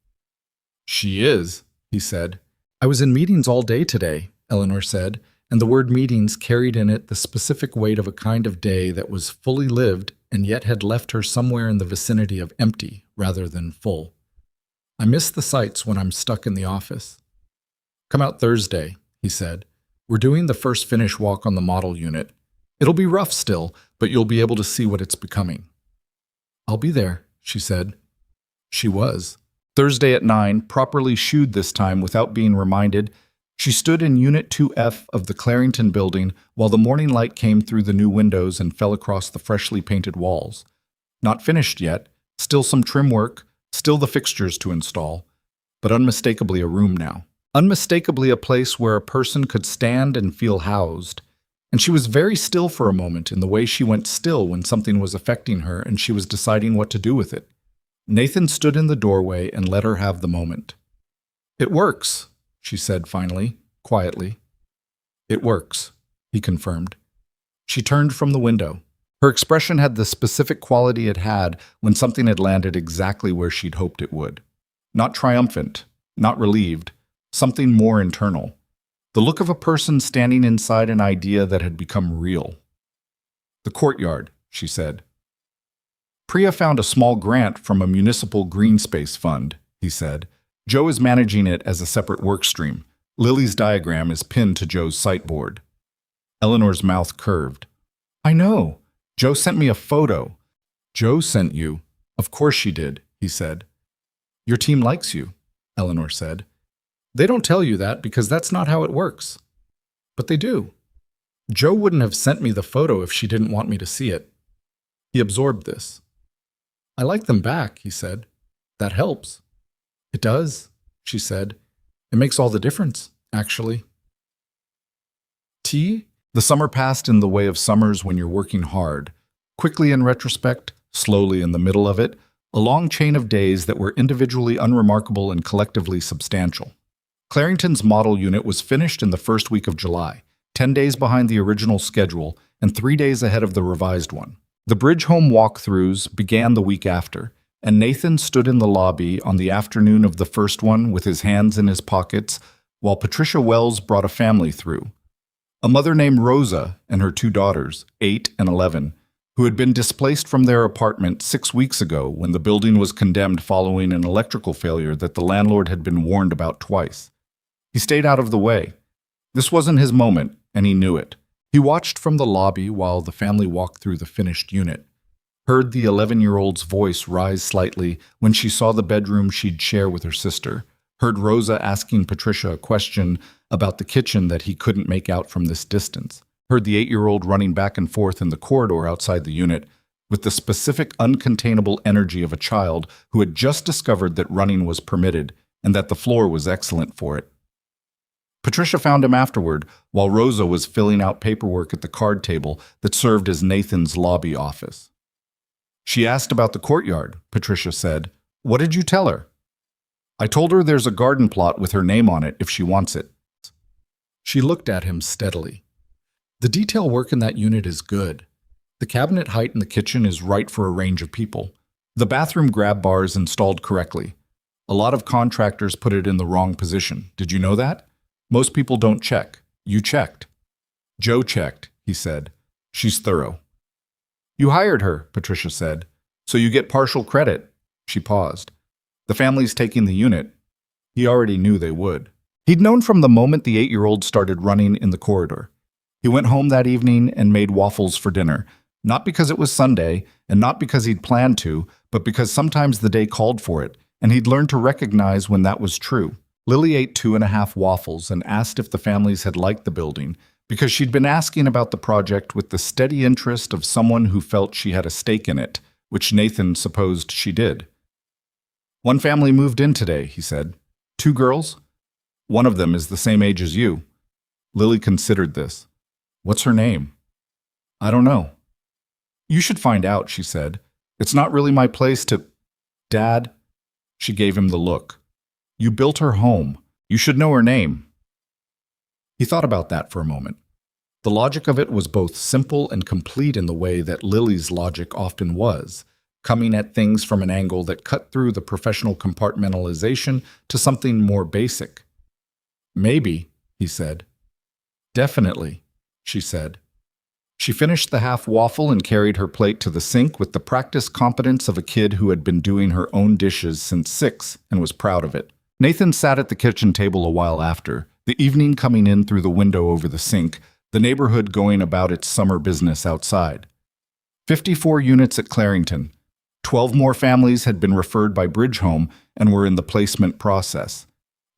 She is, he said. I was in meetings all day today, Eleanor said, and the word meetings carried in it the specific weight of a kind of day that was fully lived and yet had left her somewhere in the vicinity of empty rather than full. I miss the sights when I'm stuck in the office. Come out Thursday, he said. We're doing the first finish walk on the model unit. It'll be rough still, but you'll be able to see what it's becoming. I'll be there, she said. She was. Thursday at 9, properly shoed this time without being reminded, she stood in Unit 2F of the Clarington building while the morning light came through the new windows and fell across the freshly painted walls. Not finished yet, still some trim work, still the fixtures to install, but unmistakably a room now. Unmistakably a place where a person could stand and feel housed. And she was very still for a moment in the way she went still when something was affecting her and she was deciding what to do with it. Nathan stood in the doorway and let her have the moment. It works, she said finally, quietly. It works, he confirmed. She turned from the window. Her expression had the specific quality it had when something had landed exactly where she'd hoped it would. Not triumphant, not relieved, something more internal. The look of a person standing inside an idea that had become real. The courtyard, she said. Priya found a small grant from a municipal green space fund, he said. Joe is managing it as a separate work stream. Lily's diagram is pinned to Joe's sightboard. Eleanor's mouth curved. I know. Joe sent me a photo. Joe sent you? Of course she did, he said. Your team likes you, Eleanor said. They don't tell you that because that's not how it works. But they do. Joe wouldn't have sent me the photo if she didn't want me to see it. He absorbed this. I like them back, he said. That helps. It does, she said. It makes all the difference, actually. Tea? The summer passed in the way of summers when you're working hard. Quickly in retrospect, slowly in the middle of it, a long chain of days that were individually unremarkable and collectively substantial. Clarington's model unit was finished in the first week of July, 10 days behind the original schedule and 3 days ahead of the revised one. The Bridge Home walkthroughs began the week after, and Nathan stood in the lobby on the afternoon of the first one with his hands in his pockets while Patricia Wells brought a family through. A mother named Rosa and her 2 daughters, 8 and 11, who had been displaced from their apartment 6 weeks ago when the building was condemned following an electrical failure that the landlord had been warned about twice. He stayed out of the way. This wasn't his moment, and he knew it. He watched from the lobby while the family walked through the finished unit, heard the 11-year-old's voice rise slightly when she saw the bedroom she'd share with her sister, heard Rosa asking Patricia a question about the kitchen that he couldn't make out from this distance, heard the 8-year-old running back and forth in the corridor outside the unit with the specific uncontainable energy of a child who had just discovered that running was permitted and that the floor was excellent for it. Patricia found him afterward while Rosa was filling out paperwork at the card table that served as Nathan's lobby office. She asked about the courtyard, Patricia said. What did you tell her? I told her there's a garden plot with her name on it if she wants it. She looked at him steadily. The detail work in that unit is good. The cabinet height in the kitchen is right for a range of people. The bathroom grab bar is installed correctly. A lot of contractors put it in the wrong position. Did you know that? Most people don't check. You checked. Joe checked, he said. She's thorough. You hired her, Patricia said, so you get partial credit. She paused. The family's taking the unit. He already knew they would. He'd known from the moment the 8-year-old started running in the corridor. He went home that evening and made waffles for dinner, not because it was Sunday and not because he'd planned to, but because sometimes the day called for it, and he'd learned to recognize when that was true. Lily ate 2.5 waffles and asked if the families had liked the building, because she'd been asking about the project with the steady interest of someone who felt she had a stake in it, which Nathan supposed she did. One family moved in today, he said. 2 girls. One of them is the same age as you. Lily considered this. What's her name? I don't know. You should find out, she said. It's not really my place to... Dad? She gave him the look. You built her home. You should know her name. He thought about that for a moment. The logic of it was both simple and complete in the way that Lily's logic often was, coming at things from an angle that cut through the professional compartmentalization to something more basic. Maybe, he said. Definitely, she said. She finished the half waffle and carried her plate to the sink with the practiced competence of a kid who had been doing her own dishes since 6 and was proud of it. Nathan sat at the kitchen table a while after, the evening coming in through the window over the sink, the neighborhood going about its summer business outside. 54 units at Clarington. 12 more families had been referred by Bridge Home and were in the placement process.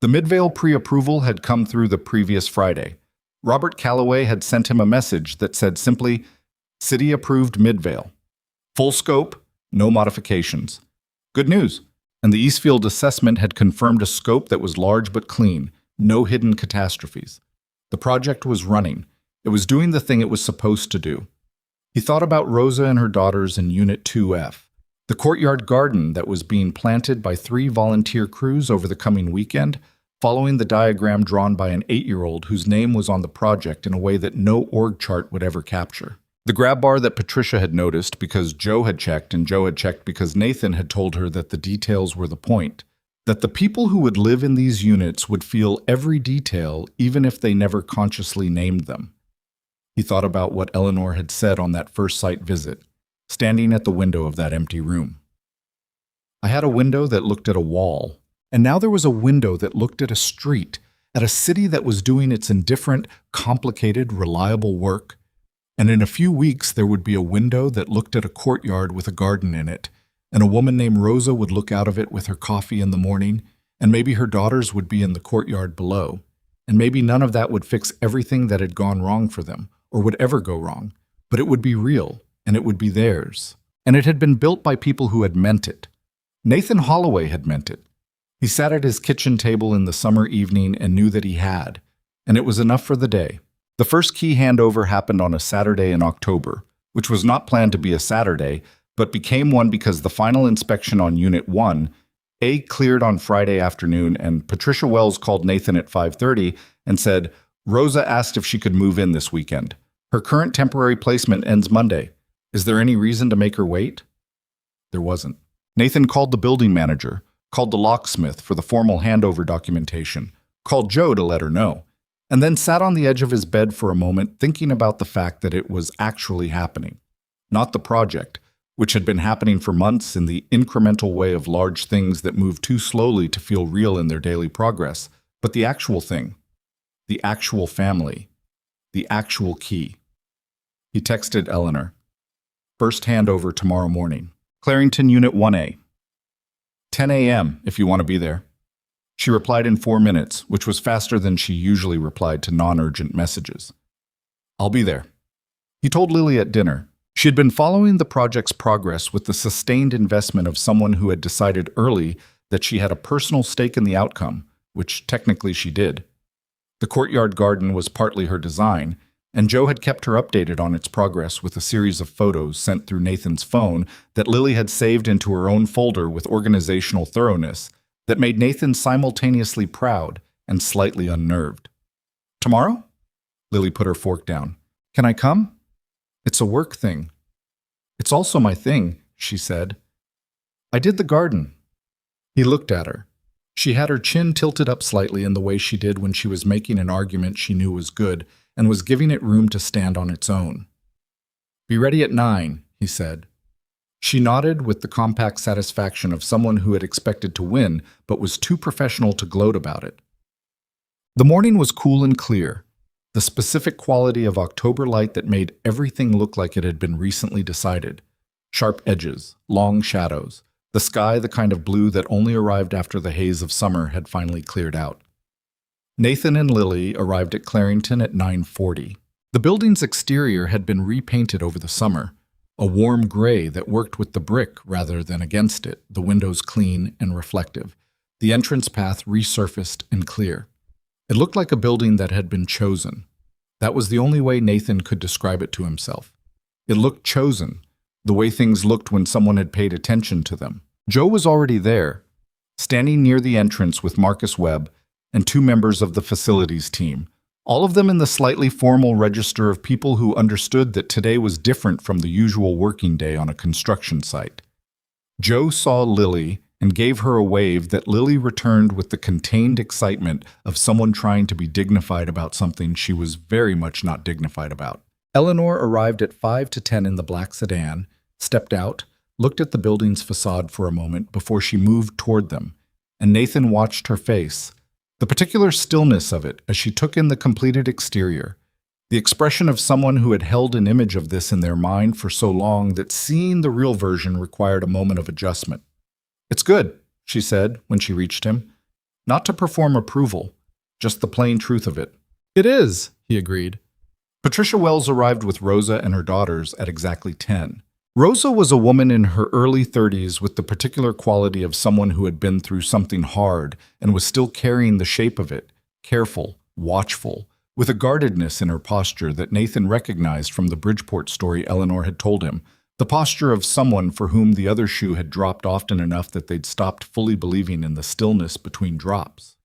The Midvale pre-approval had come through the previous Friday. Robert Calloway had sent him a message that said simply, City approved Midvale. Full scope, no modifications. Good news. And the Eastfield assessment had confirmed a scope that was large but clean, no hidden catastrophes. The project was running. It was doing the thing it was supposed to do. He thought about Rosa and her daughters in Unit 2F, the courtyard garden that was being planted by 3 volunteer crews over the coming weekend, following the diagram drawn by an 8-year-old whose name was on the project in a way that no org chart would ever capture. The grab bar that Patricia had noticed because Joe had checked, and Joe had checked because Nathan had told her that the details were the point, that the people who would live in these units would feel every detail even if they never consciously named them. He thought about what Eleanor had said on that first site visit, standing at the window of that empty room. I had a window that looked at a wall, and now there was a window that looked at a street, at a city that was doing its indifferent, complicated, reliable work. And in a few weeks there would be a window that looked at a courtyard with a garden in it, and a woman named Rosa would look out of it with her coffee in the morning, and maybe her daughters would be in the courtyard below, and maybe none of that would fix everything that had gone wrong for them, or would ever go wrong, but it would be real, and it would be theirs. And it had been built by people who had meant it. Nathan Holloway had meant it. He sat at his kitchen table in the summer evening and knew that he had, and it was enough for the day. The first key handover happened on a Saturday in October, which was not planned to be a Saturday, but became one because the final inspection on Unit 1, A, cleared on Friday afternoon, and Patricia Wells called Nathan at 5:30 and said, Rosa asked if she could move in this weekend. Her current temporary placement ends Monday. Is there any reason to make her wait? There wasn't. Nathan called the building manager, called the locksmith for the formal handover documentation, called Joe to let her know, and then sat on the edge of his bed for a moment thinking about the fact that it was actually happening. Not the project, which had been happening for months in the incremental way of large things that move too slowly to feel real in their daily progress, but the actual thing, the actual family, the actual key. He texted Eleanor. First handover tomorrow morning. Clarington Unit 1A. 10 a.m. if you want to be there. She replied in 4 minutes, which was faster than she usually replied to non-urgent messages. I'll be there. He told Lily at dinner. She had been following the project's progress with the sustained investment of someone who had decided early that she had a personal stake in the outcome, which technically she did. The courtyard garden was partly her design, and Joe had kept her updated on its progress with a series of photos sent through Nathan's phone that Lily had saved into her own folder with organizational thoroughness that made Nathan simultaneously proud and slightly unnerved. Tomorrow? Lily put her fork down. Can I come? It's a work thing. It's also my thing, she said. I did the garden. He looked at her. She had her chin tilted up slightly in the way she did when she was making an argument she knew was good and was giving it room to stand on its own. Be ready at 9, he said. She nodded with the compact satisfaction of someone who had expected to win but was too professional to gloat about it. The morning was cool and clear, the specific quality of October light that made everything look like it had been recently decided. Sharp edges, long shadows, the sky the kind of blue that only arrived after the haze of summer had finally cleared out. Nathan and Lily arrived at Clarington at 9:40. The building's exterior had been repainted over the summer, a warm gray that worked with the brick rather than against it, the windows clean and reflective, the entrance path resurfaced and clear. It looked like a building that had been chosen. That was the only way Nathan could describe it to himself. It looked chosen, the way things looked when someone had paid attention to them. Joe was already there, standing near the entrance with Marcus Webb and 2 members of the facilities team, all of them in the slightly formal register of people who understood that today was different from the usual working day on a construction site. Joe saw Lily and gave her a wave that Lily returned with the contained excitement of someone trying to be dignified about something she was very much not dignified about. Eleanor arrived at 5 to 10 in the black sedan, stepped out, looked at the building's facade for a moment before she moved toward them, and Nathan watched her face, the particular stillness of it as she took in the completed exterior, the expression of someone who had held an image of this in their mind for so long that seeing the real version required a moment of adjustment. It's good, she said when she reached him. Not to perform approval, just the plain truth of it. It is, he agreed. Patricia Wells arrived with Rosa and her daughters at exactly 10. Rosa was a woman in her early 30s with the particular quality of someone who had been through something hard and was still carrying the shape of it, careful, watchful, with a guardedness in her posture that Nathan recognized from the Bridgeport story Eleanor had told him, the posture of someone for whom the other shoe had dropped often enough that they'd stopped fully believing in the stillness between drops.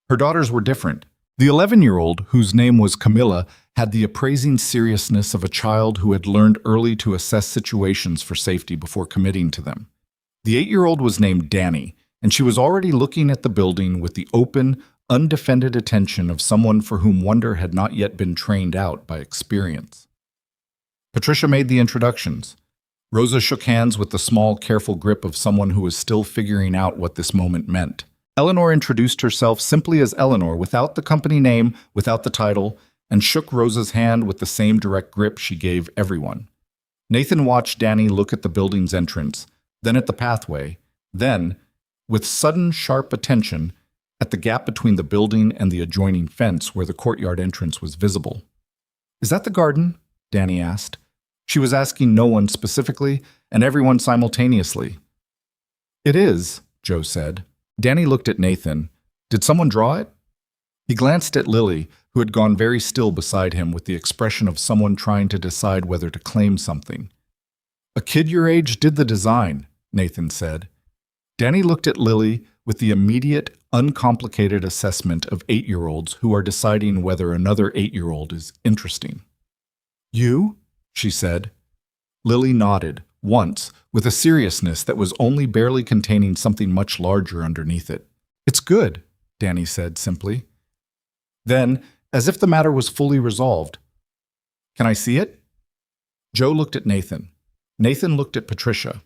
Her daughters were different. The 11-year-old, whose name was Camilla, had the appraising seriousness of a child who had learned early to assess situations for safety before committing to them. The 8-year-old was named Danny, and she was already looking at the building with the open, undefended attention of someone for whom wonder had not yet been trained out by experience. Patricia made the introductions. Rosa shook hands with the small, careful grip of someone who was still figuring out what this moment meant. Eleanor introduced herself simply as Eleanor, without the company name, without the title, and shook Rosa's hand with the same direct grip she gave everyone. Nathan watched Danny look at the building's entrance, then at the pathway, then, with sudden, sharp attention, at the gap between the building and the adjoining fence where the courtyard entrance was visible. Is that the garden? Danny asked. She was asking no one specifically, and everyone simultaneously. It is, Joe said. Danny looked at Nathan. Did someone draw it? He glanced at Lily, who had gone very still beside him with the expression of someone trying to decide whether to claim something. A kid your age did the design, Nathan said. Danny looked at Lily with the immediate, uncomplicated assessment of 8-year-olds who are deciding whether another 8-year-old is interesting. You? She said. Lily nodded, once, with a seriousness that was only barely containing something much larger underneath it. "It's good," Danny said simply. Then, as if the matter was fully resolved, "Can I see it?" Joe looked at Nathan. Nathan looked at Patricia.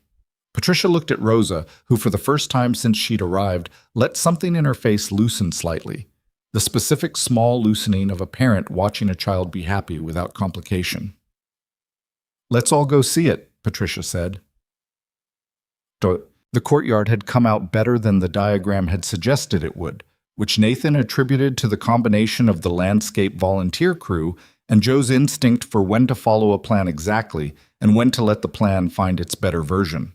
Patricia looked at Rosa, who for the first time since she'd arrived, let something in her face loosen slightly. The specific small loosening of a parent watching a child be happy without complication. "Let's all go see it," Patricia said. The courtyard had come out better than the diagram had suggested it would, which Nathan attributed to the combination of the landscape volunteer crew and Joe's instinct for when to follow a plan exactly and when to let the plan find its better version.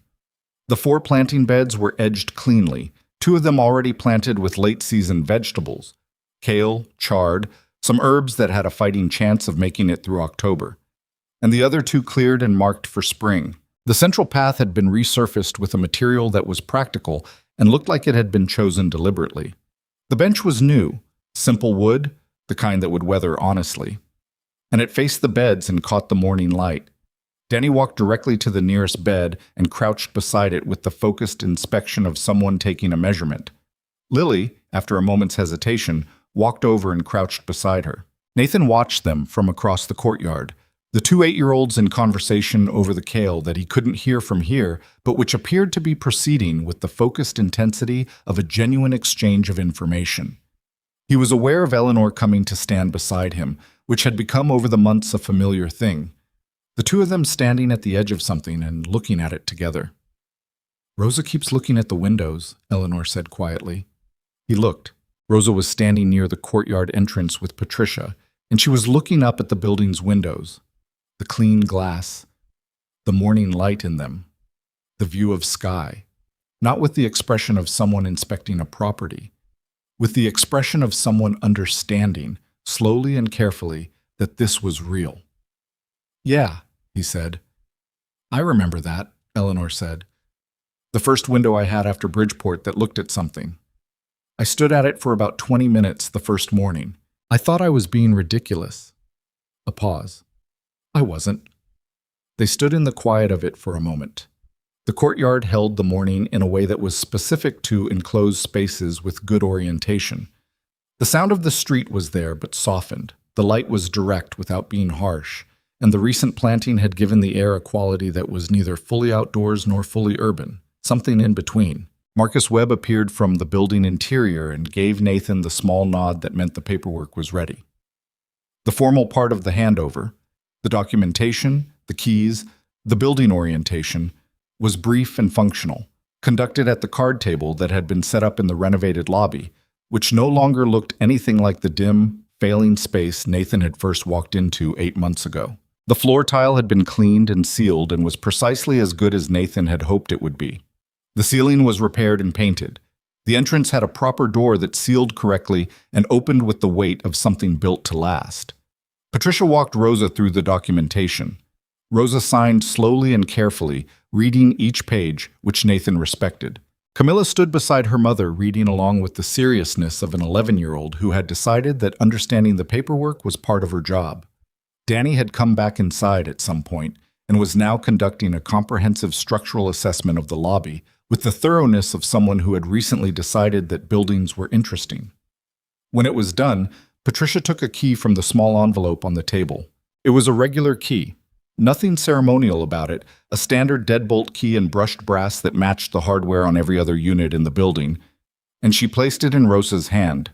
The 4 planting beds were edged cleanly, 2 of them already planted with late-season vegetables, kale, chard, some herbs that had a fighting chance of making it through October, and the other 2 cleared and marked for spring. The central path had been resurfaced with a material that was practical and looked like it had been chosen deliberately. The bench was new, simple wood, the kind that would weather honestly, and it faced the beds and caught the morning light. Danny walked directly to the nearest bed and crouched beside it with the focused inspection of someone taking a measurement. Lily, after a moment's hesitation, walked over and crouched beside her. Nathan watched them from across the courtyard, the 2 8-year-olds in conversation over the kale that he couldn't hear from here, but which appeared to be proceeding with the focused intensity of a genuine exchange of information. He was aware of Eleanor coming to stand beside him, which had become over the months a familiar thing. The 2 of them standing at the edge of something and looking at it together. "Rosa keeps looking at the windows," Eleanor said quietly. He looked. Rosa was standing near the courtyard entrance with Patricia, and she was looking up at the building's windows. The clean glass, the morning light in them, the view of sky, not with the expression of someone inspecting a property, with the expression of someone understanding, slowly and carefully, that this was real. "Yeah," he said. "I remember that," Eleanor said. "The first window I had after Bridgeport that looked at something. I stood at it for about 20 minutes the first morning. I thought I was being ridiculous." A pause. "I wasn't." They stood in the quiet of it for a moment. The courtyard held the morning in a way that was specific to enclosed spaces with good orientation. The sound of the street was there, but softened. The light was direct without being harsh, and the recent planting had given the air a quality that was neither fully outdoors nor fully urban, something in between. Marcus Webb appeared from the building interior and gave Nathan the small nod that meant the paperwork was ready. The formal part of the handover, the documentation, the keys, the building orientation, was brief and functional, conducted at the card table that had been set up in the renovated lobby, which no longer looked anything like the dim, failing space Nathan had first walked into 8 months ago. The floor tile had been cleaned and sealed and was precisely as good as Nathan had hoped it would be. The ceiling was repaired and painted. The entrance had a proper door that sealed correctly and opened with the weight of something built to last. Patricia walked Rosa through the documentation. Rosa signed slowly and carefully, reading each page, which Nathan respected. Camilla stood beside her mother, reading along with the seriousness of an 11-year-old who had decided that understanding the paperwork was part of her job. Danny had come back inside at some point and was now conducting a comprehensive structural assessment of the lobby with the thoroughness of someone who had recently decided that buildings were interesting. When it was done, Patricia took a key from the small envelope on the table. It was a regular key. Nothing ceremonial about it, a standard deadbolt key in brushed brass that matched the hardware on every other unit in the building, and she placed it in Rosa's hand.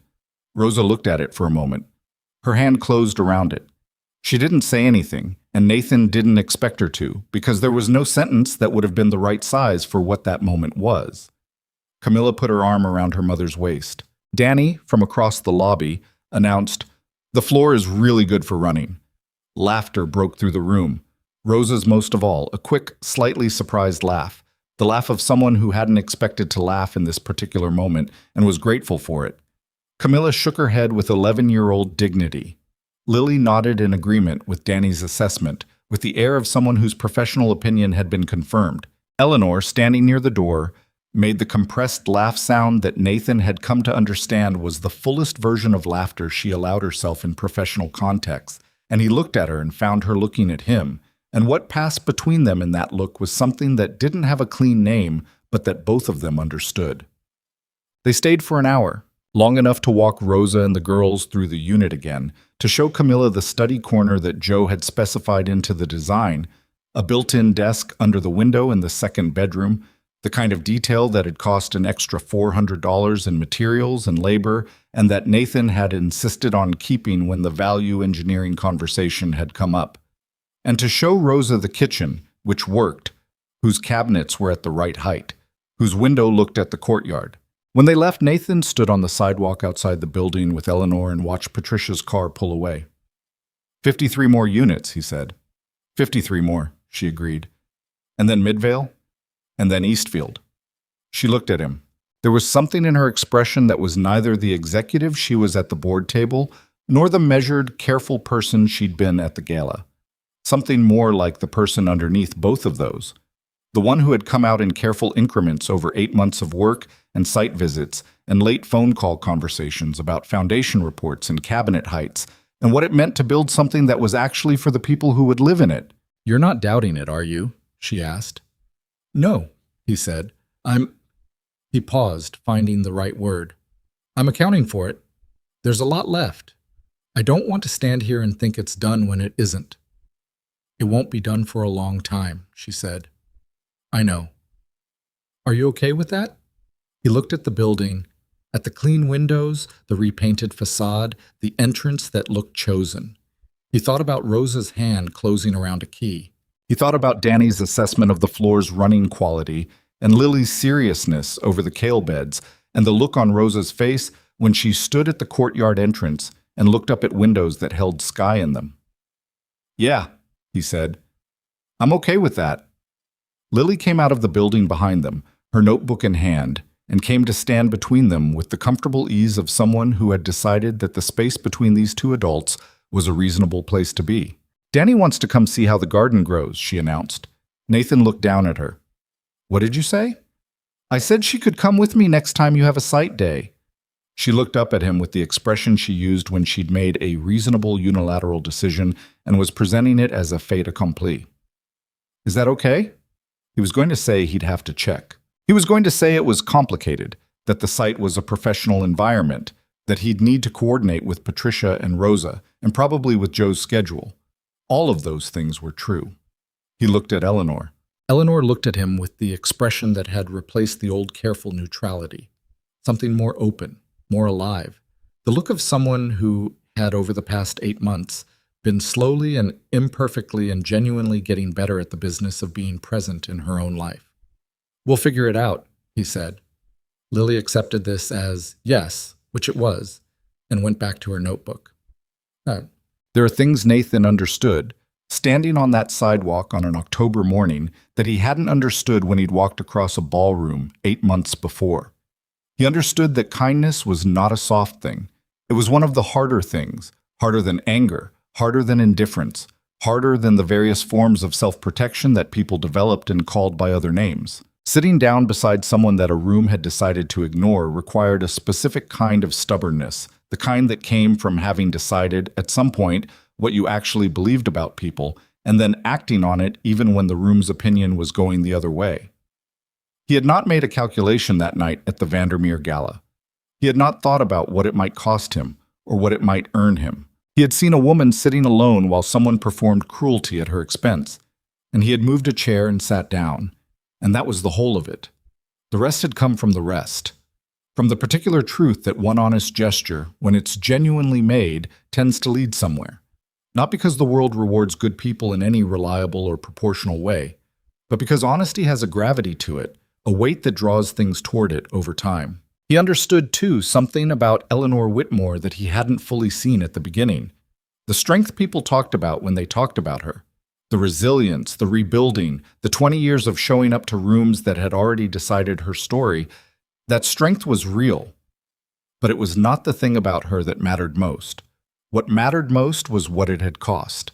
Rosa looked at it for a moment. Her hand closed around it. She didn't say anything, and Nathan didn't expect her to, because there was no sentence that would have been the right size for what that moment was. Camilla put her arm around her mother's waist. Danny, from across the lobby, announced, "The floor is really good for running." Laughter broke through the room. Rosa's most of all, a quick, slightly surprised laugh, the laugh of someone who hadn't expected to laugh in this particular moment and was grateful for it. Camilla shook her head with 11-year-old dignity. Lily nodded in agreement with Danny's assessment, with the air of someone whose professional opinion had been confirmed. Eleanor, standing near the door, made the compressed laugh sound that Nathan had come to understand was the fullest version of laughter she allowed herself in professional contexts, and he looked at her and found her looking at him, And what passed between them in that look was something that didn't have a clean name, but that both of them understood. They stayed for an hour, long enough to walk Rosa and the girls through the unit again, to show Camilla the study corner that Joe had specified into the design, a built-in desk under the window in the second bedroom, the kind of detail that had cost an extra $400 in materials and labor, and that Nathan had insisted on keeping when the value engineering conversation had come up. And to show Rosa the kitchen, which worked, whose cabinets were at the right height, whose window looked at the courtyard. When they left, Nathan stood on the sidewalk outside the building with Eleanor and watched Patricia's car pull away. 53 more units, he said. 53 more, she agreed. And then Midvale? And then Eastfield. She looked at him. There was something in her expression that was neither the executive she was at the board table, nor the measured, careful person she'd been at the gala. Something more like the person underneath both of those. The one who had come out in careful increments over 8 months of work and site visits and late phone call conversations about foundation reports and cabinet heights, and what it meant to build something that was actually for the people who would live in it. "You're not doubting it, are you?" she asked. "No," he said. He paused, finding the right word. "I'm accounting for it. There's a lot left. I don't want to stand here and think it's done when it isn't." "It won't be done for a long time," she said. "I know." "Are you okay with that?" He looked at the building, at the clean windows, the repainted facade, the entrance that looked chosen. He thought about Rosa's hand closing around a key. He thought about Danny's assessment of the floor's running quality and Lily's seriousness over the kale beds and the look on Rosa's face when she stood at the courtyard entrance and looked up at windows that held sky in them. "Yeah," he said. "I'm okay with that." Lily came out of the building behind them, her notebook in hand, and came to stand between them with the comfortable ease of someone who had decided that the space between these two adults was a reasonable place to be. "Danny wants to come see how the garden grows," she announced. Nathan looked down at her. "What did you say?" "I said she could come with me next time you have a site day." She looked up at him with the expression she used when she'd made a reasonable unilateral decision and was presenting it as a fait accompli. "Is that okay?" He was going to say he'd have to check. He was going to say it was complicated, that the site was a professional environment, that he'd need to coordinate with Patricia and Rosa, and probably with Joe's schedule. All of those things were true. He looked at Eleanor. Eleanor looked at him with the expression that had replaced the old careful neutrality. Something more open, more alive. The look of someone who had, over the past 8 months, been slowly and imperfectly and genuinely getting better at the business of being present in her own life. "We'll figure it out," he said. Lily accepted this as yes, which it was, and went back to her notebook. There are things Nathan understood, standing on that sidewalk on an October morning, that he hadn't understood when he'd walked across a ballroom 8 months before. He understood that kindness was not a soft thing. It was one of the harder things, harder than anger, harder than indifference, harder than the various forms of self-protection that people developed and called by other names. Sitting down beside someone that a room had decided to ignore required a specific kind of stubbornness, the kind that came from having decided, at some point, what you actually believed about people, and then acting on it even when the room's opinion was going the other way. He had not made a calculation that night at the Vandermeer Gala. He had not thought about what it might cost him, or what it might earn him. He had seen a woman sitting alone while someone performed cruelty at her expense, and he had moved a chair and sat down. And that was the whole of it. The rest had come from the rest. From the particular truth that one honest gesture, when it's genuinely made, tends to lead somewhere. Not because the world rewards good people in any reliable or proportional way, but because honesty has a gravity to it, a weight that draws things toward it over time. He understood, too, something about Eleanor Whitmore that he hadn't fully seen at the beginning. The strength people talked about when they talked about her. The resilience, the rebuilding, the 20 years of showing up to rooms that had already decided her story, that strength was real. But it was not the thing about her that mattered most. What mattered most was what it had cost.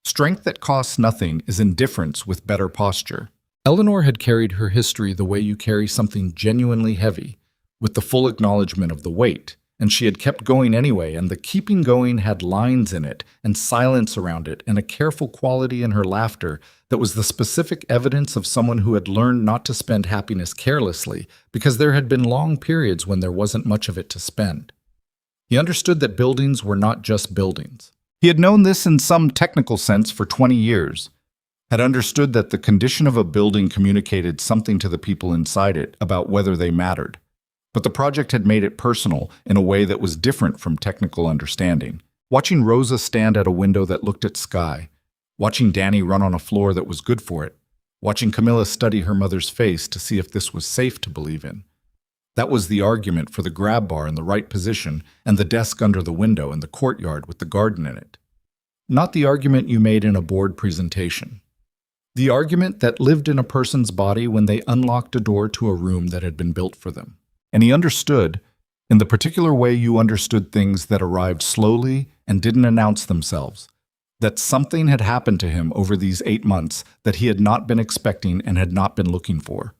Strength that costs nothing is indifference with better posture. Eleanor had carried her history the way you carry something genuinely heavy, with the full acknowledgement of the weight, and she had kept going anyway, and the keeping going had lines in it, and silence around it, and a careful quality in her laughter that was the specific evidence of someone who had learned not to spend happiness carelessly, because there had been long periods when there wasn't much of it to spend. He understood that buildings were not just buildings. He had known this in some technical sense for 20 years, had understood that the condition of a building communicated something to the people inside it about whether they mattered. But the project had made it personal in a way that was different from technical understanding. Watching Rosa stand at a window that looked at sky, watching Danny run on a floor that was good for it, watching Camilla study her mother's face to see if this was safe to believe in. That was the argument for the grab bar in the right position and the desk under the window and the courtyard with the garden in it. Not the argument you made in a board presentation. The argument that lived in a person's body when they unlocked a door to a room that had been built for them. And he understood, in the particular way you understood things that arrived slowly and didn't announce themselves, that something had happened to him over these 8 months that he had not been expecting and had not been looking for.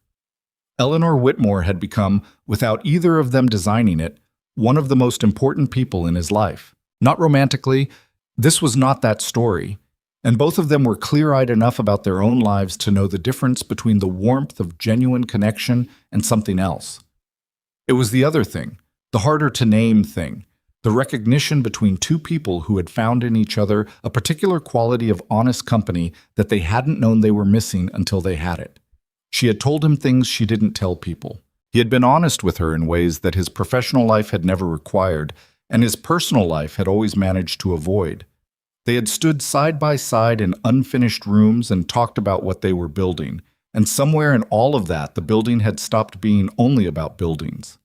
Eleanor Whitmore had become, without either of them designing it, one of the most important people in his life. Not romantically, this was not that story, and both of them were clear-eyed enough about their own lives to know the difference between the warmth of genuine connection and something else. It was the other thing, the harder-to-name thing, the recognition between two people who had found in each other a particular quality of honest company that they hadn't known they were missing until they had it. She had told him things she didn't tell people. He had been honest with her in ways that his professional life had never required, and his personal life had always managed to avoid. They had stood side by side in unfinished rooms and talked about what they were building, and somewhere in all of that, the building had stopped being only about buildings.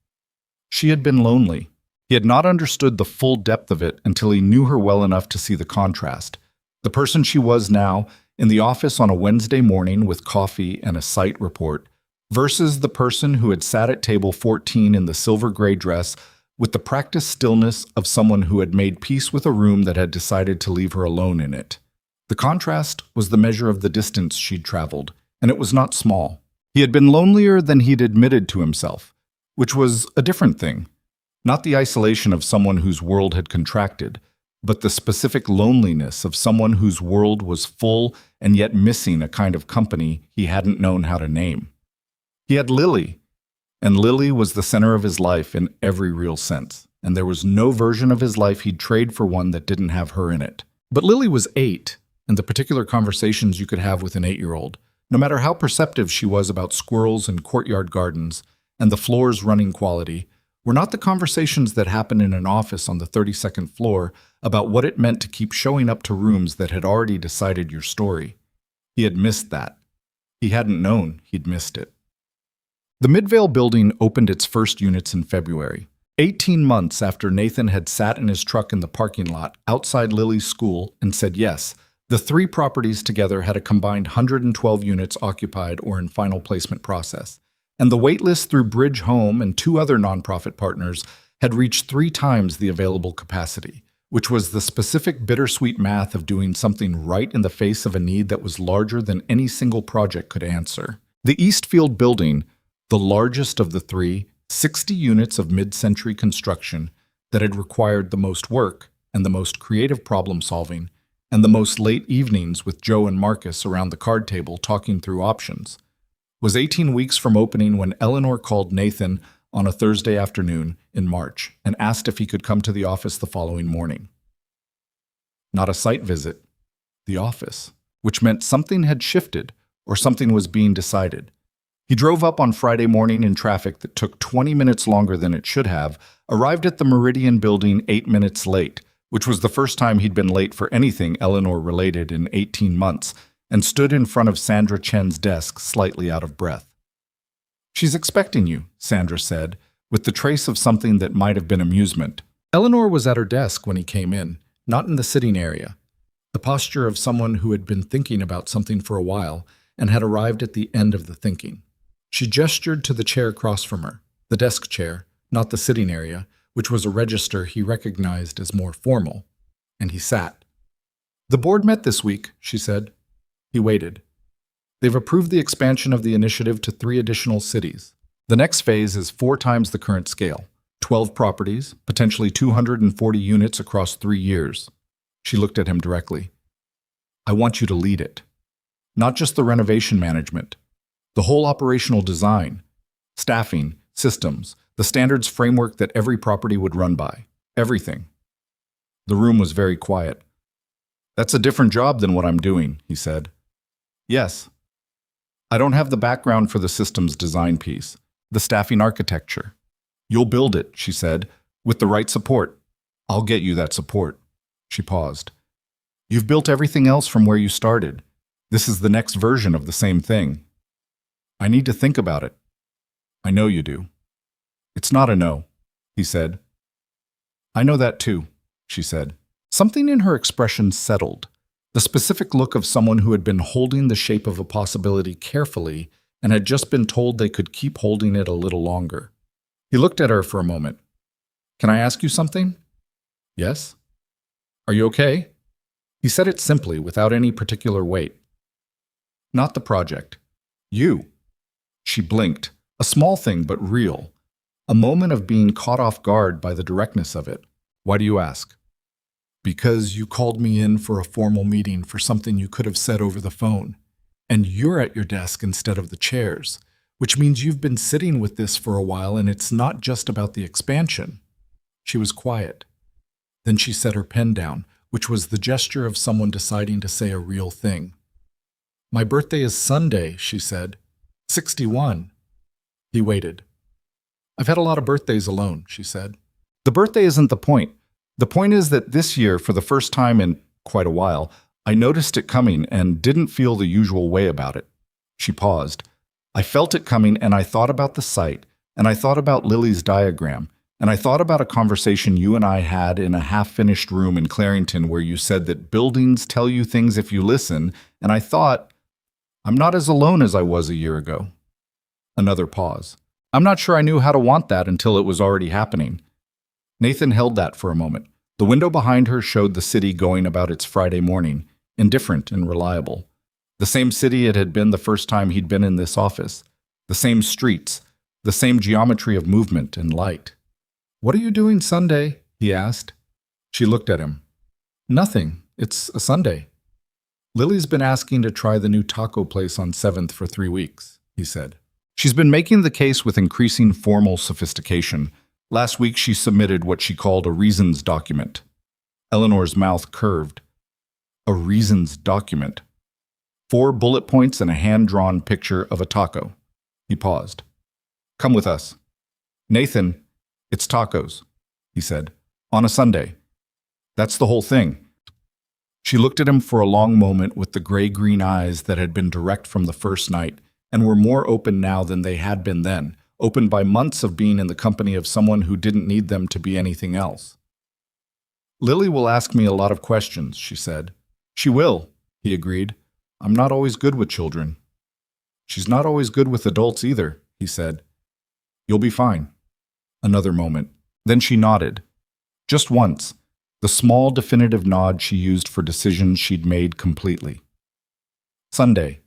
She had been lonely. He had not understood the full depth of it until he knew her well enough to see the contrast. The person she was now, in the office on a Wednesday morning with coffee and a site report, versus the person who had sat at table 14 in the silver gray dress with the practiced stillness of someone who had made peace with a room that had decided to leave her alone in it. The contrast was the measure of the distance she'd traveled, and it was not small. He had been lonelier than he'd admitted to himself, which was a different thing. Not the isolation of someone whose world had contracted, but the specific loneliness of someone whose world was full and yet missing a kind of company he hadn't known how to name. He had Lily, and Lily was the center of his life in every real sense, and there was no version of his life he'd trade for one that didn't have her in it. But Lily was 8, and the particular conversations you could have with an 8-year-old, no matter how perceptive she was about squirrels and courtyard gardens and the floor's running quality, were not the conversations that happened in an office on the 32nd floor about what it meant to keep showing up to rooms that had already decided your story. He had missed that. He hadn't known he'd missed it. The Midvale building opened its first units in February, 18 months after Nathan had sat in his truck in the parking lot outside Lily's school and said yes. The 3 properties together had a combined 112 units occupied or in final placement process, and the waitlist through Bridge Home and 2 other nonprofit partners had reached 3 times the available capacity, which was the specific bittersweet math of doing something right in the face of a need that was larger than any single project could answer. The Eastfield building, the largest of the 3, 60 units of mid-century construction that had required the most work and the most creative problem-solving and the most late evenings with Joe and Marcus around the card table talking through options, was 18 weeks from opening when Eleanor called Nathan on a Thursday afternoon in March and asked if he could come to the office the following morning. Not a site visit, the office, which meant something had shifted or something was being decided. He drove up on Friday morning in traffic that took 20 minutes longer than it should have, arrived at the Meridian building 8 minutes late, which was the first time he'd been late for anything Eleanor-related in 18 months, and stood in front of Sandra Chen's desk slightly out of breath. "She's expecting you," Sandra said, with the trace of something that might have been amusement. Eleanor was at her desk when he came in, not in the sitting area, the posture of someone who had been thinking about something for a while and had arrived at the end of the thinking. She gestured to the chair across from her, the desk chair, not the sitting area, which was a register he recognized as more formal, and he sat. "The board met this week," she said. He waited. "They've approved the expansion of the initiative to 3 additional cities. The next phase is 4 times the current scale. 12 properties, potentially 240 units across 3 years. She looked at him directly. I want you to lead it. Not just the renovation management. The whole operational design, staffing, systems, the standards framework that every property would run by. Everything. The room was very quiet. That's a different job than what I'm doing, he said. Yes. I don't have the background for the systems design piece, the staffing architecture. You'll build it, she said, with the right support. I'll get you that support. She paused. You've built everything else from where you started. This is the next version of the same thing. I need to think about it. I know you do. It's not a no, he said. I know that too, she said. Something in her expression settled, the specific look of someone who had been holding the shape of a possibility carefully and had just been told they could keep holding it a little longer. He looked at her for a moment. Can I ask you something? Yes. Are you okay? He said it simply, without any particular weight. Not the project. You. She blinked, a small thing but real, a moment of being caught off guard by the directness of it. Why do you ask? Because you called me in for a formal meeting for something you could have said over the phone, and you're at your desk instead of the chairs, which means you've been sitting with this for a while and it's not just about the expansion. She was quiet. Then she set her pen down, which was the gesture of someone deciding to say a real thing. My birthday is Sunday, she said. 61. He waited. I've had a lot of birthdays alone, she said. The birthday isn't the point. The point is that this year, for the first time in quite a while, I noticed it coming and didn't feel the usual way about it. She paused. I felt it coming and I thought about the site, and I thought about Lily's diagram, and I thought about a conversation you and I had in a half-finished room in Clarington where you said that buildings tell you things if you listen, and I thought, I'm not as alone as I was a year ago. Another pause. I'm not sure I knew how to want that until it was already happening. Nathan held that for a moment. The window behind her showed the city going about its Friday morning, indifferent and reliable. The same city it had been the first time he'd been in this office. The same streets, the same geometry of movement and light. What are you doing Sunday? He asked. She looked at him. Nothing. It's a Sunday. Lily's been asking to try the new taco place on 7th for 3 weeks, he said. She's been making the case with increasing formal sophistication. Last week she submitted what she called a reasons document. Eleanor's mouth curved. A reasons document. 4 bullet points and a hand-drawn picture of a taco. He paused. Come with us. Nathan, it's tacos, he said, on a Sunday. That's the whole thing. She looked at him for a long moment with the gray-green eyes that had been direct from the first night and were more open now than they had been then, opened by months of being in the company of someone who didn't need them to be anything else. Lily will ask me a lot of questions, she said. She will, he agreed. I'm not always good with children. She's not always good with adults either, he said. You'll be fine. Another moment. Then she nodded. Just once. The small, definitive nod she used for decisions she'd made completely. Sunday,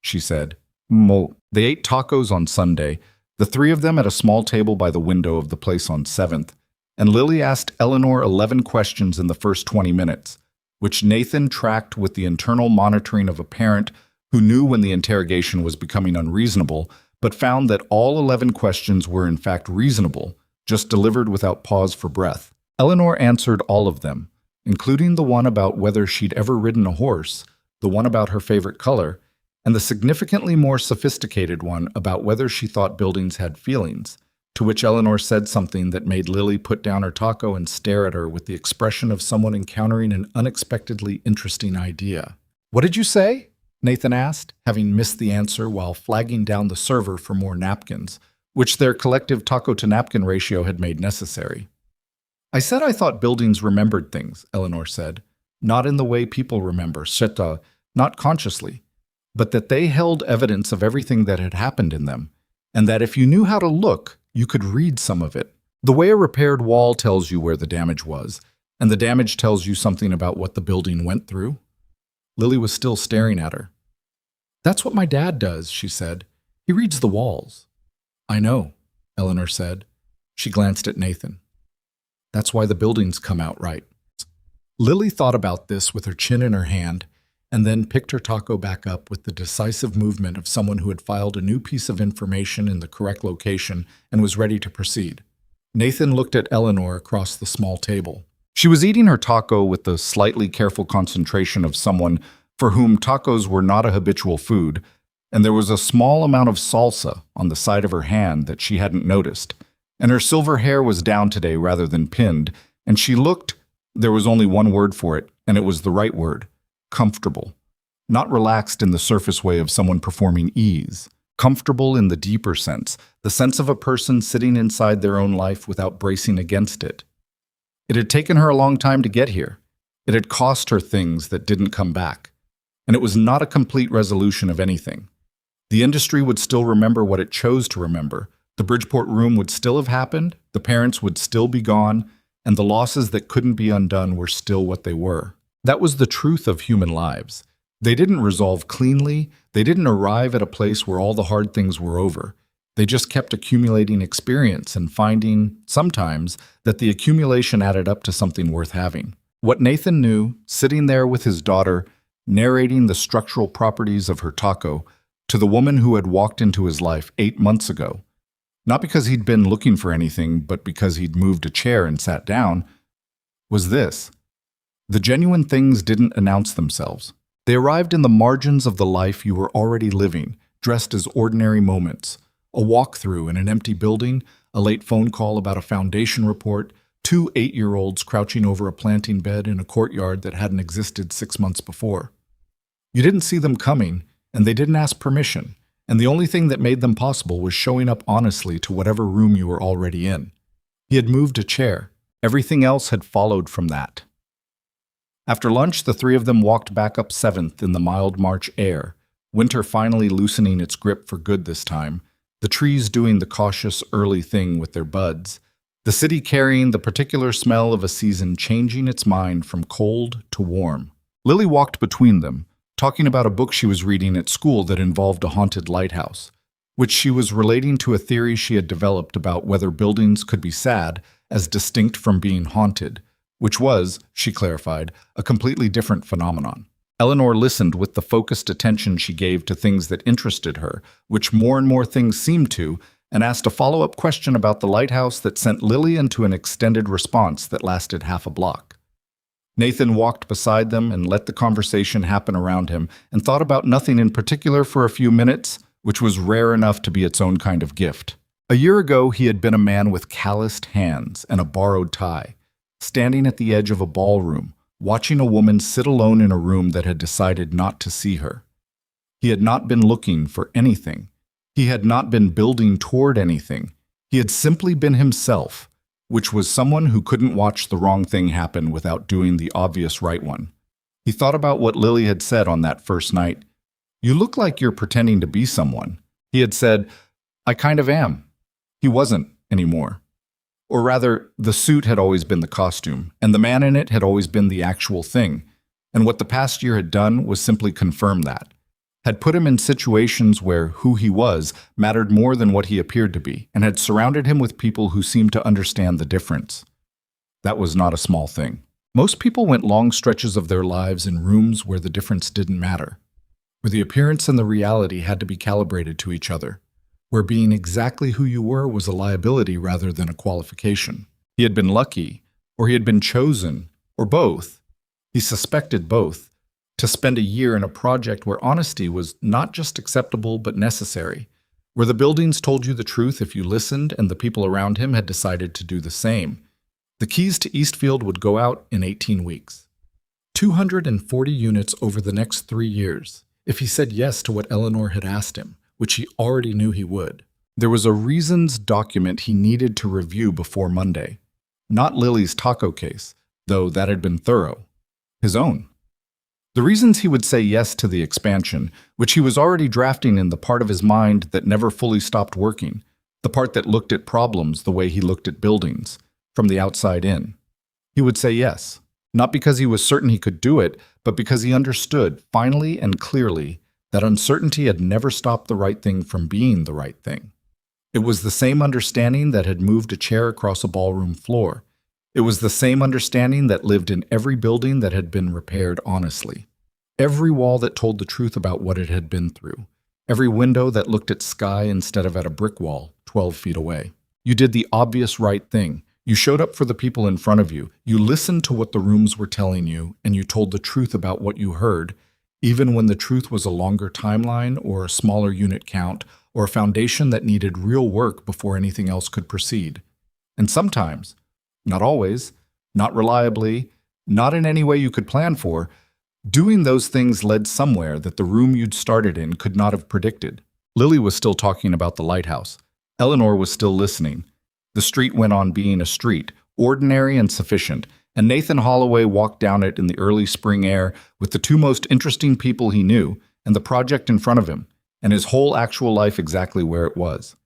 she said. They ate tacos on Sunday, the 3 of them at a small table by the window of the place on 7th, and Lily asked Eleanor 11 questions in the first 20 minutes, which Nathan tracked with the internal monitoring of a parent who knew when the interrogation was becoming unreasonable, but found that all 11 questions were in fact reasonable, just delivered without pause for breath. Eleanor answered all of them, including the one about whether she'd ever ridden a horse, the one about her favorite color, and the significantly more sophisticated one about whether she thought buildings had feelings, to which Eleanor said something that made Lily put down her taco and stare at her with the expression of someone encountering an unexpectedly interesting idea. What did you say? Nathan asked, having missed the answer while flagging down the server for more napkins, which their collective taco-to-napkin ratio had made necessary. I said I thought buildings remembered things, Eleanor said. Not in the way people remember, not consciously, but that they held evidence of everything that had happened in them, and that if you knew how to look, you could read some of it. The way a repaired wall tells you where the damage was, and the damage tells you something about what the building went through. Lily was still staring at her. That's what my dad does, she said. He reads the walls. I know, Eleanor said. She glanced at Nathan. That's why the buildings come out right. Lily thought about this with her chin in her hand, and then picked her taco back up with the decisive movement of someone who had filed a new piece of information in the correct location and was ready to proceed. Nathan looked at Eleanor across the small table. She was eating her taco with the slightly careful concentration of someone for whom tacos were not a habitual food, and there was a small amount of salsa on the side of her hand that she hadn't noticed, and her silver hair was down today rather than pinned, and she looked, there was only one word for it, and it was the right word, comfortable. Not relaxed in the surface way of someone performing ease. Comfortable in the deeper sense, the sense of a person sitting inside their own life without bracing against it. It had taken her a long time to get here. It had cost her things that didn't come back. And it was not a complete resolution of anything. The industry would still remember what it chose to remember. The Bridgeport room would still have happened, the parents would still be gone, and the losses that couldn't be undone were still what they were. That was the truth of human lives. They didn't resolve cleanly, they didn't arrive at a place where all the hard things were over. They just kept accumulating experience and finding, sometimes, that the accumulation added up to something worth having. What Nathan knew, sitting there with his daughter, narrating the structural properties of her taco, to the woman who had walked into his life 8 months ago, not because he'd been looking for anything, but because he'd moved a chair and sat down, was this. The genuine things didn't announce themselves. They arrived in the margins of the life you were already living, dressed as ordinary moments. A walk-through in an empty building, a late phone call about a foundation report, 2 8-year-olds crouching over a planting bed in a courtyard that hadn't existed 6 months before. You didn't see them coming, and they didn't ask permission, and the only thing that made them possible was showing up honestly to whatever room you were already in. He had moved a chair. Everything else had followed from that. After lunch, the three of them walked back up 7th in the mild March air, winter finally loosening its grip for good this time, the trees doing the cautious early thing with their buds, the city carrying the particular smell of a season changing its mind from cold to warm. Lily walked between them, talking about a book she was reading at school that involved a haunted lighthouse, which she was relating to a theory she had developed about whether buildings could be sad as distinct from being haunted, which was, she clarified, a completely different phenomenon. Eleanor listened with the focused attention she gave to things that interested her, which more and more things seemed to, and asked a follow-up question about the lighthouse that sent Lily into an extended response that lasted half a block. Nathan walked beside them and let the conversation happen around him and thought about nothing in particular for a few minutes, which was rare enough to be its own kind of gift. A year ago, he had been a man with calloused hands and a borrowed tie, standing at the edge of a ballroom, watching a woman sit alone in a room that had decided not to see her. He had not been looking for anything. He had not been building toward anything. He had simply been himself, which was someone who couldn't watch the wrong thing happen without doing the obvious right one. He thought about what Lily had said on that first night. "You look like you're pretending to be someone." He had said, "I kind of am." He wasn't anymore. Or rather, the suit had always been the costume, and the man in it had always been the actual thing. And what the past year had done was simply confirm that. Had put him in situations where who he was mattered more than what he appeared to be, and had surrounded him with people who seemed to understand the difference. That was not a small thing. Most people went long stretches of their lives in rooms where the difference didn't matter, where the appearance and the reality had to be calibrated to each other, where being exactly who you were was a liability rather than a qualification. He had been lucky, or he had been chosen, or both. He suspected both, to spend a year in a project where honesty was not just acceptable but necessary, where the buildings told you the truth if you listened and the people around him had decided to do the same. The keys to Eastfield would go out in 18 weeks. 240 units over the next 3 years, if he said yes to what Eleanor had asked him, which he already knew he would. There was a reasons document he needed to review before Monday. Not Lily's taco case, though that had been thorough. His own. The reasons he would say yes to the expansion, which he was already drafting in the part of his mind that never fully stopped working, the part that looked at problems the way he looked at buildings, from the outside in. He would say yes, not because he was certain he could do it, but because he understood, finally and clearly, that uncertainty had never stopped the right thing from being the right thing. It was the same understanding that had moved a chair across a ballroom floor. It was the same understanding that lived in every building that had been repaired honestly. Every wall that told the truth about what it had been through. Every window that looked at sky instead of at a brick wall 12 feet away. You did the obvious right thing. You showed up for the people in front of you. You listened to what the rooms were telling you, and you told the truth about what you heard, even when the truth was a longer timeline or a smaller unit count or a foundation that needed real work before anything else could proceed. And sometimes, not always, not reliably, not in any way you could plan for, doing those things led somewhere that the room you'd started in could not have predicted. Lily was still talking about the lighthouse. Eleanor was still listening. The street went on being a street, ordinary and sufficient, and Nathan Holloway walked down it in the early spring air with the two most interesting people he knew, and the project in front of him, and his whole actual life exactly where it was.